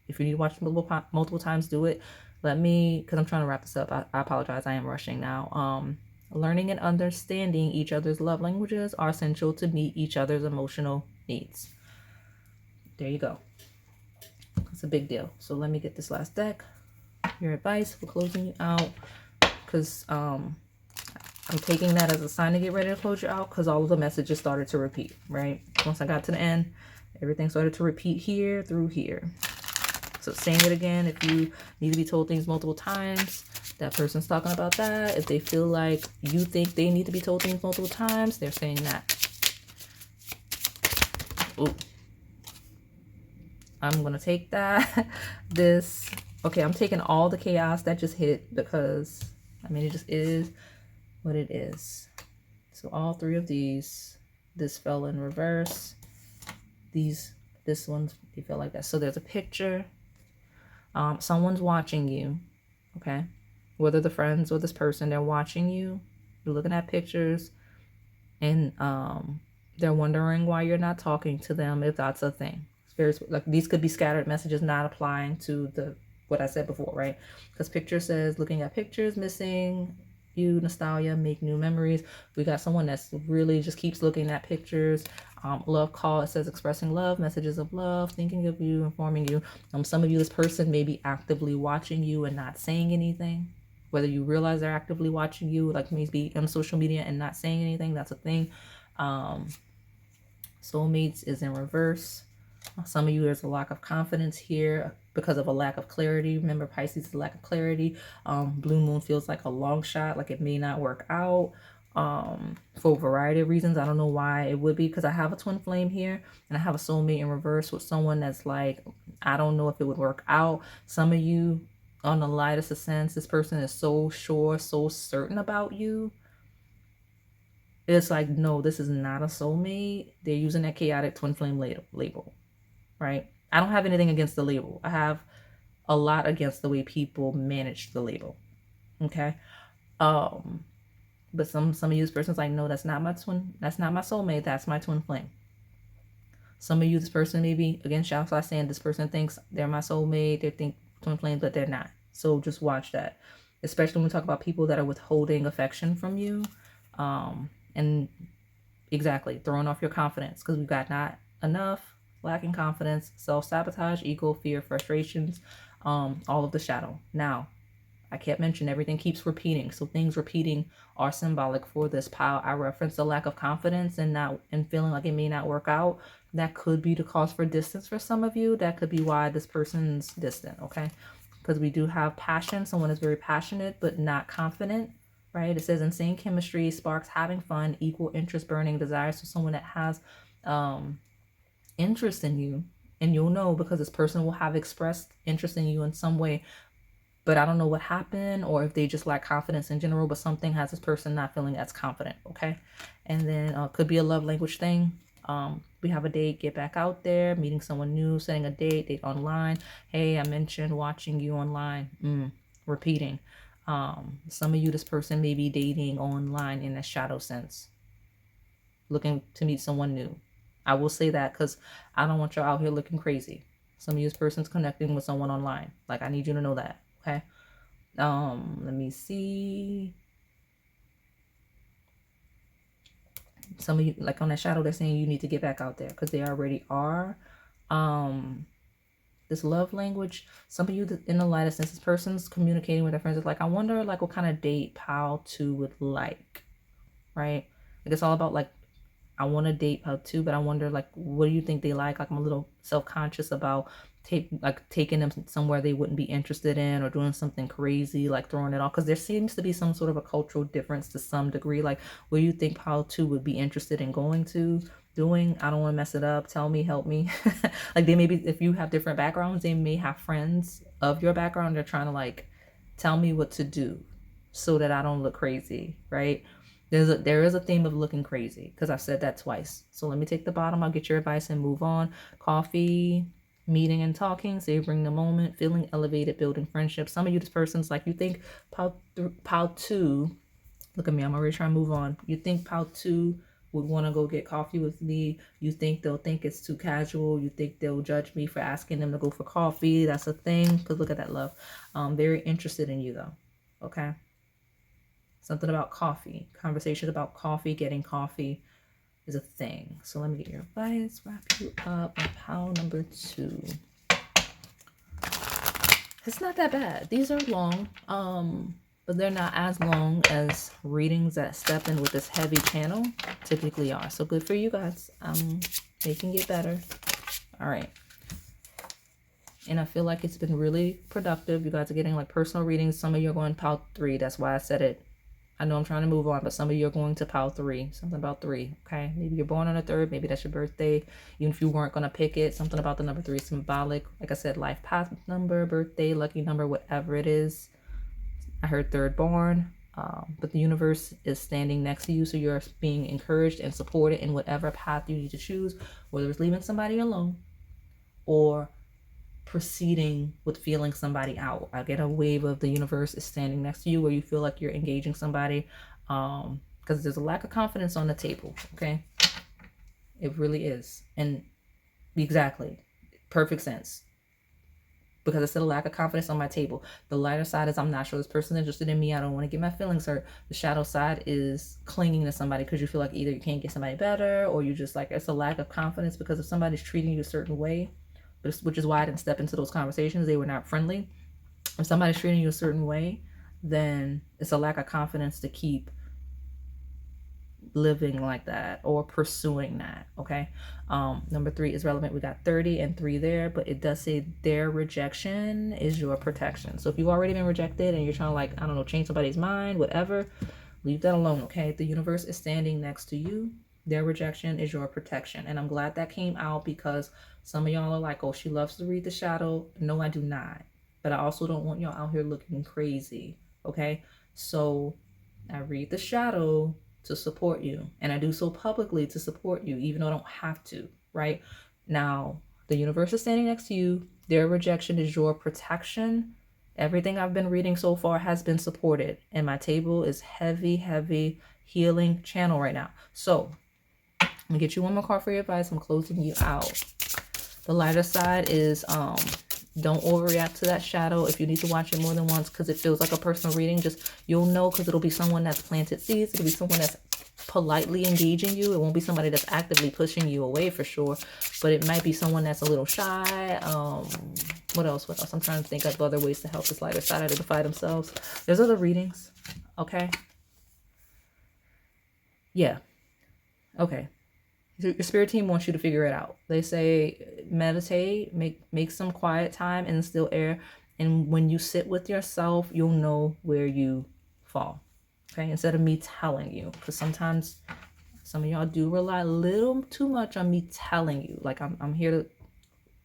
If you need to watch multiple times, do it. Let me, because I'm trying to wrap this up. I apologize. I am rushing now. Learning and understanding each other's love languages are essential to meet each other's emotional needs. There you go. It's a big deal. So let me get this last deck. Your advice for closing you out, because I'm taking that as a sign to get ready to close you out, because all of the messages started to repeat, right? Once I got to the end, everything started to repeat here through here. So saying it again, if you need to be told things multiple times, that person's talking about that. If they feel like you think they need to be told things multiple times, they're saying that. Ooh. I'm going to take that. Okay, I'm taking all the chaos that just hit because, I mean, it just is what it is. So all three of these, this fell in reverse. This one, they feel like that. So there's a picture. Someone's watching you, okay? Whether the friends or this person, they're watching you. You're looking at pictures and they're wondering why you're not talking to them, if that's a thing. It's very, like, these could be scattered messages not applying to what I said before, right? Because picture says looking at pictures, missing you, nostalgia, make new memories. We got someone that's really just keeps looking at pictures. Love call, it says expressing love, messages of love, thinking of you, informing you. Some of you, this person may be actively watching you and not saying anything. Whether you realize they're actively watching you, like maybe on social media and not saying anything, that's a thing. Soulmates is in reverse. Some of you, there's a lack of confidence here. because of a lack of clarity. Remember, Pisces is a lack of clarity. Blue moon feels like a long shot, like it may not work out for a variety of reasons. I don't know why it would be, because I have a twin flame here and I have a soulmate in reverse with someone that's like, I don't know if it would work out. Some of you, on the lightest of sense, this person is so sure, so certain about you. It's like, no, this is not a soulmate. They're using that chaotic twin flame label, right? I don't have anything against the label. I have a lot against the way people manage the label. Okay. But some of you, this person's like, no, that's not my soulmate, that's my twin flame. Some of you, this person maybe, again, shout out saying this person thinks they're my soulmate, they think twin flame, but they're not. So just watch that. Especially when we talk about people that are withholding affection from you. And exactly, throwing off your confidence, because we've got not enough, lacking confidence, self-sabotage, ego, fear, frustrations, all of the shadow. Now, I kept mentioning everything keeps repeating. So things repeating are symbolic for this pile. I referenced a lack of confidence and feeling like it may not work out. That could be the cause for distance for some of you. That could be why this person's distant, okay? Because we do have passion. Someone is very passionate but not confident, right? It says insane chemistry, sparks, having fun, equal interest, burning desires. So someone that has interest in you, and you'll know because this person will have expressed interest in you in some way, but I don't know what happened, or if they just lack confidence in general, but something has this person not feeling as confident, okay? And then could be a love language thing. We have a date, get back out there, meeting someone new, setting a date online. Hey, I mentioned watching you online. Repeating. Some of you, this person may be dating online in a shadow sense, looking to meet someone new. I will say that because I don't want y'all out here looking crazy. Some of you, this person's connecting with someone online. Like, I need you to know that. Okay. Let me see. Some of you, like on that shadow, they're saying you need to get back out there because they already are. This love language, some of you in the lightest sense, this person's communicating with their friends. It's like, I wonder like what kind of date Pal 2 would like, right? Like it's all about like, I want to date Pal 2, but I wonder like, what do you think they like? Like I'm a little self-conscious about taking them somewhere they wouldn't be interested in, or doing something crazy, like throwing it off, because there seems to be some sort of a cultural difference to some degree. Like, where you think Pal 2 would be interested in doing, I don't want to mess it up, tell me, help me. Like they maybe, if you have different backgrounds, they may have friends of your background. They're trying to like tell me what to do so that I don't look crazy, right? There is a theme of looking crazy, because I've said that twice. So let me take the bottom, I'll get your advice and move on. Coffee, meeting and talking, savoring the moment, feeling elevated, building friendships. Some of you, this person's like, you think Pal 2, look at me, I'm already trying to move on. You think Pal 2 would want to go get coffee with me. You think they'll think it's too casual. You think they'll judge me for asking them to go for coffee. That's a thing, because look at that love. Very interested in you though, okay? Something about coffee, conversation about coffee, getting coffee is a thing. So let me get your advice, wrap you up on Pal number 2. It's not that bad. These are long, but they're not as long as readings that step in with this heavy channel typically are. So good for you guys. They can get better. All right. And I feel like it's been really productive. You guys are getting like personal readings. Some of you are going Pal 3. That's why I said it. I know I'm trying to move on, but some of you are going to Pal 3. Something about 3, okay? Maybe you're born on a 3rd. Maybe that's your birthday. Even if you weren't going to pick it, something about the number 3 is symbolic. Like I said, life path number, birthday, lucky number, whatever it is. I heard 3rd born, but the universe is standing next to you, so you're being encouraged and supported in whatever path you need to choose, whether it's leaving somebody alone or proceeding with feeling somebody out. I get a wave of the universe is standing next to you, where you feel like you're engaging somebody, because there's a lack of confidence on the table, okay? It really is. And exactly, perfect sense, because I said a lack of confidence on my table. The lighter side is, I'm not sure this person's interested in me, I don't want to get my feelings hurt. The shadow side is clinging to somebody because you feel like either you can't get somebody better, or you just like, it's a lack of confidence because if somebody's treating you a certain way, which is why I didn't step into those conversations. They were not friendly. If somebody's treating you a certain way, then it's a lack of confidence to keep living like that or pursuing that. Okay. Number 3 is relevant. We got 30 and 3 there, but it does say their rejection is your protection. So if you've already been rejected and you're trying to, like, I don't know, change somebody's mind, whatever, leave that alone. Okay. The universe is standing next to you. Their rejection is your protection. And I'm glad that came out, because some of y'all are like, oh, she loves to read the shadow. No, I do not. But I also don't want y'all out here looking crazy. Okay. So I read the shadow to support you, and I do so publicly to support you, even though I don't have to, right? Now, the universe is standing next to you. Their rejection is your protection. Everything I've been reading so far has been supported, and my table is heavy, heavy healing channel right now. So I'm gonna get you one more card for your advice. I'm closing you out. The lighter side is don't overreact to that shadow. If you need to watch it more than once because it feels like a personal reading, just you'll know, because it'll be someone that's planted seeds. It'll be someone that's politely engaging you. It won't be somebody that's actively pushing you away for sure, but it might be someone that's a little shy. What else? I'm trying to think of other ways to help this lighter side identify themselves. There's other readings. Okay. Yeah. Okay. Your spirit team wants you to figure it out. They say meditate, make some quiet time in the still air, and when you sit with yourself, you'll know where you fall. Okay, instead of me telling you, because sometimes some of y'all do rely a little too much on me telling you. Like I'm here to,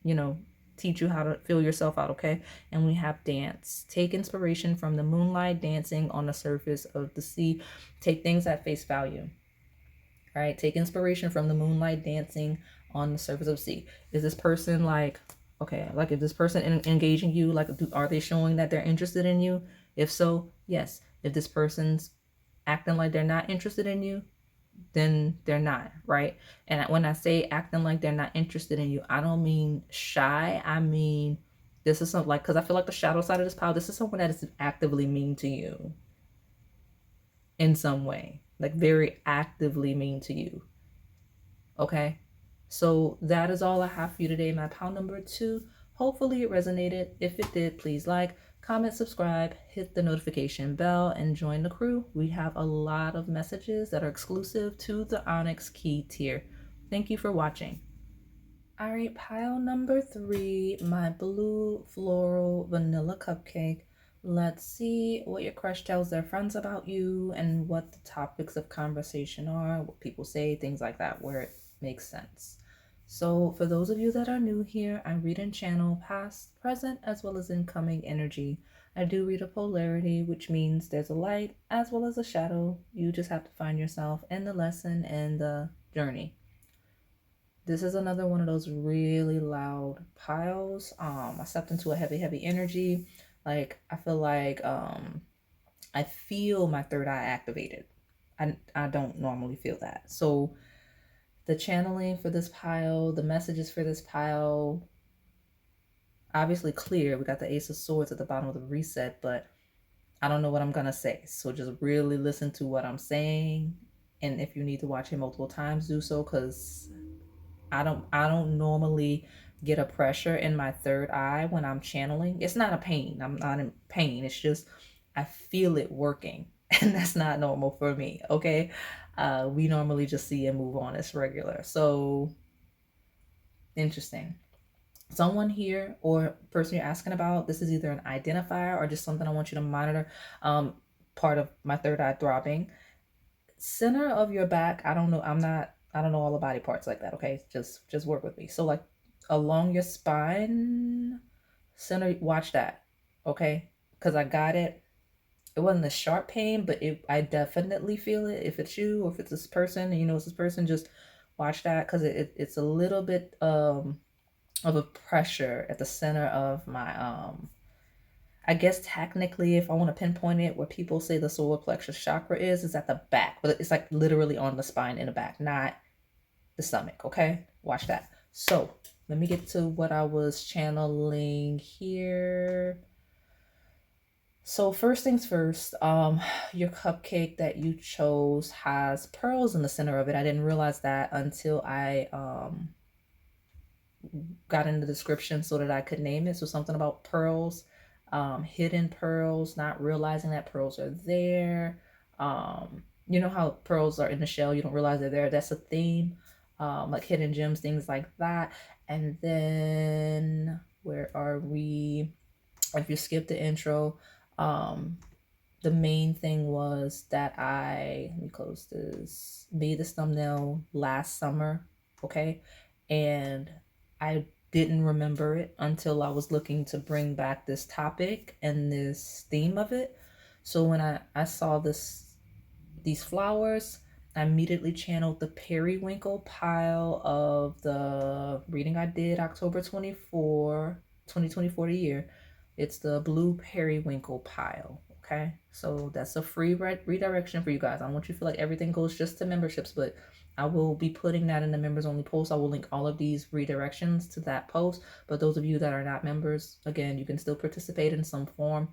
you know, teach you how to feel yourself out. Okay, and we have dance. Take inspiration from the moonlight dancing on the surface of the sea. Take things at face value. All right, take inspiration from the moonlight dancing on the surface of the sea. Is this person like, okay, like if this person engaging you, like, are they showing that they're interested in you? If so, yes. If this person's acting like they're not interested in you, then they're not, right? And when I say acting like they're not interested in you, I don't mean shy. I mean, this is something like, because I feel like the shadow side of this pile, this is someone that is actively mean to you in some way, like very actively mean to you. Okay, so that is all I have for you today, my pile number 2. Hopefully it resonated. If it did, please like, comment, subscribe, hit the notification bell, and join the crew. We have a lot of messages that are exclusive to the Onyx key tier. Thank you for watching. All right, pile number 3, my blue floral vanilla cupcake. Let's see what your crush tells their friends about you and what the topics of conversation are, what people say, things like that, where it makes sense. So for those of you that are new here, I read and channel past, present, as well as incoming energy. I do read a polarity, which means there's a light as well as a shadow. You just have to find yourself in the lesson and the journey. This is another one of those really loud piles. I stepped into a heavy energy. Like, I feel like I feel my third eye activated. I don't normally feel that. So the channeling for this pile, the messages for this pile, obviously clear. We got the Ace of Swords at the bottom of the reset, but I don't know what I'm gonna say. So just really listen to what I'm saying. And if you need to watch it multiple times, do so, because I don't normally get a pressure in my third eye when I'm channeling. It's not a pain. I'm not in pain. It's just I feel it working, and that's not normal for me. Okay, we normally just see and move on as regular. So interesting. Someone here or person you're asking about, this is either an identifier or just something I want you to monitor. Part of my third eye throbbing. Center of your back. I don't know. I don't know all the body parts like that. Okay, just work with me. So like along your spine, center. Watch that. Okay, because I got it. It wasn't a sharp pain, but I definitely feel it. If it's you or if it's this person, and you know it's this person, just watch that, because it's a little bit of a pressure at the center of my I guess technically, if I want to pinpoint it, where people say the solar plexus chakra is at the back, but it's like literally on the spine in the back, not the stomach. Okay, watch that. So let me get to what I was channeling here. So first things first, your cupcake that you chose has pearls in the center of it. I didn't realize that until I got in the description so that I could name it. So something about pearls. Hidden pearls, not realizing that pearls are there. you know how pearls are in the shell, you don't realize they're there. That's a theme. Like hidden gems, things like that. And then where are we? If you skip the intro, the main thing was that let me close this, made this thumbnail last summer, okay? And I didn't remember it until I was looking to bring back this topic and this theme of it. So when I saw these flowers, I immediately channeled the periwinkle pile of the reading I did October 2024 the year. It's the blue periwinkle pile. Okay, so that's a free redirection for you guys. I don't want you to feel like everything goes just to memberships, but I will be putting that in the members only post. I will link all of these redirections to that post. But those of you that are not members, again, you can still participate in some form.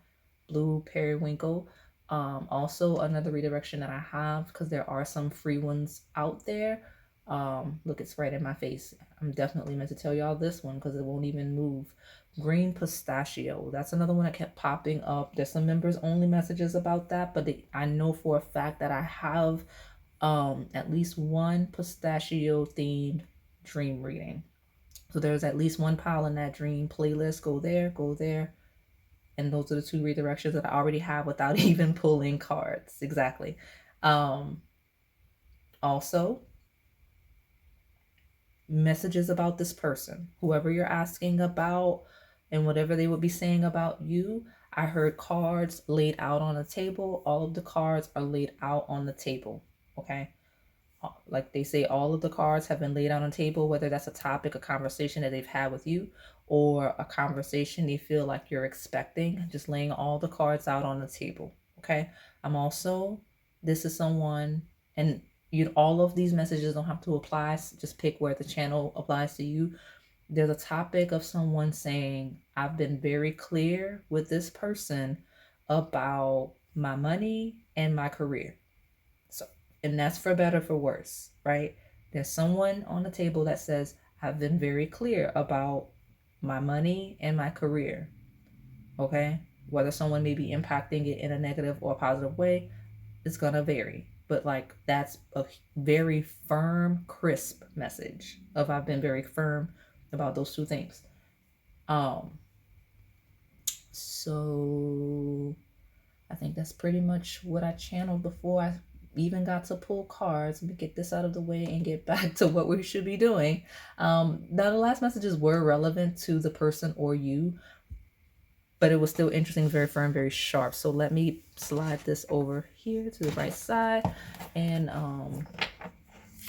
Blue periwinkle. Also another redirection that I have, because there are some free ones out there. Look, it's right in my face. I'm definitely meant to tell y'all this one because it won't even move. Green pistachio. That's another one that kept popping up. There's some members only messages about that, but I know for a fact that I have at least one pistachio themed dream reading. So there's at least one pile in that dream playlist. Go there, go there. And those are the two redirections that I already have without even pulling cards. Exactly. Also, messages about this person, whoever you're asking about, and whatever they would be saying about you. I heard cards laid out on the table. All of the cards are laid out on the table. Okay. Like they say, all of the cards have been laid out on the table, whether that's a topic, a conversation that they've had with you, or a conversation they feel like you're expecting. Just laying all the cards out on the table. Okay. This is someone, and all of these messages don't have to apply. Just pick where the channel applies to you. There's a topic of someone saying, I've been very clear with this person about my money and my career. So, and that's for better, for worse, right? There's someone on the table that says, I've been very clear about my money and my career. Okay? Whether someone may be impacting it in a negative or a positive way, it's going to vary. But like, that's a very firm, crisp message of I've been very firm about those two things. So I think that's pretty much what I channeled before I even got to pull cards. Let me get this out of the way and get back to what we should be doing. Now, the last messages were relevant to the person or you, but it was still interesting, very firm, very sharp. So let me slide this over here to the right side, and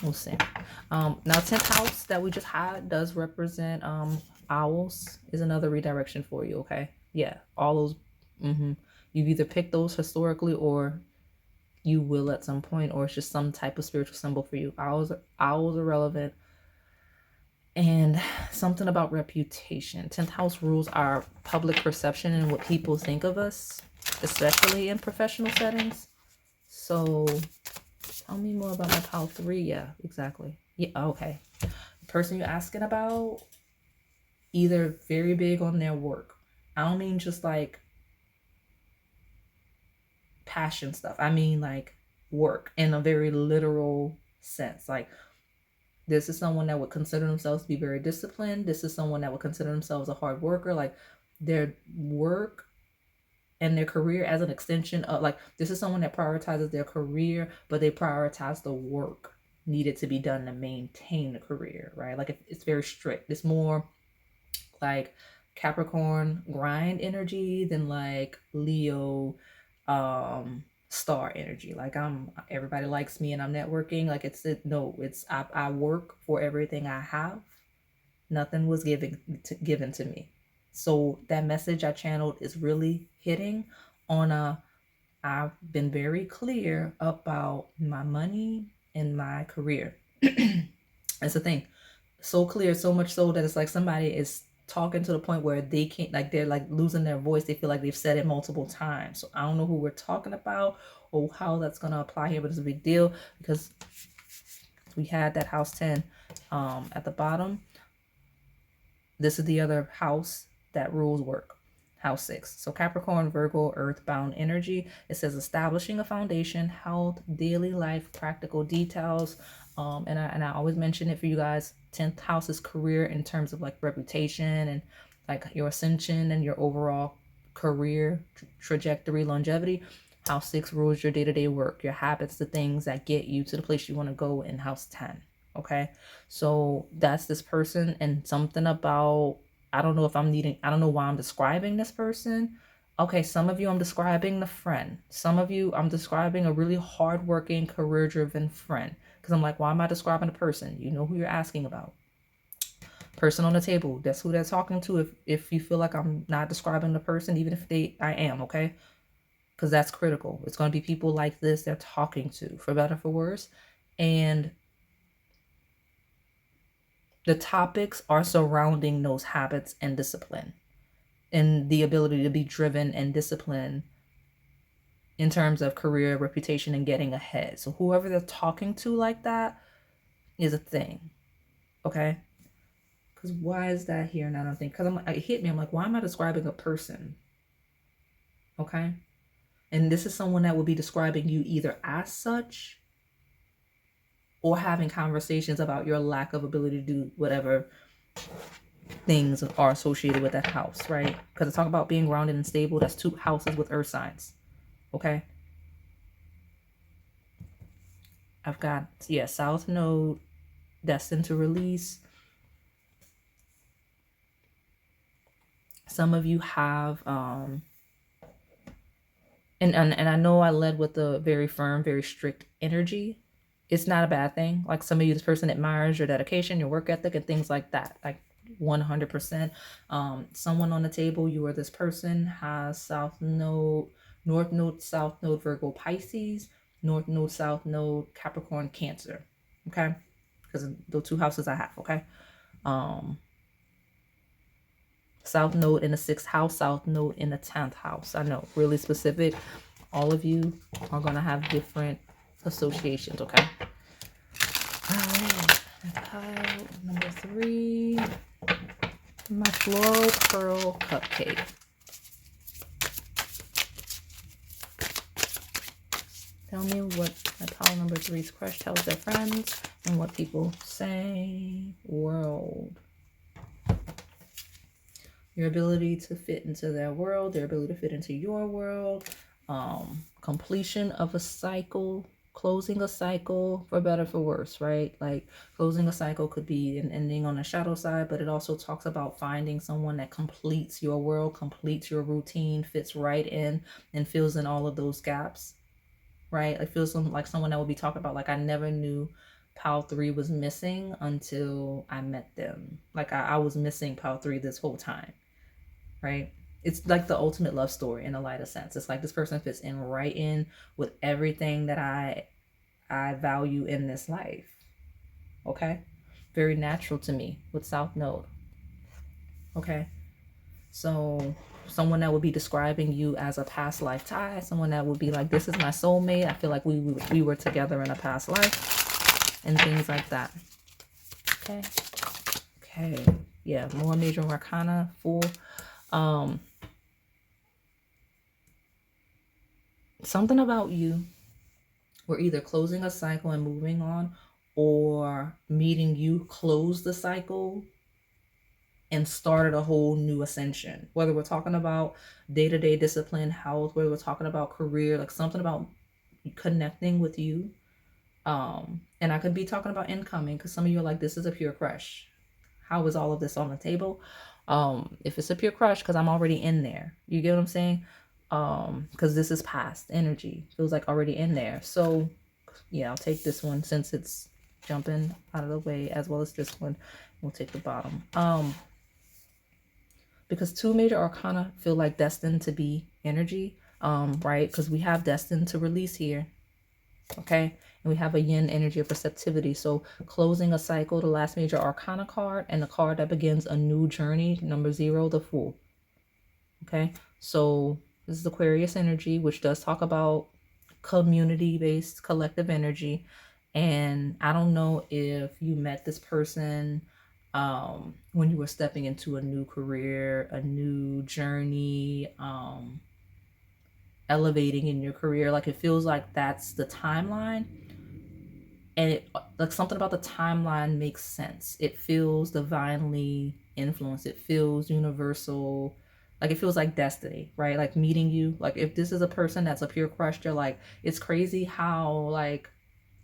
we'll see. Now, 10th house that we just had does represent owls. Is another redirection for you. Okay, yeah, all those. You've either picked those historically, or you will at some point, or it's just some type of spiritual symbol for you. Owls are relevant. And something about reputation. 10th house rules our public perception and what people think of us, especially in professional settings. So tell me more about my pile 3. Yeah, exactly. Yeah, okay. The person you're asking about, either very big on their work. I don't mean just like passion stuff. I mean like work in a very literal sense. Like, this is someone that would consider themselves to be very disciplined. This is someone that would consider themselves a hard worker. Like, their work and their career as an extension of, like, this is someone that prioritizes their career, but they prioritize the work needed to be done to maintain the career, right? Like, it's very strict. It's more like Capricorn grind energy than like Leo star energy. Like, everybody likes me and I'm networking. Like, it's I work for everything I have. Nothing was given to me. So that message I channeled is really hitting on I've been very clear about my money and my career. That's the thing. So clear, so much so that it's like somebody is talking to the point where they can't, like, they're like losing their voice. They feel like they've said it multiple times. So I don't know who we're talking about or how that's going to apply here, but it's a big deal because we had that house 10 at the bottom. This is the other house that rules work. House 6. So Capricorn, Virgo, earthbound energy. It says establishing a foundation, health, daily life, practical details. And I always mention it for you guys. 10th house is career in terms of like reputation and like your ascension and your overall career trajectory, longevity. House 6 rules your day-to-day work, your habits, the things that get you to the place you want to go in house 10. Okay, so that's this person, and something about, I don't know if I'm needing, I don't know why I'm describing this person. Okay, some of you I'm describing the friend. Some of you I'm describing a really hardworking, career-driven friend. Because I'm like, why am I describing a person? You know who you're asking about. Person on the table, that's who they're talking to. If you feel like I'm not describing the person, even if I am, okay? Because that's critical. It's going to be people like this they're talking to, for better, for worse. And the topics are surrounding those habits and discipline and the ability to be driven and disciplined in terms of career, reputation, and getting ahead. So whoever they're talking to like that is a thing. Okay? Because why is that here? And I don't think, because it hit me. I'm like, why am I describing a person? Okay? And this is someone that will be describing you either as such or having conversations about your lack of ability to do whatever things are associated with that house, right? Because I talk about being grounded and stable. That's 2 houses with earth signs. Okay? I've got, yeah, South Node, destined to release. Some of you have, and I know I led with a very firm, very strict energy. It's not a bad thing. Like some of you, this person admires your dedication, your work ethic, and things like that. Like 100%. Someone on the table, you or this person has South Node, North Node, South Node, Virgo, Pisces, North Node, South Node, Capricorn, Cancer. Okay? Because the 2 houses I have, okay? South Node in the 6th house, South Node in the 10th house. I know, really specific. All of you are going to have different associations, okay? All right. Pile number 3. My Floral Pearl Cupcake. Tell me what my pile number 3's crush tells their friends and what people say. World. Your ability to fit into their world, their ability to fit into your world, completion of a cycle, closing a cycle, for better, for worse, right? Like closing a cycle could be an ending on the shadow side, but it also talks about finding someone that completes your world, completes your routine, fits right in and fills in all of those gaps, right? It feels like someone that would be talking about, like, I never knew Pile 3 was missing until I met them. Like I was missing Pile 3 this whole time. Right? It's like the ultimate love story in a lighter sense. It's like this person fits in right in with everything that I value in this life. Okay? Very natural to me with South Node. Okay? So someone that would be describing you as a past life tie, someone that would be like, this is my soulmate. I feel like we were together in a past life and things like that. Okay? Okay. Yeah, more major arcana, 4. Something about you, we're either closing a cycle and moving on, or meeting you close the cycle and started a whole new ascension. Whether we're talking about day-to-day discipline, health, whether we're talking about career, like something about connecting with you. And I could be talking about incoming, because some of you are like, this is a pure crush. How is all of this on the table? If it's a pure crush, because I'm already in there. You get what I'm saying? Because this is past energy. Feels like already in there. So yeah, I'll take this one since it's jumping out of the way, as well as this one. We'll take the bottom. Because 2 major arcana feel like destined to be energy, right? Because we have destined to release here. Okay, and we have a yin energy of receptivity. So closing a cycle, the last major arcana card, and the card that begins a new journey, number 0, the Fool. Okay, so this is Aquarius energy, which does talk about community-based collective energy. And I don't know if you met this person when you were stepping into a new career, a new journey, elevating in your career. Like, it feels like that's the timeline, and it, like, something about the timeline makes sense. It feels divinely influenced. It feels universal. Like, it feels like destiny, right? Like, meeting you. Like, if this is a person that's a pure crush, you're like, it's crazy how, like,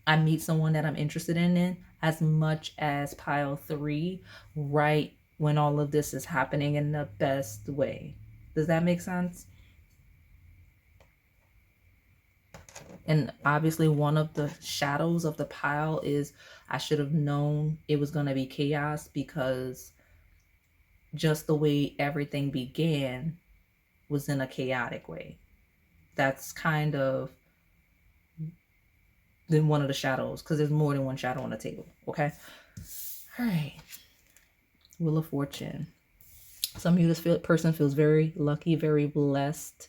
I meet someone that I'm interested in as much as pile 3, right when all of this is happening in the best way. Does that make sense? And obviously, one of the shadows of the pile is I should have known it was going to be chaos, because just the way everything began was in a chaotic way. That's kind of then one of the shadows, because there's more than one shadow on the table. Okay. All right. Wheel of Fortune. Some of you, this person feels very lucky, very blessed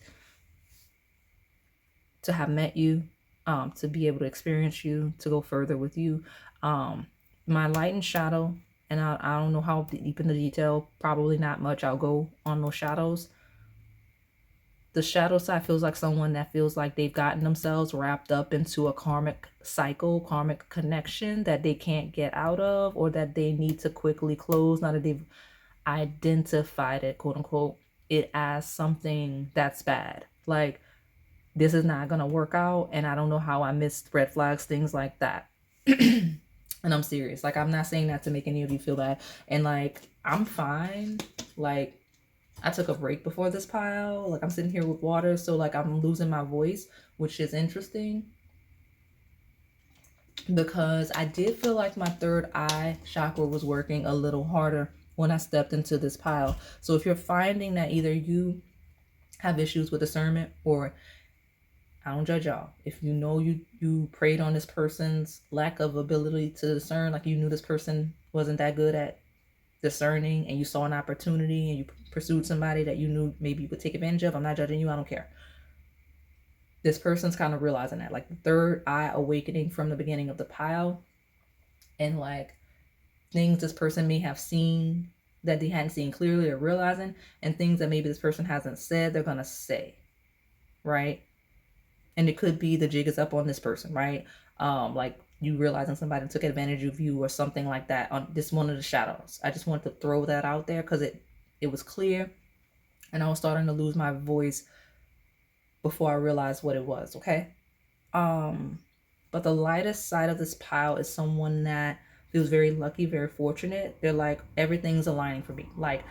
to have met you, to be able to experience you, to go further with you. My light and shadow, and I don't know how deep in the detail, probably not much. I'll go on those shadows. The shadow side feels like someone that feels like they've gotten themselves wrapped up into a karmic cycle, karmic connection that they can't get out of, or that they need to quickly close now that they've identified it, quote unquote, it as something that's bad. Like, this is not going to work out, and I don't know how I missed red flags, things like that. And I'm serious. Like, I'm not saying that to make any of you feel bad. And, like, I'm fine. Like, I took a break before this pile. Like, I'm sitting here with water, so, like, I'm losing my voice, which is interesting, because I did feel like my third eye chakra was working a little harder when I stepped into this pile. So if you're finding that either you have issues with discernment, or I don't judge y'all, if you know you preyed on this person's lack of ability to discern, like you knew this person wasn't that good at discerning, and you saw an opportunity and you pursued somebody that you knew maybe you could take advantage of, I'm not judging you, I don't care. This person's kind of realizing that, like, the third eye awakening from the beginning of the pile, and like things this person may have seen that they hadn't seen clearly, or realizing, and things that maybe this person hasn't said they're gonna say, right? And it could be the jig is up on this person, right? Like, you realizing somebody took advantage of you or something like that on this one of the shadows. I just wanted to throw that out there because it was clear, and I was starting to lose my voice before I realized what it was. Okay. But the lightest side of this pile is someone that feels very lucky, very fortunate. They're like, everything's aligning for me. Like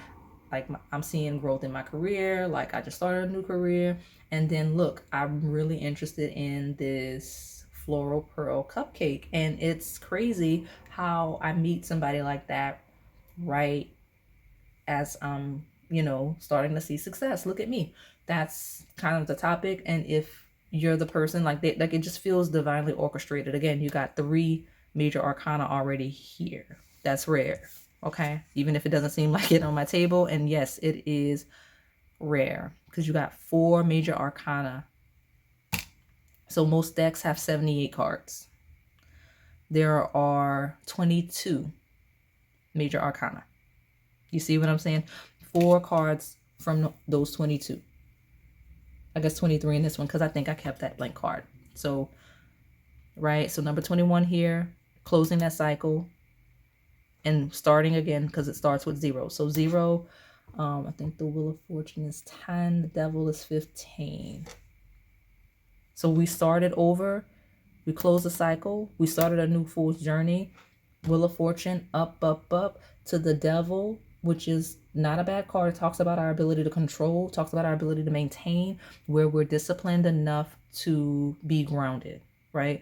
I'm seeing growth in my career. Like, I just started a new career. And then look, I'm really interested in this floral pearl cupcake. And it's crazy how I meet somebody like that right as starting to see success. Look at me. That's kind of the topic. And if you're the person, like it just feels divinely orchestrated. Again, you got 3 major arcana already here. That's rare. Okay, even if it doesn't seem like it on my table. And yes, it is rare because you got 4 major arcana. So most decks have 78 cards. There are 22 major arcana. You see what I'm saying? 4 cards from those 22. I guess 23 in this one because I think I kept that blank card. So, right, so number 21 here, closing that cycle and starting again because it starts with 0. So 0, I think the Wheel of Fortune is 10, the Devil is 15. So we started over, we closed the cycle, we started a new fool's journey. Wheel of Fortune, up, up, up to the Devil, which is not a bad card. It talks about our ability to control, talks about our ability to maintain, where we're disciplined enough to be grounded, right?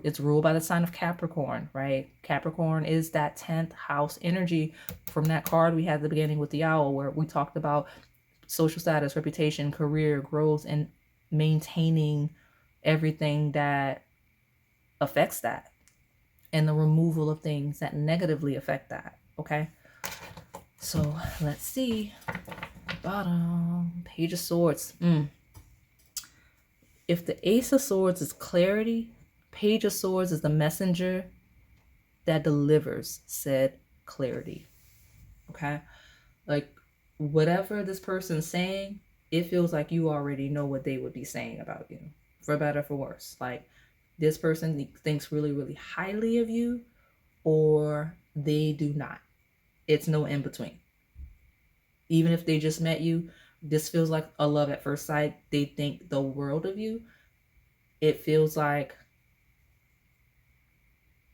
It's ruled by the sign of Capricorn, right? Capricorn is that 10th house energy. From that card we had at the beginning with the owl, where we talked about social status, reputation, career, growth, and maintaining everything that affects that, and the removal of things that negatively affect that. Okay, so let's see. Bottom, Page of Swords. If the Ace of Swords is clarity, Page of Swords is the messenger that delivers said clarity. Okay. Like, whatever this person's saying, it feels like you already know what they would be saying about you, for better, for worse. Like, this person thinks really, really highly of you, or they do not. It's no in between. Even if they just met you, this feels like a love at first sight. They think the world of you. It feels like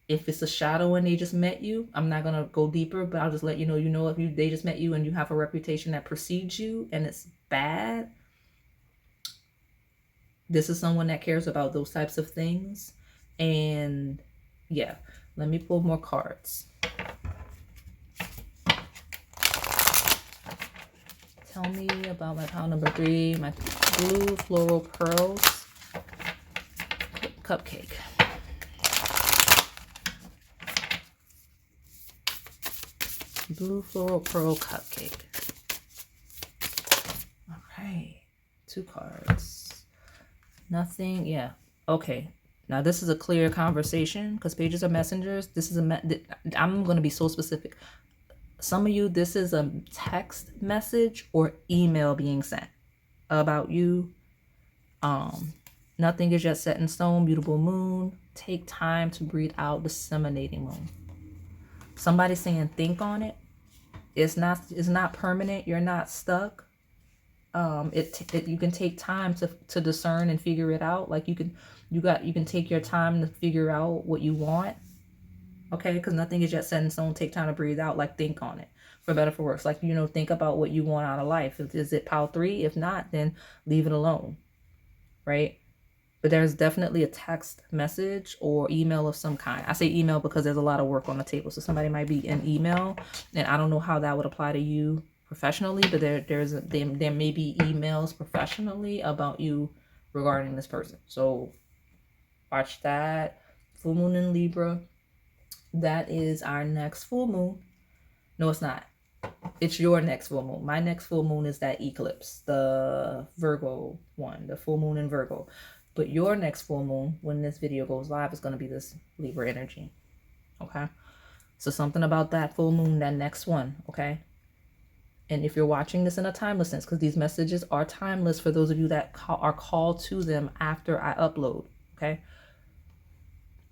if it's a shadow and they just met you, I'm not going to go deeper, but I'll just let you know, if they just met you and you have a reputation that precedes you and it's bad, this is someone that cares about those types of things. And yeah, let me pull more cards. Tell me about my pile number 3, my blue floral pearls cupcake. Blue floral pearl cupcake. Okay, 2 cards. Nothing. Yeah. Okay. Now this is a clear conversation because pages are messengers. This is I'm going to be so specific. Some of you, this is a text message or email being sent about you. Nothing is yet set in stone. Beautiful moon. Take time to breathe out. Disseminating moon. Somebody saying think on it. It's not permanent. You're not stuck. You can take time to discern and figure it out. Like you can take your time to figure out what you want. Okay, because nothing is yet set in stone. Take time to breathe out. Like think on it, for better, for worse. Like, think about what you want out of life. Is it pile 3? If not, then leave it alone. Right? But there's definitely a text message or email of some kind. I say email because there's a lot of work on the table. So somebody might be in email, and I don't know how that would apply to you professionally, but there may be emails professionally about you regarding this person. So watch that. Full moon in Libra. That is our next full moon. No, it's not. It's your next full moon. My next full moon is that eclipse, the Virgo one, the full moon in Virgo. But your next full moon, when this video goes live, is going to be this Libra energy. Okay? So something about that full moon, that next one. Okay? And if you're watching this in a timeless sense, because these messages are timeless for those of you that are called to them after I upload. Okay?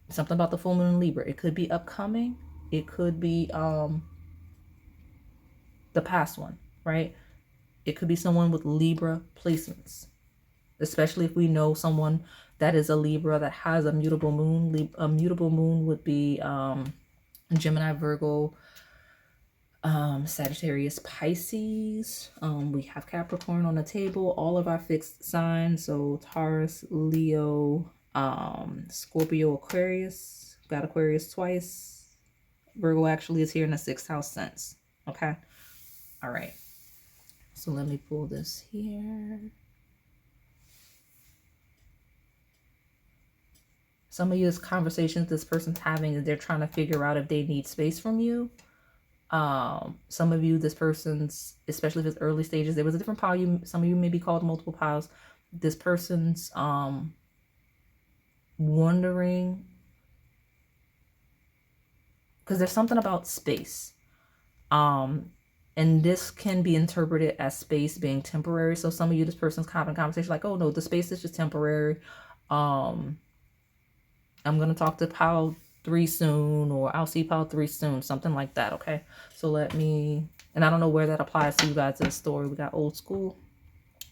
Something about the full moon in Libra. It could be upcoming. It could be the past one, right? It could be someone with Libra placements, especially if we know someone that is a Libra that has a mutable moon. A mutable moon would be Gemini, Virgo, Sagittarius, Pisces. We have Capricorn on the table, all of our fixed signs. So Taurus, Leo, Scorpio, Aquarius. Got Aquarius twice. Virgo actually is here in the 6th house sense. Okay. All right. So let me pull this here. Some of you, this conversations this person's having is they're trying to figure out if they need space from you. Some of you, this person's, especially if it's early stages, there was a different pile. Some of you may be called multiple piles. This person's wondering, because there's something about space. And this can be interpreted as space being temporary. So some of you, this person's having a conversation like, oh no, the space is just temporary. I'm going to talk to pile 3 soon, or I'll see pile 3 soon, something like that. Okay. So let me, and I don't know where that applies to you guys in the story. We got old school,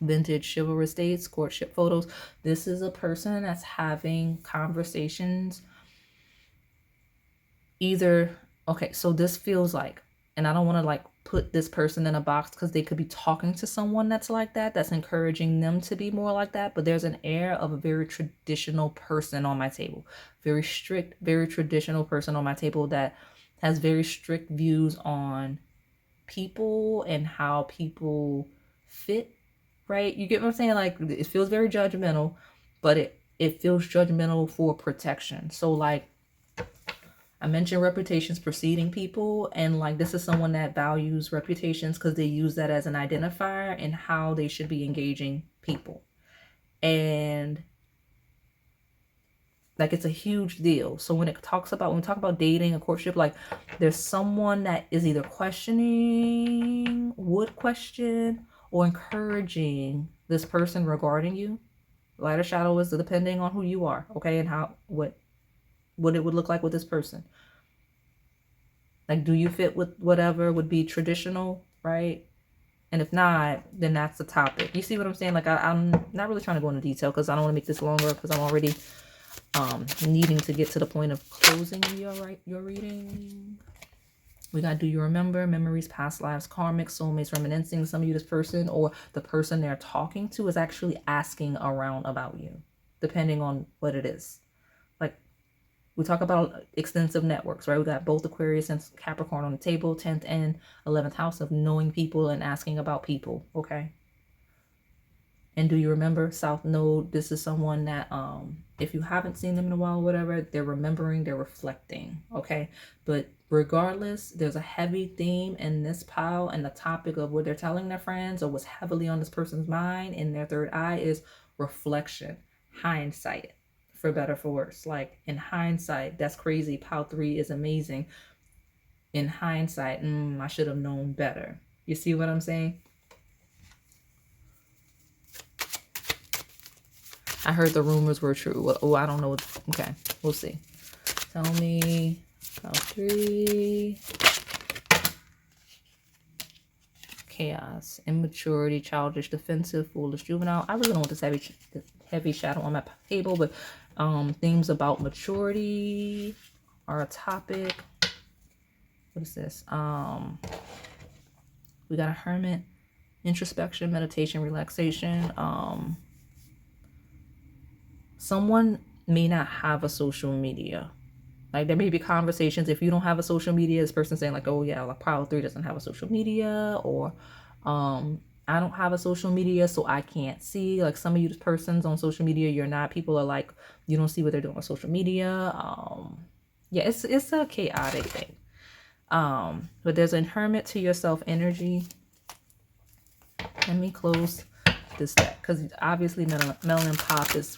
vintage, chivalrous dates, courtship photos. This is a person that's having conversations either. Okay. So this feels like, and I don't want to like put this person in a box because they could be talking to someone that's like that, that's encouraging them to be more like that. But there's an air of a very traditional person on my table, very strict, very traditional person on my table that has very strict views on people and how people fit, right? You get what I'm saying? Like, it feels very judgmental, but it feels judgmental for protection. So like, I mentioned reputations preceding people, and like this is someone that values reputations because they use that as an identifier in how they should be engaging people. And Like, it's a huge deal. So when we talk about dating, a courtship, like, there's someone that is either questioning, would question, or encouraging this person regarding you. Light or shadow is depending on who you are, okay, and what it would look like with this person. Like, do you fit with whatever would be traditional, right? And if not, then that's the topic. You see what I'm saying? Like, I'm not really trying to go into detail because I don't want to make this longer, because I'm already needing to get to the point of closing your reading. We got, do you remember? Memories, past lives, karmic, soulmates, reminiscing. Some of you, this person or the person they're talking to is actually asking around about you, depending on what it is. Like, we talk about extensive networks, right? We got both Aquarius and Capricorn on the table, 10th and 11th house of knowing people and asking about people, okay? And do you remember? South Node, this is someone that, if you haven't seen them in a while, whatever, they're remembering, they're reflecting, okay? But regardless, there's a heavy theme in this pile, and the topic of what they're telling their friends or what's heavily on this person's mind in their third eye is reflection, hindsight, for better, for worse. Like, in hindsight, that's crazy. Pile 3 is amazing. In hindsight, I should have known better. You see what I'm saying? I heard the rumors were true. Well, oh, I don't know. Okay, we'll see. Tell me. Pile 3. Chaos, immaturity, childish, defensive, foolish, juvenile. I really don't want this heavy shadow on my table, but themes about maturity are a topic. What is this? We got a hermit, introspection, meditation, relaxation. Someone may not have a social media. Like, there may be conversations, if you don't have a social media, this person saying like, oh yeah, like pile 3 doesn't have a social media, or I don't have a social media, so I can't see. Like, some of you persons on social media, you're not. People are like, you don't see what they're doing on social media. Yeah, it's a chaotic thing. But there's a hermit to yourself energy. Let me close this deck, because obviously Melon Pop is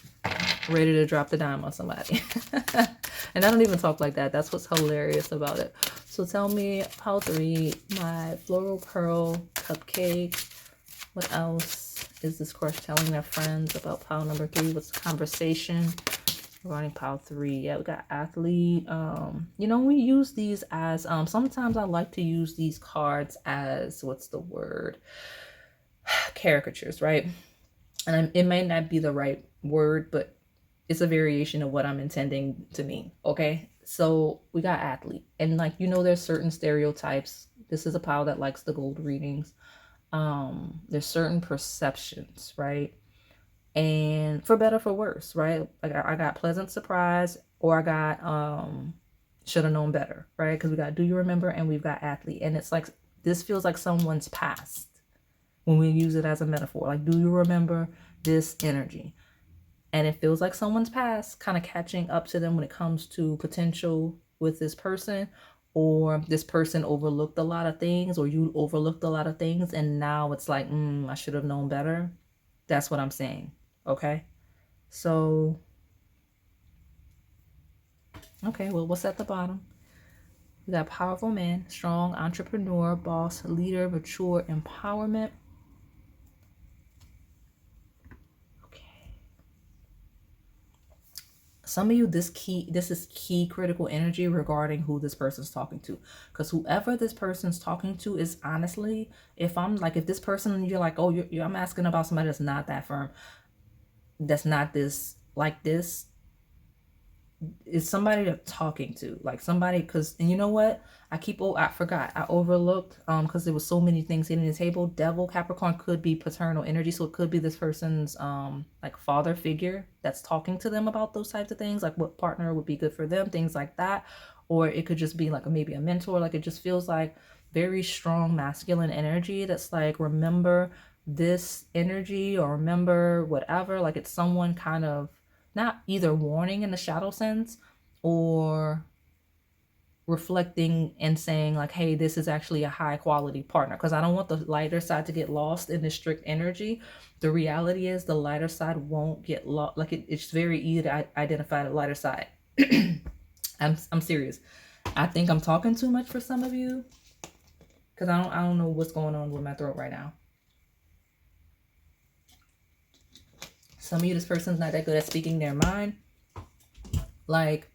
ready to drop the dime on somebody. And I don't even talk like that. That's what's hilarious about it. So tell me, pile 3, my Floral Pearl, Cupcake. What else is this crush telling their friends about pile number 3? What's the conversation regarding pile 3? Yeah, we got athlete. You know, we use these as, sometimes I like to use these cards as, what's the word? Caricatures, right? And it may not be the right word, but it's a variation of what I'm intending to mean, okay? So we got athlete, and like, you know, there's certain stereotypes. This is a pile that likes the gold readings. There's certain perceptions, right? And for better, for worse, right? Like, I got pleasant surprise, or I got should have known better, right? Because we got do you remember, and we've got athlete, and it's like, this feels like someone's past when we use it as a metaphor. Like, do you remember this energy? And it feels like someone's past kind of catching up to them when it comes to potential with this person, or this person overlooked a lot of things, or you overlooked a lot of things, and now it's like, I should have known better. That's what I'm saying, okay? So, okay, well, what's at the bottom? We got powerful man, strong, entrepreneur, boss, leader, mature, empowerment. Some of you, this is key critical energy regarding who this person's talking to, because whoever this person's talking to is, honestly, if this person, you're like, oh, I'm asking about somebody that's not that firm, that's not this, like, this is somebody they're talking to, like somebody, because, and you know what, I forgot, I overlooked, because there was so many things hitting the table. Devil, Capricorn could be paternal energy, so it could be this person's like father figure that's talking to them about those types of things, like what partner would be good for them, things like that. Or it could just be like maybe a mentor. Like, it just feels like very strong masculine energy that's like, remember this energy, or remember whatever. Like, it's someone kind of not either warning in the shadow sense, or reflecting and saying like, hey, this is actually a high quality partner, because I don't want the lighter side to get lost in the strict energy. The reality is the lighter side won't get lost. Like it's very easy to identify the lighter side. I'm serious. I think I'm talking too much for some of you, because I don't know what's going on with my throat right now. Some of you, this person's not that good at speaking their mind. Like,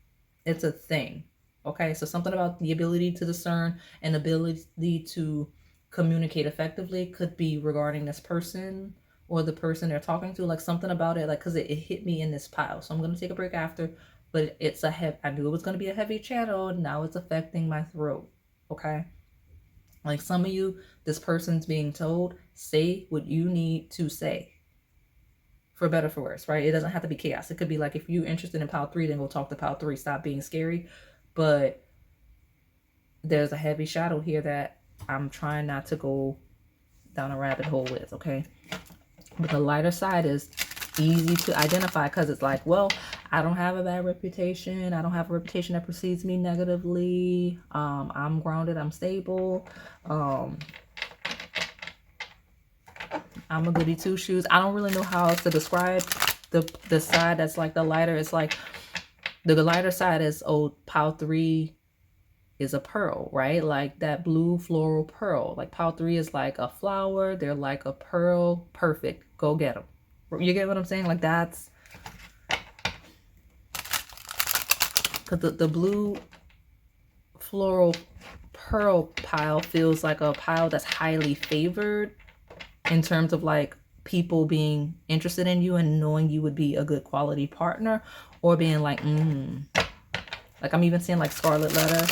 it's a thing. Okay, so something about the ability to discern and ability to communicate effectively could be regarding this person or the person they're talking to. Like something about it, like, because it hit me in this pile. So I'm going to take a break after, but it's a heavy, I knew it was going to be a heavy channel. Now it's affecting my throat. Okay. Like some of you, this person's being told, say what you need to say. For better, for worse, right? It doesn't have to be chaos. It could be like, if you're interested in pile 3, then go talk to pile 3. Stop being scary. But there's a heavy shadow here that I'm trying not to go down a rabbit hole with, okay? But the lighter side is easy to identify, because it's like, well, I don't have a bad reputation. I don't have a reputation that precedes me negatively. I'm grounded. I'm stable. I'm a goody two shoes. I don't really know how else to describe the side that's like the lighter. It's like the lighter side is, oh, pile 3 is a pearl, right? Like that blue floral pearl. Like pile 3 is like a flower. They're like a pearl. Perfect. Go get them. You get what I'm saying? Like that's because the blue floral pearl pile feels like a pile that's highly favored in terms of like people being interested in you and knowing you would be a good quality partner, or being like, like I'm even seeing like scarlet letter,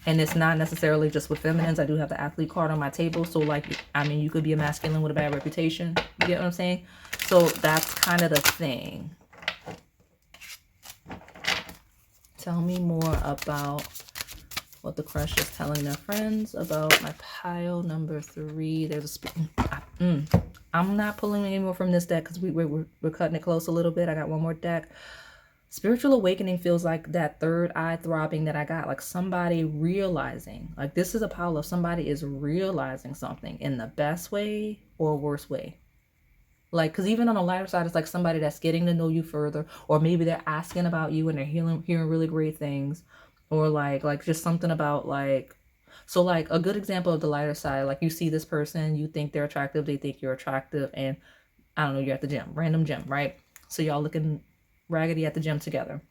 and it's not necessarily just with feminines. I do have the athlete card on my table. So like, I mean, you could be a masculine with a bad reputation. You get what I'm saying? So that's kind of the thing. Tell me more about what the crush is telling their friends about my pile number 3. There's a I'm not pulling any more from this deck because we're cutting it close a little bit. I got one more deck. Spiritual awakening feels like that third eye throbbing that I got, like somebody realizing, like this is a pile of somebody is realizing something in the best way or worst way. Like, because even on the lighter side, it's like somebody that's getting to know you further, or maybe they're asking about you and they're hearing really great things, or like just something about like, so like a good example of the lighter side, like you see this person, you think they're attractive, they think you're attractive, and I don't know, you're at the gym, random gym, right? So y'all looking raggedy at the gym together.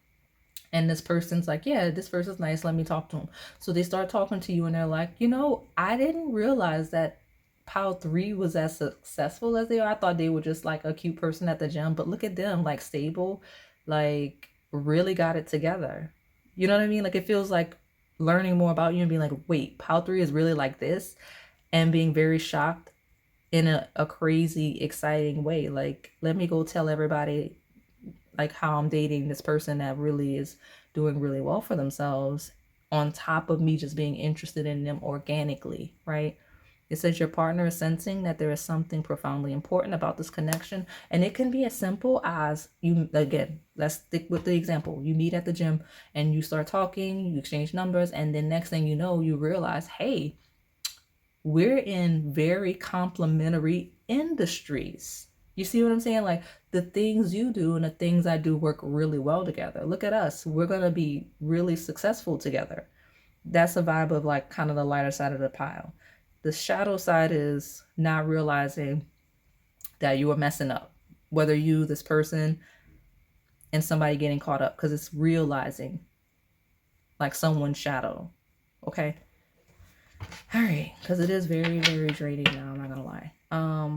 And this person's like, yeah, this person's nice, let me talk to him. So they start talking to you and they're like, you know, I didn't realize that pile 3 was as successful as they are. I thought they were just like a cute person at the gym, but look at them, like stable, like really got it together. You know what I mean? Like it feels like learning more about you and being like, wait, pile 3 is really like this, and being very shocked in a crazy exciting way. Like, let me go tell everybody like how I'm dating this person that really is doing really well for themselves, on top of me just being interested in them organically, right? It says your partner is sensing that there is something profoundly important about this connection. And it can be as simple as you, again, let's stick with the example. You meet at the gym and you start talking, you exchange numbers, and then next thing you know, you realize, hey, we're in very complementary industries. You see what I'm saying? Like the things you do and the things I do work really well together. Look at us. We're going to be really successful together. That's a vibe of like kind of the lighter side of the pile. The shadow side is not realizing that you are messing up. Whether you, this person, and somebody getting caught up, because it's realizing like someone's shadow. Okay. All right, because it is very, very draining now, I'm not gonna lie.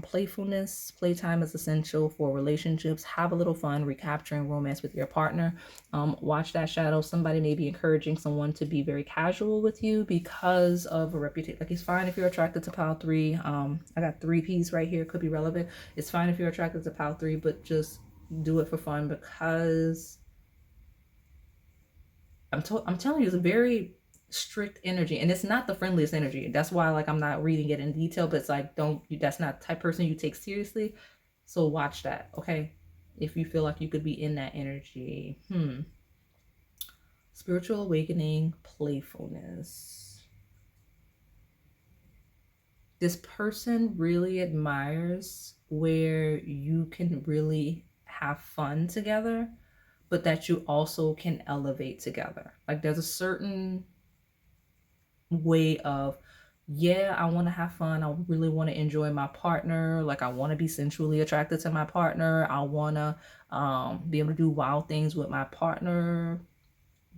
Playfulness, playtime is essential for relationships. Have a little fun recapturing romance with your partner. Watch that shadow. Somebody may be encouraging someone to be very casual with you because of a reputation. Like, it's fine if you're attracted to pile 3. I got 3 P's right here, could be relevant. It's fine if you're attracted to pile 3, but just do it for fun, because I'm telling you, it's a very strict energy, and it's not the friendliest energy. That's why like I'm not reading it in detail, but it's like, that's not the type of person you take seriously. So watch that, okay? If you feel like you could be in that energy. Spiritual awakening, playfulness. This person really admires where you can really have fun together, but that you also can elevate together. Like there's a certain way of, yeah, I want to have fun. I really want to enjoy my partner. Like I want to be sensually attracted to my partner. I want to be able to do wild things with my partner.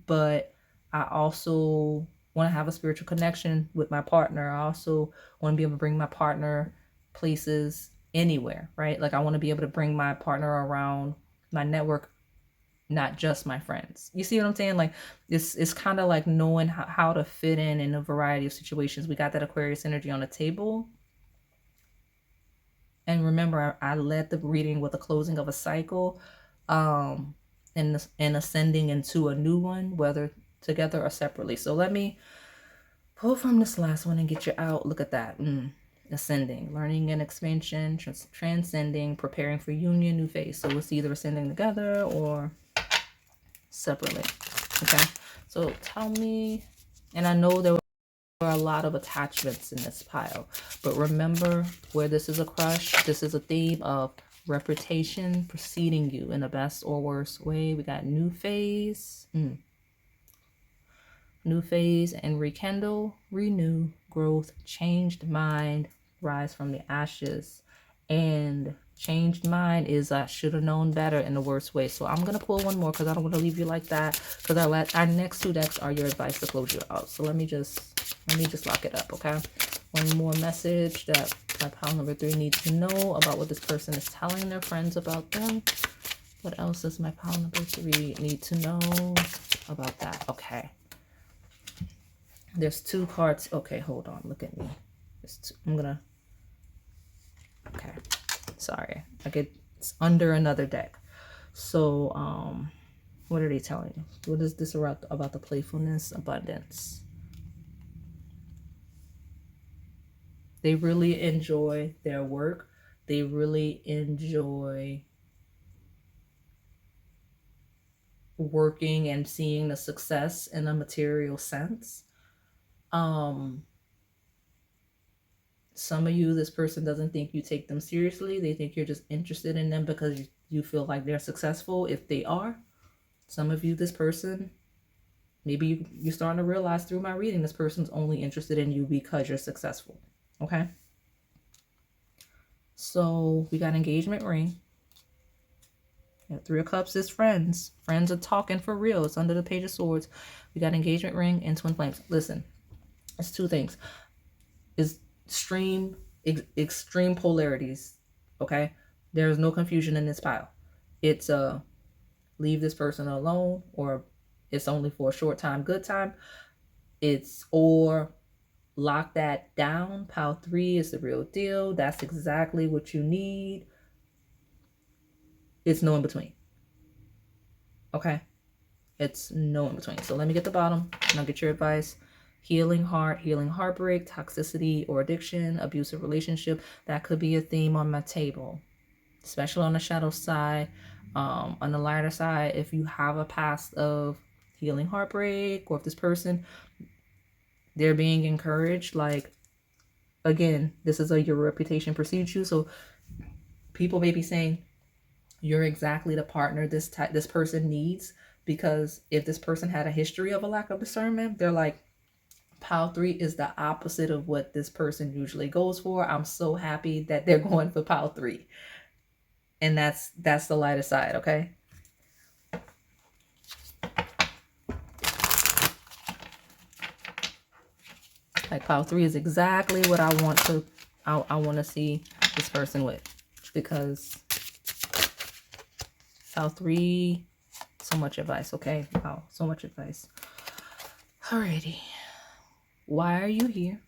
But I also want to have a spiritual connection with my partner. I also want to be able to bring my partner places anywhere, right? Like I want to be able to bring my partner around my network, not just my friends. You see what I'm saying? Like it's kind of like knowing how to fit in a variety of situations. We got that Aquarius energy on the table. And remember, I led the reading with the closing of a cycle, and ascending into a new one, whether together or separately. So let me pull from this last one and get you out. Look at that. Ascending, learning and expansion, transcending, preparing for union, new phase. So it's either ascending together or separately. Okay, so tell me, and I know there were a lot of attachments in this pile, but remember, where this is a crush, this is a theme of reputation preceding you in the best or worst way. We got new phase, new phase, and rekindle, renew, growth, changed mind, rise from the ashes. And changed mind is I should have known better in the worst way. So I'm gonna pull one more because I don't want to leave you like that, because our next two decks are your advice to close you out. So let me just lock it up. Okay, one more message that my pile number 3 needs to know about what this person is telling their friends about them. What else does my pile number 3 need to know about that? Okay, there's 2 cards. Okay, hold on, look at me. I'm gonna, okay, sorry, it's under another deck. So what are they telling you? What is this about the playfulness, abundance? They really enjoy their work. They really enjoy working and seeing the success in a material sense. Some of you, this person doesn't think you take them seriously. They think you're just interested in them because you feel like they're successful if they are. Some of you, this person, maybe you're starting to realize through my reading, this person's only interested in you because you're successful. Okay? So we got engagement ring. Yeah, 3 of Cups is friends. Friends are talking for real. It's under the Page of Swords. We got engagement ring and twin flames. Listen, it's 2 things. It's extreme polarities. Okay? There's no confusion in this pile. It's leave this person alone, or it's only for a short time, good time. It's or lock that down. Pile 3 is the real deal. That's exactly what you need. It's no in between. Okay? It's no in between. So let me get the bottom and I'll get your advice. Healing heart, healing heartbreak, toxicity or addiction, abusive relationship. That could be a theme on my table, especially on the shadow side. On the lighter side, if you have a past of healing heartbreak, or if this person, they're being encouraged, like, again, this is your reputation precedes you. So people may be saying you're exactly the partner this person needs, because if this person had a history of a lack of discernment, they're like, pile 3 is the opposite of what this person usually goes for. I'm so happy that they're going for pile 3. And that's the lighter side, okay? Like pile 3 is exactly what I want to see this person with, because pile 3, so much advice, okay? Wow, so much advice. Alrighty. Why are you here?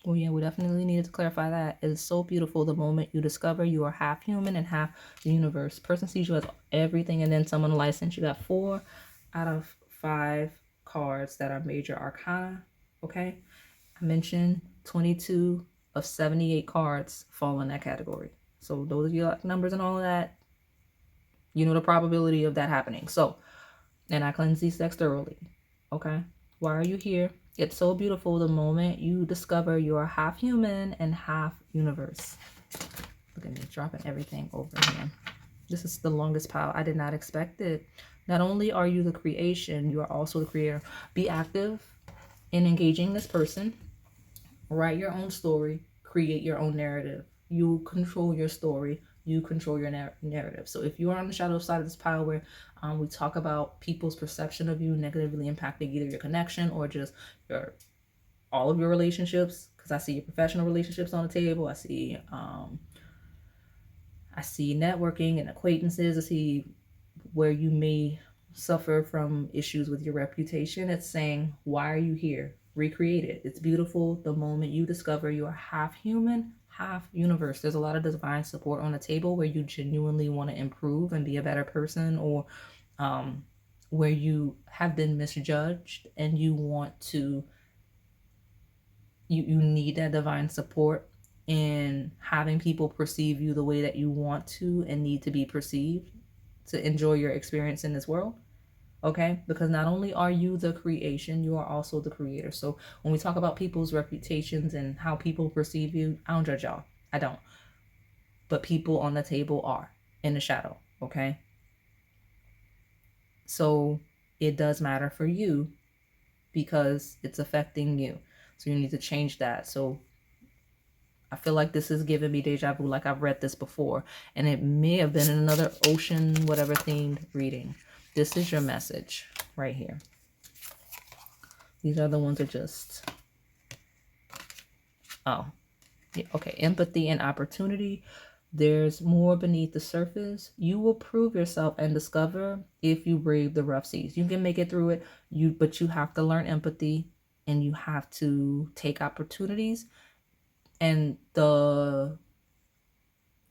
Well, yeah, we definitely needed to clarify that. It is so beautiful the moment you discover you are half human and half the universe. Person sees you as everything and then someone licensed. You got 4 out of 5 cards that are major arcana. Okay, I mentioned 22 of 78 cards fall in that category. So those are your numbers and all of that. You know the probability of that happening. So, and I cleanse these decks thoroughly. Okay? Why are you here? It's so beautiful the moment you discover you are half human and half universe. Look at me dropping everything over here. This is the longest pile. I did not expect it. Not only are you the creation, you are also the creator. Be active in engaging this person. Write your own story. Create your own narrative. You control your story. You control your narrative. So if you are on the shadow side of this pile where we talk about people's perception of you negatively impacting either your connection or just your all of your relationships, because I see your professional relationships on the table. I see networking and acquaintances. I see where you may suffer from issues with your reputation. It's saying, why are you here? Recreate it. It's beautiful the moment you discover you are half human, half universe. There's a lot of divine support on the table where you genuinely want to improve and be a better person, or where you have been misjudged and you want to, you need that divine support in having people perceive you the way that you want to and need to be perceived to enjoy your experience in this world. Okay, because not only are you the creation, you are also the creator. So when we talk about people's reputations and how people perceive you, I don't judge y'all. I don't. But people on the table are in the shadow. Okay, so it does matter for you because it's affecting you. So you need to change that. So I feel like this is giving me deja vu, like I've read this before, and it may have been in another ocean, whatever themed reading. This is your message right here. These other ones are just, oh, yeah, okay. Empathy and opportunity. There's more beneath the surface. You will prove yourself and discover if you brave the rough seas. You can make it through it, but you have to learn empathy and you have to take opportunities. And the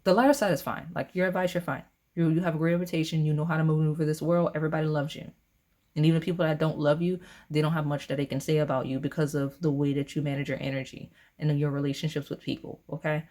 lighter side is fine. Like your advice, you're fine. You have a great reputation. You know how to maneuver this world. Everybody loves you. And even people that don't love you, they don't have much that they can say about you because of the way that you manage your energy and your relationships with people. Okay.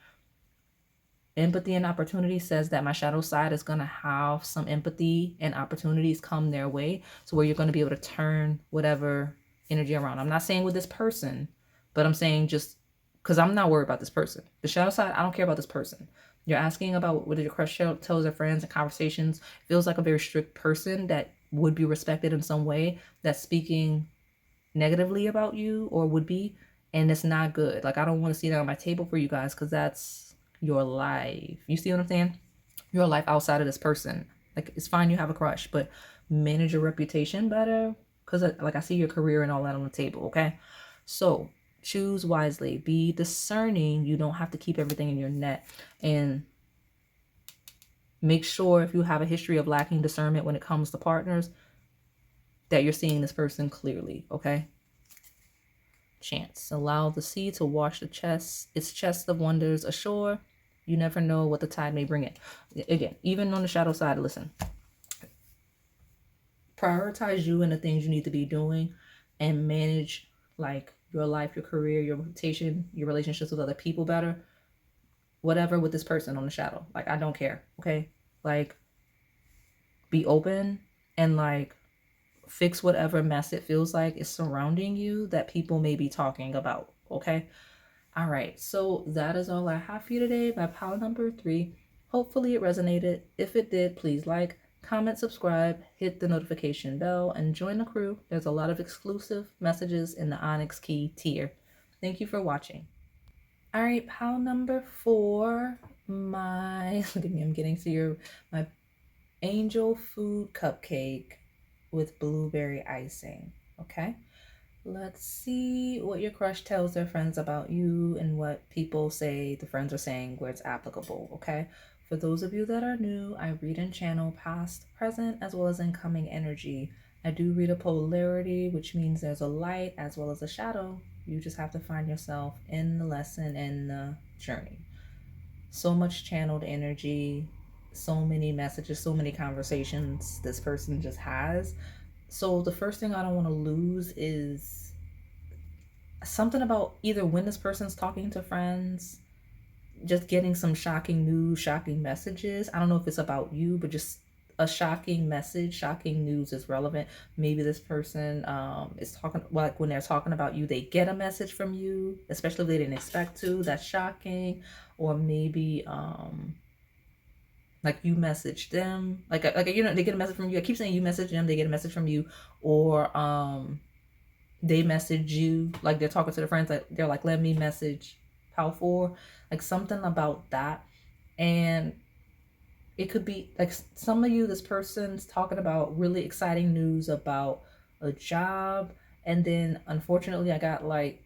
Empathy and opportunity says that my shadow side is going to have some empathy and opportunities come their way. So where you're going to be able to turn whatever energy around. I'm not saying with this person, but I'm saying just because I'm not worried about this person. The shadow side, I don't care about this person. You're asking about what your crush tells their friends and conversations. Feels like a very strict person that would be respected in some way, that's speaking negatively about you or would be, and it's not good. Like I don't want to see that on my table for you guys because that's your life. You see what I'm saying? Your life outside of this person. Like it's fine you have a crush, but manage your reputation better because like I see your career and all that on the table. Okay, so choose wisely, be discerning. You don't have to keep everything in your net, and make sure if you have a history of lacking discernment when it comes to partners that you're seeing this person clearly. Okay, chance. Allow the sea to wash the chest, its chest of wonders ashore. You never know what the tide may bring in. Again, even on the shadow side, listen. Prioritize you and the things you need to be doing and manage like your life, your career, your reputation, your relationships with other people better. Whatever with this person on the shadow. Like, I don't care. Okay? Like, be open and like fix whatever mess it feels like is surrounding you that people may be talking about. Okay? All right, so that is all I have for you today by pile number 3. Hopefully it resonated. If it did, please like, comment, subscribe, hit the notification bell, and join the crew. There's a lot of exclusive messages in the Onyx Key tier. Thank you for watching. All right, pile number 4. Look at me, I'm getting to my angel food cupcake with blueberry icing. Okay. Let's see what your crush tells their friends about you and what people say the friends are saying where it's applicable, okay? For those of you that are new, I read and channel past, present, as well as incoming energy. I do read a polarity, which means there's a light as well as a shadow. You just have to find yourself in the lesson and the journey. So much channeled energy, so many messages, so many conversations this person just has. So the first thing I don't want to lose is something about either when this person's talking to friends, just getting some shocking news, shocking messages. I don't know if it's about you, but just a shocking message, shocking news is relevant. Maybe this person is talking, like when they're talking about you, they get a message from you, especially if they didn't expect to. That's shocking. Or maybe like you message them, like you know, they get a message from you. I keep saying you message them, they get a message from you, or they message you, like they're talking to their friends, like they're like, let me message Pal 4, like something about that. And it could be like some of you, this person's talking about really exciting news about a job, and then unfortunately I got like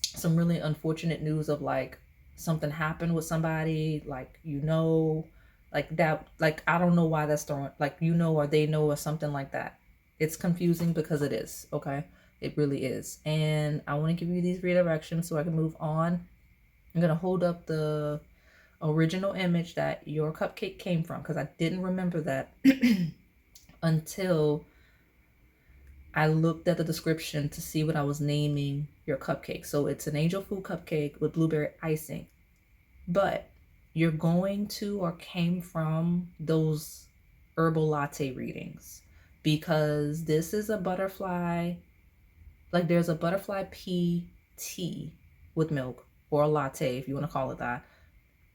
some really unfortunate news of like something happened with somebody, like, you know, like that, like I don't know why that's throwing, like, you know, or they know, or something like that. It's confusing because it is, okay? It really is. And I want to give you these redirections so I can move on. I'm gonna hold up the original image that your cupcake came from, because I didn't remember that until I looked at the description to see what I was naming your cupcake. So it's an angel food cupcake with blueberry icing. But you're going to or came from those herbal latte readings, because this is a butterfly, like there's a butterfly pea tea with milk, or a latte if you want to call it that,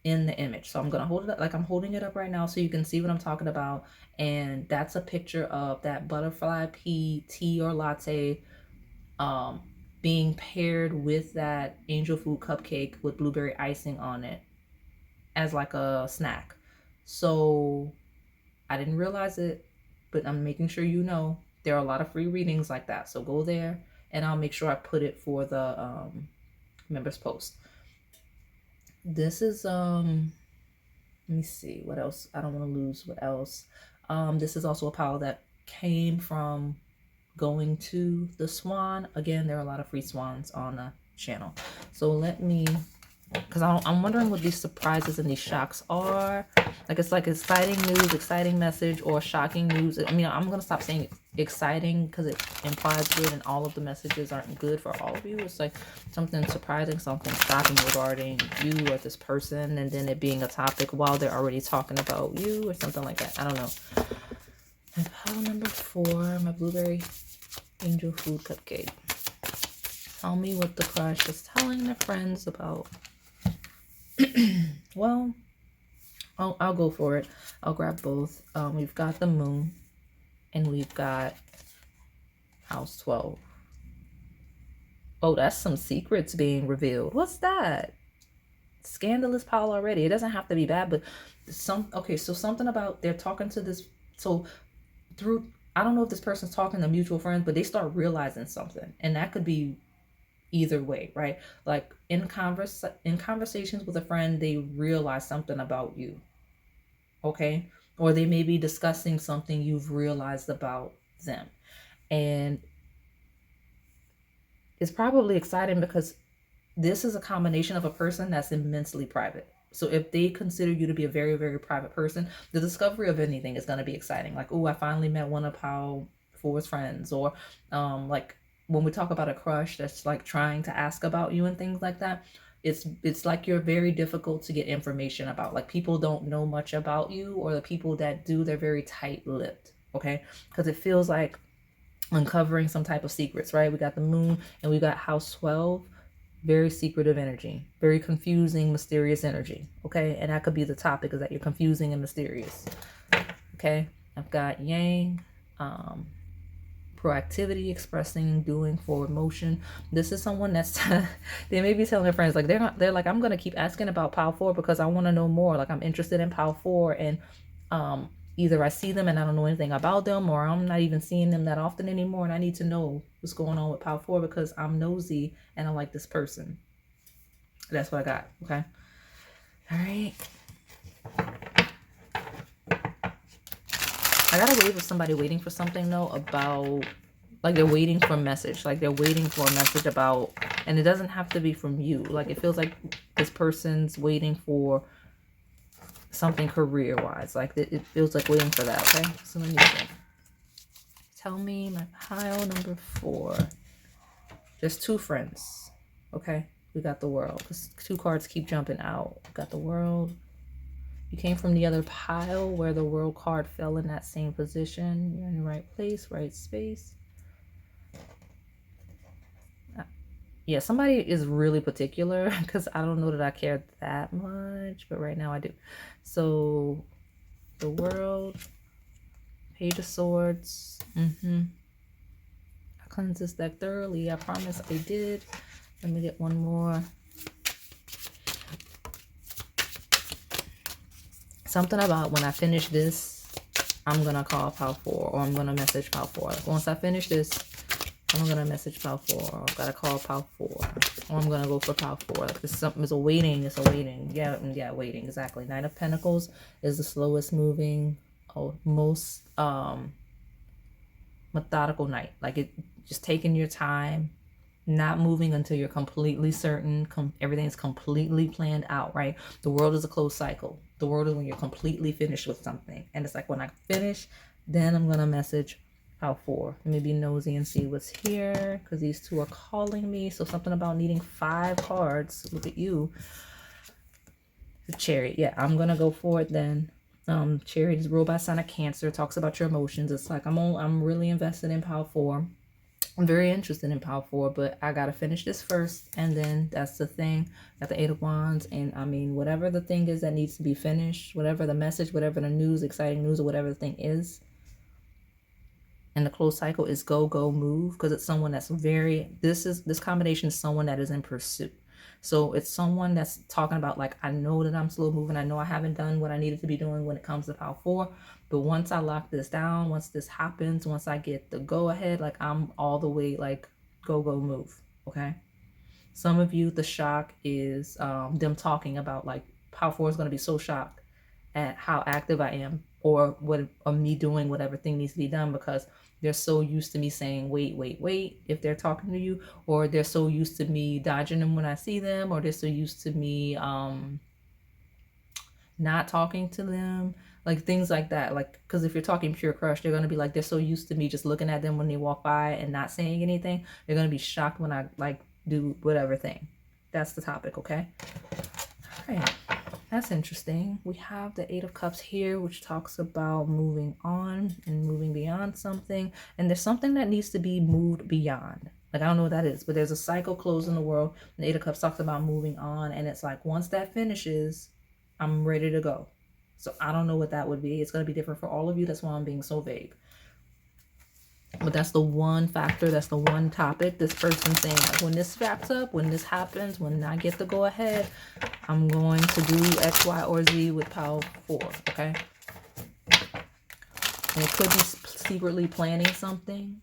in the image. So I'm going to hold it up like I'm holding it up right now so you can see what I'm talking about. And that's a picture of that butterfly pea tea or latte being paired with that angel food cupcake with blueberry icing on it as like a snack. So I didn't realize it, but I'm making sure you know there are a lot of free readings like that. So go there and I'll make sure I put it for the members post. This is let me see what else. I don't want to lose what else. This is also a pile that came from going to the swan. Again, there are a lot of free swans on the channel. So let me, because I'm wondering what these surprises and these shocks are. Like, it's like exciting news, exciting message, or shocking news. I mean, I'm going to stop saying exciting because it implies good, and all of the messages aren't good for all of you. It's like something surprising, something shocking regarding you or this person, and then it being a topic while they're already talking about you or something like that. I don't know. And pile number 4, my blueberry angel food cupcake. Tell me what the crush is telling their friends about. Well, I'll go for it. I'll grab both. We've got the moon and we've got house 12. Oh, that's some secrets being revealed. What's that? Scandalous pile already. It doesn't have to be bad, but okay, so something about they're talking to this, so through, I don't know if this person's talking to mutual friends, but they start realizing something, and that could be either way, right? Like in conversations with a friend, they realize something about you, okay? Or they may be discussing something you've realized about them, and it's probably exciting because this is a combination of a person that's immensely private. So if they consider you to be a very, very private person, the discovery of anything is going to be exciting. Like, oh, I finally met one of Pal 4's friends. Or like when we talk about a crush that's like trying to ask about you and things like that, it's like you're very difficult to get information about. Like, people don't know much about you, or the people that do, they're very tight-lipped, okay? Because it feels like uncovering some type of secrets, right? We got the moon and we got house 12. Very secretive energy, very confusing, mysterious energy, okay? And that could be the topic, is that you're confusing and mysterious, okay? I've got yang, proactivity, expressing, doing, forward motion. This is someone that's they may be telling their friends, like they're like, I'm gonna keep asking about Pal 4 because I want to know more. Like, I'm interested in Pal 4, and either I see them and I don't know anything about them, or I'm not even seeing them that often anymore, and I need to know what's going on with Pal 4 because I'm nosy and I like this person. That's what I got, okay? All right. I got a wave of somebody waiting for something, though, about, like, they're waiting for a message. Like, they're waiting for a message about, and it doesn't have to be from you. Like, it feels like this person's waiting for something career-wise. Like, it feels like waiting for that, okay? So let me think. Tell me my pile number 4. There's 2 friends, okay? We got the world, because 2 cards keep jumping out. We got the world. You came from the other pile where the world card fell in that same position. You're in the right place, right space. Yeah, somebody is really particular because I don't know that I care that much, but right now I do. So the world, Page of Swords. I cleansed this deck thoroughly. I promise I did. Let me get one more. Something about when I finish this, I'm going to call Pile 4 or I'm going to message Pile 4. Once I finish this, I'm going to message Pile 4 or I've got to call Pile 4 or I'm going to go for Pile 4. Like this something is a waiting. It's a waiting. Yeah, waiting. Exactly. Knight of Pentacles is the slowest moving, most methodical knight. Like it just taking your time, not moving until you're completely certain. Everything's completely planned out, right? The world is a closed cycle. The world is when you're completely finished with something. And it's like when I finish, then I'm going to message Pile 4. Let me be nosy and see what's here because these two are calling me. So something about needing 5 cards. Look at you. The Chariot. Yeah, I'm going to go for it then. Chariot is ruled by sign of Cancer. Talks about your emotions. It's like I'm really invested in Pile 4. I'm very interested in Pile 4, but I gotta finish this first, and then that's the thing. Got the 8 of Wands, and I mean, whatever the thing is that needs to be finished, whatever the message, whatever the news, exciting news, or whatever the thing is, and the closed cycle is go, move, because it's someone that's this combination is someone that is in pursuit. So it's someone that's talking about like, I know that I'm slow moving. I know I haven't done what I needed to be doing when it comes to Pile 4. But once I lock this down, once this happens, once I get the go ahead, like I'm all the way like go, move. Okay. Some of you, the shock is them talking about like Pile 4 is going to be so shocked at how active I am or me doing whatever thing needs to be done because they're so used to me saying, wait, if they're talking to you, or they're so used to me dodging them when I see them, or they're so used to me not talking to them, like things like that. Like, because if you're talking pure crush, they're going to be like, they're so used to me just looking at them when they walk by and not saying anything. They're going to be shocked when I like do whatever thing. That's the topic, okay? All right. That's interesting. We have the 8 of Cups here, which talks about moving on and moving beyond something. And there's something that needs to be moved beyond. Like, I don't know what that is, but there's a cycle closed in the world. The 8 of Cups talks about moving on. And it's like, once that finishes, I'm ready to go. So I don't know what that would be. It's going to be different for all of you. That's why I'm being so vague. But that's the one factor, that's the one topic. This person saying, like, when this wraps up, when this happens, when I get the go ahead, I'm going to do X, Y, or Z with Pile 4, okay? And it could be secretly planning something.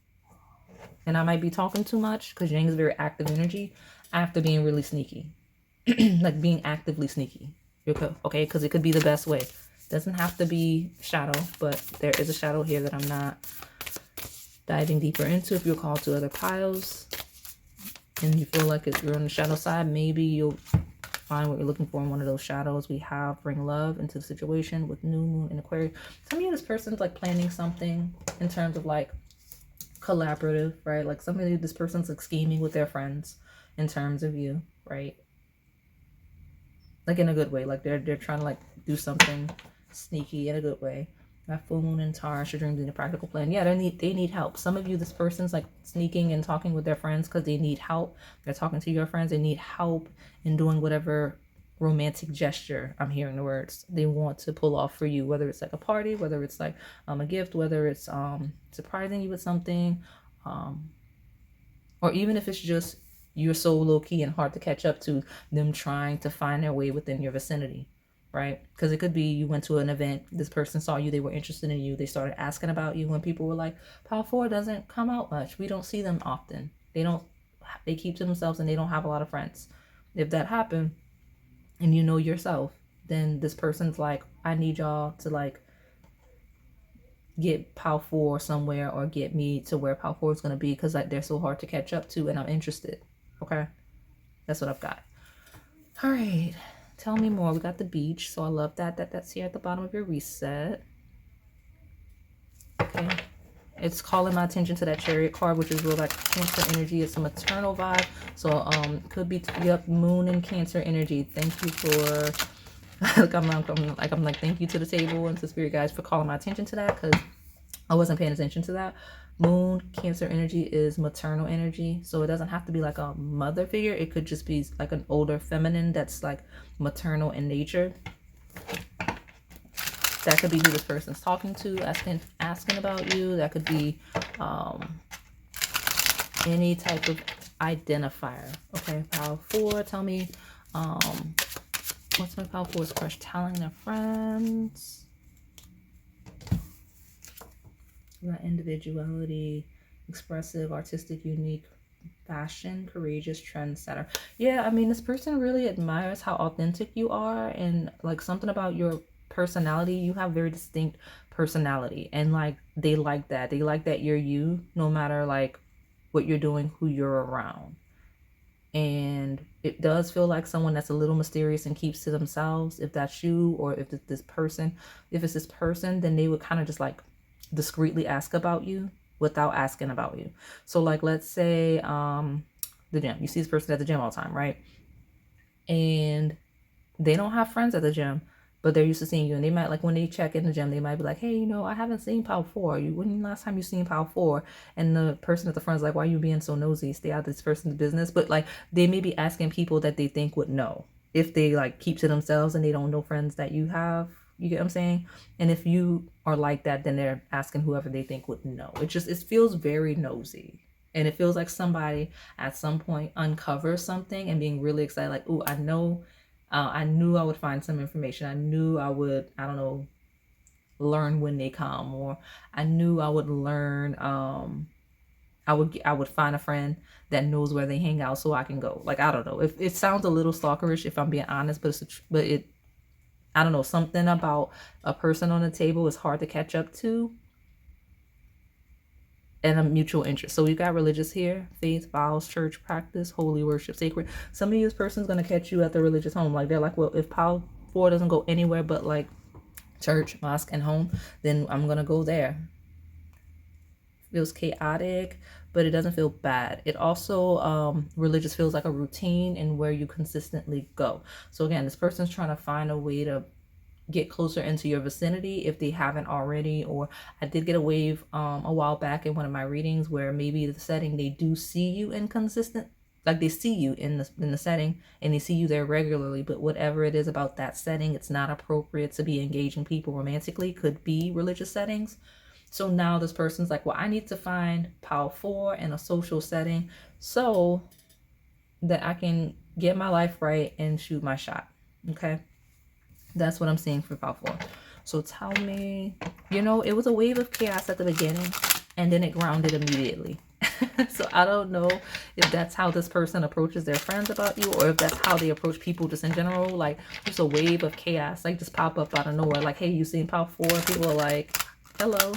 And I might be talking too much because Yang is very active energy after being really sneaky. Like being actively sneaky. Okay? Because it could be the best way. Doesn't have to be shadow, but there is a shadow here that I'm not diving deeper into. If you're called to other piles and you feel like you're on the shadow side, maybe you'll find what you're looking for in one of those shadows. We have bring love into the situation with new moon and Aquarius. Tell me this person's like planning something in terms of like collaborative, right? Like somebody, this person's like scheming with their friends in terms of you, right? Like in a good way. Like they're trying to like do something sneaky in a good way. That full moon and Taurus, your dreams need a practical plan. Yeah, they need help. Some of you, this person's like sneaking and talking with their friends because they need help. They're talking to your friends. They need help in doing whatever romantic gesture, I'm hearing the words, they want to pull off for you. Whether it's like a party, whether it's like a gift, whether it's surprising you with something, or even if it's just you're so low-key and hard to catch up to, them trying to find their way within your vicinity. Right? Because it could be you went to an event, this person saw you, they were interested in you, they started asking about you, when people were like, Pile 4 doesn't come out much. We don't see them often. They keep to themselves and they don't have a lot of friends. If that happened and you know yourself, then this person's like, I need y'all to like get Pile 4 somewhere or get me to where Pile 4 is going to be because like they're so hard to catch up to and I'm interested. Okay? That's what I've got. All right. Tell me more. We got the beach, so I love that's here at the bottom of your reset. Okay, it's calling my attention to that Chariot card, which is real like Cancer energy. It's a maternal vibe, so could be moon and Cancer energy. Thank you for I'm like, thank you to the table and to spirit guides for calling my attention to that, because I wasn't paying attention to that. Moon, Cancer energy is maternal energy. So it doesn't have to be like a mother figure. It could just be like an older feminine that's like maternal in nature. That could be who this person's talking to, asking about you. That could be any type of identifier. Okay, power 4, tell me what's my power 4's crush telling their friends. About individuality, expressive, artistic, unique, fashion, courageous, trendsetter. Yeah, I mean, this person really admires how authentic you are, and like something about your personality. You have very distinct personality, and like they like that. They like that you're you, no matter like what you're doing, who you're around. And it does feel like someone that's a little mysterious and keeps to themselves. If that's you, or if it's this person, then they would kind of just like discreetly ask about you without asking about you. So like, let's say the gym, you see this person at the gym all the time, right? And they don't have friends at the gym, but they're used to seeing you, and they might, like when they check in the gym, they might be like, hey, you know, I haven't seen Power 4. When last time you seen Power 4? And the person at the front's like, why are you being so nosy? Stay out of this person's business. But like, they may be asking people that they think would know, if they like keep to themselves and they don't know friends that you have. You get what I'm saying? And if you are like that, then they're asking whoever they think would know. It feels very nosy. And it feels like somebody at some point uncovers something and being really excited, like, ooh, I know, I knew I would find some information. I knew I would, I don't know, learn when they come, or I knew I would learn, I would find a friend that knows where they hang out so I can go. Like, I don't know. It sounds a little stalkerish if I'm being honest, but I don't know, something about a person on the table is hard to catch up to, and a mutual interest. So we got religious here, faith, vows, church practice, holy worship, sacred. Some of you, this person's going to catch you at the religious home. Like, they're like, well, if power 4 doesn't go anywhere but like church, mosque, and home, then I'm going to go there. Feels chaotic, but it doesn't feel bad. It also, religious feels like a routine and where you consistently go. So again, this person's trying to find a way to get closer into your vicinity if they haven't already. Or I did get a wave a while back in one of my readings where maybe the setting, they do see you inconsistent, like they see you in the setting and they see you there regularly, but whatever it is about that setting, it's not appropriate to be engaging people romantically. Could be religious settings. So now this person's like, well, I need to find power 4 in a social setting so that I can get my life right and shoot my shot. Okay, that's what I'm seeing for power 4. So tell me, you know, it was a wave of chaos at the beginning and then it grounded immediately. So I don't know if that's how this person approaches their friends about you, or if that's how they approach people just in general. Like, just a wave of chaos, like just pop up out of nowhere. Like, hey, you seen power 4? People are like, hello.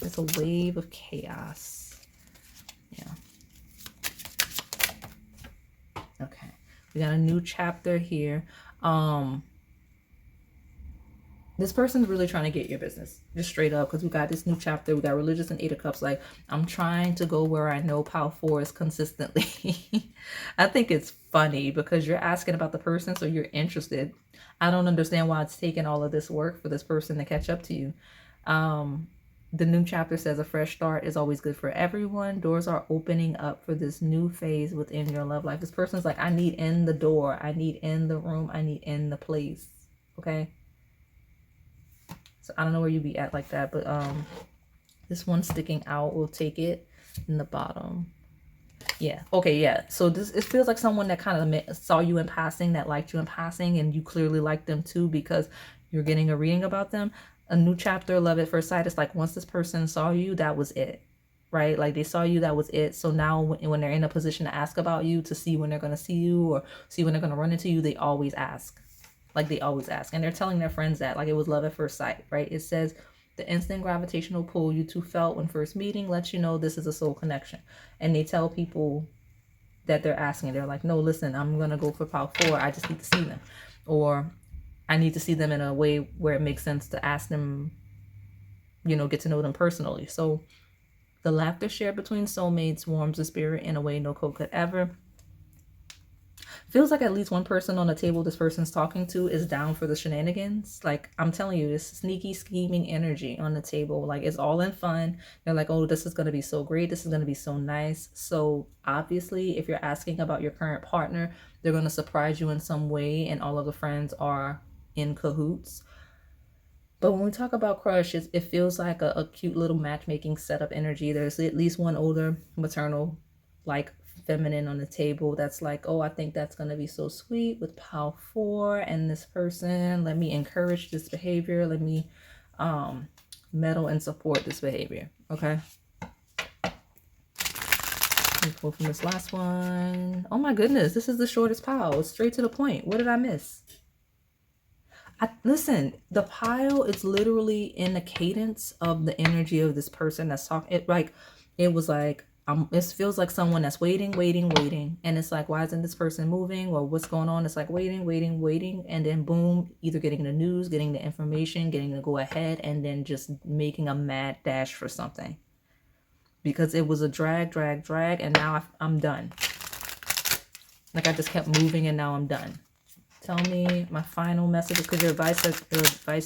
It's a wave of chaos. Yeah. Okay. We got a new chapter here. This person's really trying to get your business, just straight up, because we got this new chapter. We got religious and 8 of Cups. Like, I'm trying to go where I know power 4 is consistently. I think it's funny because you're asking about the person, so you're interested. I don't understand why it's taking all of this work for this person to catch up to you. The new chapter says a fresh start is always good for everyone. Doors are opening up for this new phase within your love life. This person's like, I need in the door. I need in the room. I need in the place. Okay. So I don't know where you be at like that, but this one sticking out, will take it in the bottom. Yeah. Okay. Yeah. So it feels like someone that kind of saw you in passing, that liked you in passing, and you clearly liked them too because you're getting a reading about them. A new chapter, love at first sight. It's like once this person saw you, that was it, right? Like they saw you, that was it. So now when they're in a position to ask about you, to see when they're going to see you or see when they're going to run into you, they always ask. Like they always ask. And they're telling their friends that, like, it was love at first sight, right? It says the instant gravitational pull you two felt when first meeting lets you know this is a soul connection. And they tell people that they're asking. They're like, no, listen, I'm going to go for power 4. I just need to see them. Or I need to see them in a way where it makes sense to ask them, you know, get to know them personally. So the laughter shared between soulmates warms the spirit in a way no code could ever. feels like at least one person on the table this person's talking to is down for the shenanigans. Like, I'm telling you, this sneaky scheming energy on the table. Like, it's all in fun. They're like, oh, this is going to be so great. This is going to be so nice. So obviously, if you're asking about your current partner, they're going to surprise you in some way, and all of the friends are in cahoots. But when we talk about crush, it feels like a cute little matchmaking setup energy. There's at least one older maternal, like, feminine on the table that's like, oh, I think that's going to be so sweet with pile 4 and this person. Let me encourage this behavior. Let me meddle and support this behavior. Okay. Let's pull from this last one. Oh my goodness, this is the shortest pile. It's straight to the point. What did I miss? Listen, the pile is literally in the cadence of the energy of this person that's talking. It was like, it feels like someone that's waiting, and it's like, why isn't this person moving, or what's going on? It's like waiting, and then boom, either getting the news, getting the information, getting to go ahead, and then just making a mad dash for something, because it was a drag, and now I'm done. Like, I just kept moving, and now I'm done. Tell me my final message, because your advice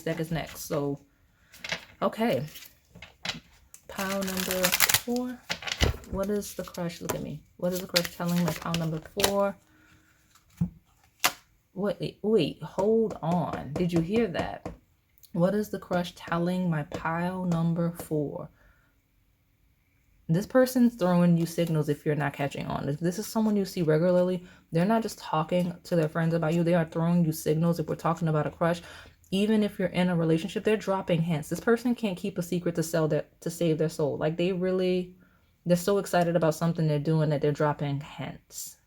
deck is next. So, okay, pile number 4. What is the crush? Look at me. What is the crush telling my pile number 4? Wait, hold on. Did you hear that? What is the crush telling my pile number 4? This person's throwing you signals if you're not catching on. If this is someone you see regularly, they're not just talking to their friends about you. They are throwing you signals if we're talking about a crush. Even if you're in a relationship, they're dropping hints. This person can't keep a secret to save their soul. Like, they're so excited about something they're doing that they're dropping hints.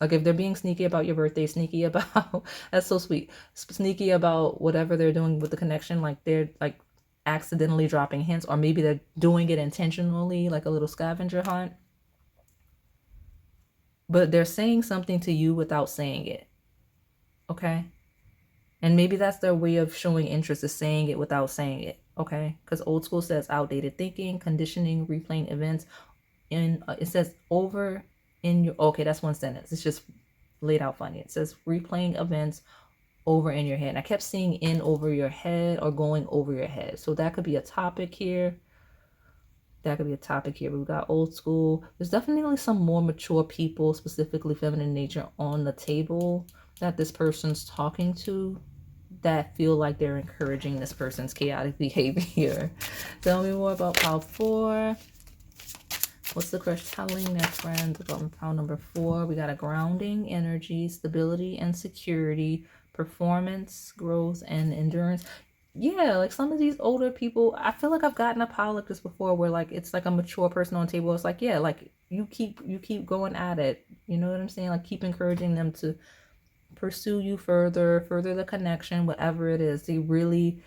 Like, if they're being sneaky about your birthday, sneaky about, that's so sweet, sneaky about whatever they're doing with the connection, like they're like accidentally dropping hints, or maybe they're doing it intentionally, like a little scavenger hunt. But they're saying something to you without saying it. Okay? And maybe that's their way of showing interest, is saying it without saying it. Okay? Because old school says outdated thinking, conditioning, replaying events. And it says over in your... Okay, that's one sentence. It's just laid out funny. It says replaying events over in your head. And I kept seeing in over your head or going over your head. So that could be a topic here. That could be a topic here. We've got old school. There's definitely some more mature people, specifically feminine nature, on the table that this person's talking to, that feel like they're encouraging this person's chaotic behavior. Tell me more about pile 4. What's the crush telling their friends about pile number 4? We got a grounding energy, stability and security, performance, growth, and endurance. Yeah, like some of these older people, I feel like I've gotten a pile like this before, where like it's like a mature person on the table. It's like, yeah, like you keep going at it. You know what I'm saying? Like, keep encouraging them to pursue you further the connection, whatever it is. They really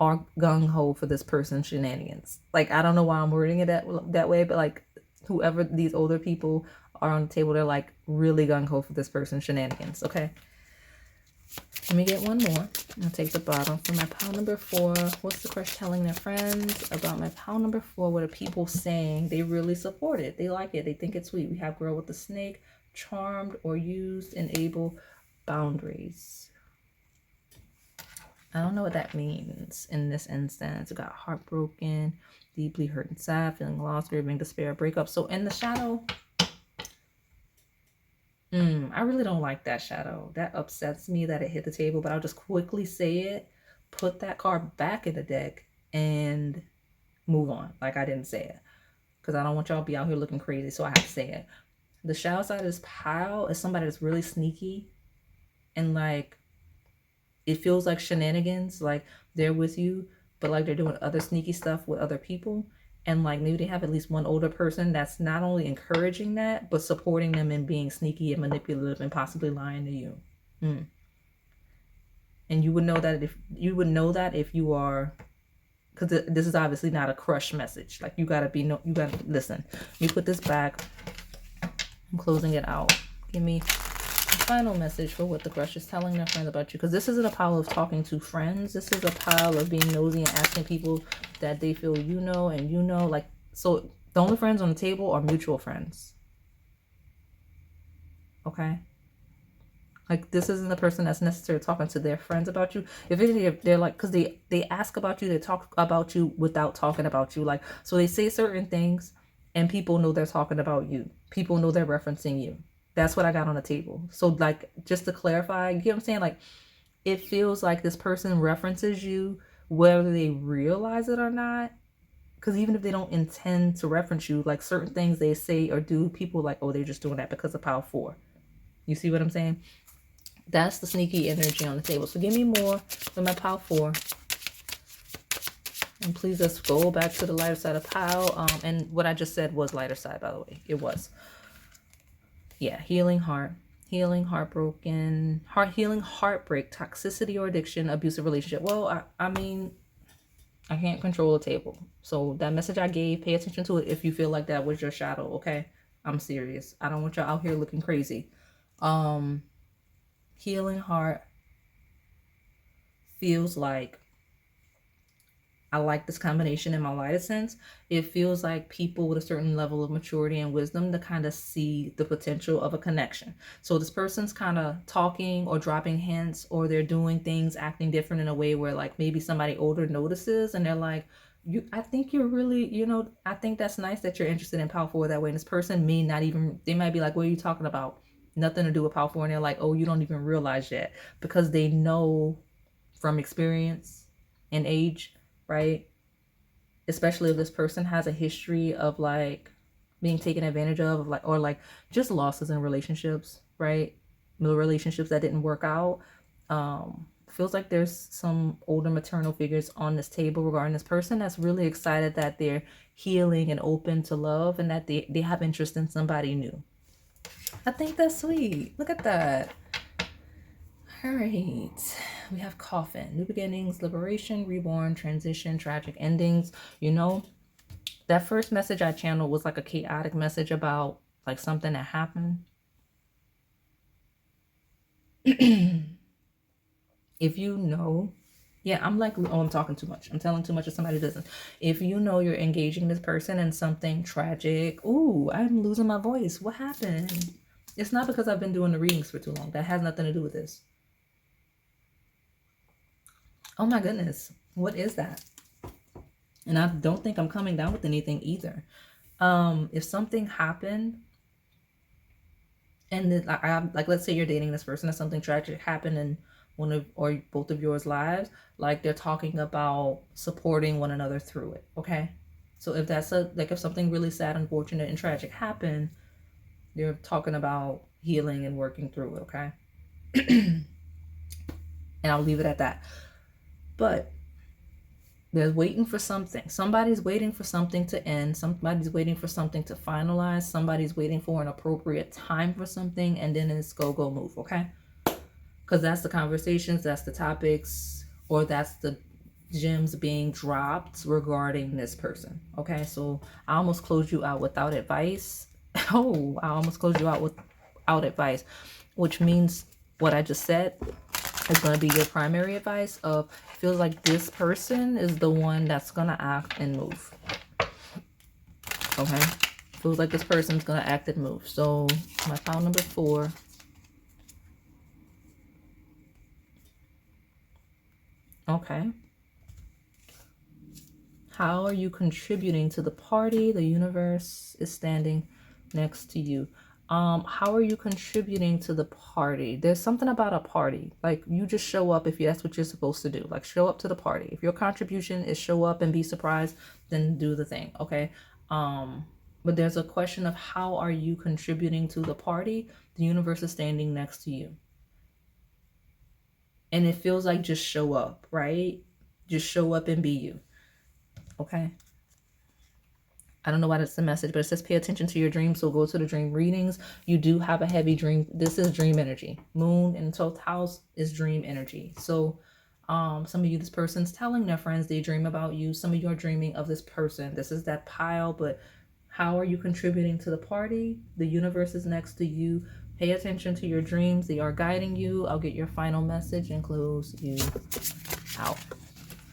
are gung-ho for this person's shenanigans. Like, I don't know why I'm wording it that way, but like, whoever these older people are on the table, they're like really gung-ho for this person's shenanigans. Okay, let me get one more. I'll take the bottom for my pile number 4. What's the crush telling their friends about my pile number 4? What are people saying? They really support it. They like it. They think it's sweet. We have girl with the snake, charmed or used, enable boundaries. I don't know what that means in this instance. We got heartbroken, deeply hurt and sad, feeling lost, grieving, despair, breakup. So in the shadow, I really don't like that shadow. That upsets me that it hit the table, but I'll just quickly say it, put that card back in the deck, and move on. Like I didn't say it, because I don't want y'all to be out here looking crazy, so I have to say it. The shadow side of this pile is somebody that's really sneaky, and like it feels like shenanigans, like they're with you, but like they're doing other sneaky stuff with other people. And like maybe they have at least one older person that's not only encouraging that, but supporting them in being sneaky and manipulative and possibly lying to you. And you would know that if you are, because this is obviously not a crush message. Like you gotta listen. Let me put this back. I'm closing it out. Give me a final message for what the crush is telling their friends about you. Because this isn't a pile of talking to friends. This is a pile of being nosy and asking people that they feel you know and you know. Like, so the only friends on the table are mutual friends. Okay? Like, this isn't the person that's necessarily talking to their friends about you. If they're like, because they ask about you, they talk about you without talking about you. Like, so they say certain things and people know they're talking about you. People know they're referencing you. That's what I got on the table. So, like, just to clarify, you get what I'm saying? Like, it feels like this person references you whether they realize it or not. Because even if they don't intend to reference you, like, certain things they say or do, people like, oh, they're just doing that because of power 4. You see what I'm saying? That's the sneaky energy on the table. So give me more for my pile 4. And please, let's go back to the lighter side of pile. And what I just said was lighter side, by the way. It was. Yeah, healing heart. Healing heartbroken. Healing heartbreak. Toxicity or addiction. Abusive relationship. Well, I mean, I can't control the table. So that message I gave, pay attention to it if you feel like that was your shadow, okay? I'm serious. I don't want y'all out here looking crazy. Healing heart feels like, I like this combination in my lighter sense. It feels like people with a certain level of maturity and wisdom to kind of see the potential of a connection. So this person's kind of talking or dropping hints, or they're doing things, acting different in a way where, like, maybe somebody older notices and they're like, I think you're really, I think that's nice that you're interested in Power 4 that way. And this person may not even, they might be like, what are you talking about? Nothing to do with Power 4. And they're like, oh, you don't even realize yet, because they know from experience and age, right? Especially if this person has a history of, like, being taken advantage of, like, or like just losses in relationships, right? The relationships that didn't work out. Feels like there's some older maternal figures on this table regarding this person that's really excited that they're healing and open to love, and that they have interest in somebody new. I think that's sweet. Look at that. All right. We have coffin, new beginnings, liberation, reborn, transition, tragic endings. That first message I channeled was like a chaotic message about, like, something that happened. If you know, yeah, I'm like, oh, I'm talking too much. I'm telling too much if somebody doesn't. If you know you're engaging this person in something tragic, ooh, I'm losing my voice. What happened? It's not because I've been doing the readings for too long. That has nothing to do with this. Oh my goodness. What is that? And I don't think I'm coming down with anything either. If something happened, and then, like, let's say you're dating this person and something tragic happened in one of or both of yours lives, like, they're talking about supporting one another through it, okay? So if that's if something really sad, unfortunate, and tragic happened, they're talking about healing and working through it, okay? And I'll leave it at that. But they're waiting for something. Somebody's waiting for something to end. Somebody's waiting for something to finalize. Somebody's waiting for an appropriate time for something, and then it's go move, okay? Because that's the conversations, that's the topics, or that's the gems being dropped regarding this person, okay? So I almost closed you out without advice. Oh, I almost closed you out without advice, which means what I just said is going to be your primary advice of, feels like this person is the one that's going to act and move. Okay? Feels like this person's going to act and move. So my pile number 4. Okay. How are you contributing to the party? The universe is standing next to you. How are you contributing to the party? There's something about a party. Like, you just show up if that's what you're supposed to do. Like, show up to the party. If your contribution is show up and be surprised, then do the thing, okay? But there's a question of, how are you contributing to the party? The universe is standing next to you. And it feels like, just show up, right? Just show up and be you, okay? I don't know why that's the message, but it says pay attention to your dreams. So go to the dream readings. You do have a heavy dream. This is dream energy. Moon in the 12th house is dream energy. So some of you, this person's telling their friends they dream about you. Some of you are dreaming of this person. This is that pile, but how are you contributing to the party? The universe is next to you. Pay attention to your dreams. They are guiding you. I'll get your final message and close you out.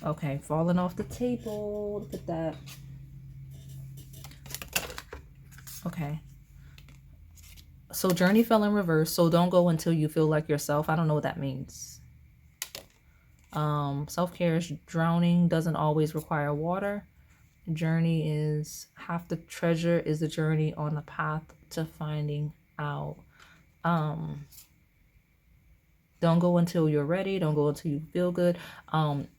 Okay, falling off the table. Look at that. Okay. So journey fell in reverse. So don't go until you feel like yourself. I don't know what that means. Self-care is drowning, doesn't always require water. Journey is half the treasure is the journey on the path to finding out. Don't go until you're ready. Don't go until you feel good.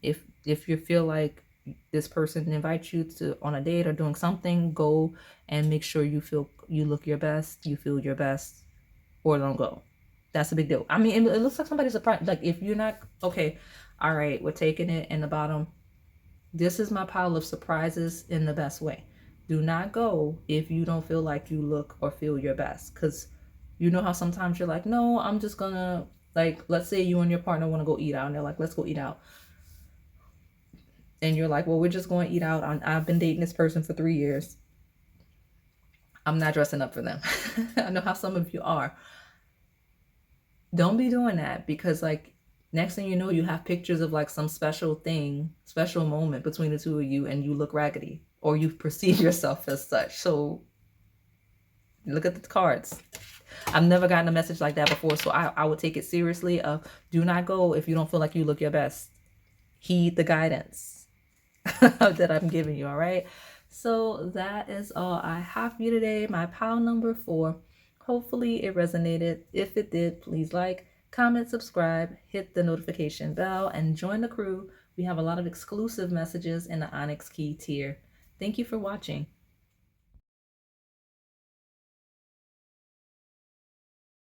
If you feel like this person invites you to on a date or doing something, go and make sure you look your best, you feel your best, or don't go. That's a big deal. I mean, it looks like somebody's surprised. Like if you're not okay, all right, we're taking it in the bottom. This is my pile of surprises in the best way. Do not go if you don't feel like you look or feel your best. Because you know how sometimes you're like, no, I'm just gonna, like, let's say you and your partner want to go eat out, and they're like, let's go eat out. And you're like, well, we're just going to eat out. I've been dating this person for 3 years. I'm not dressing up for them. I know how some of you are. Don't be doing that, because like next thing you know, you have pictures of like some special moment between the two of you, and you look raggedy, or you perceive yourself as such. So look at the cards. I've never gotten a message like that before, so I would take it seriously. Do not go if you don't feel like you look your best. Heed the guidance that I'm giving you, all right? So that is all I have for you today. My pile number 4. Hopefully it resonated. If it did, please like, comment, subscribe, hit the notification bell, and join the crew. We have a lot of exclusive messages in the Onyx Key tier. Thank you for watching.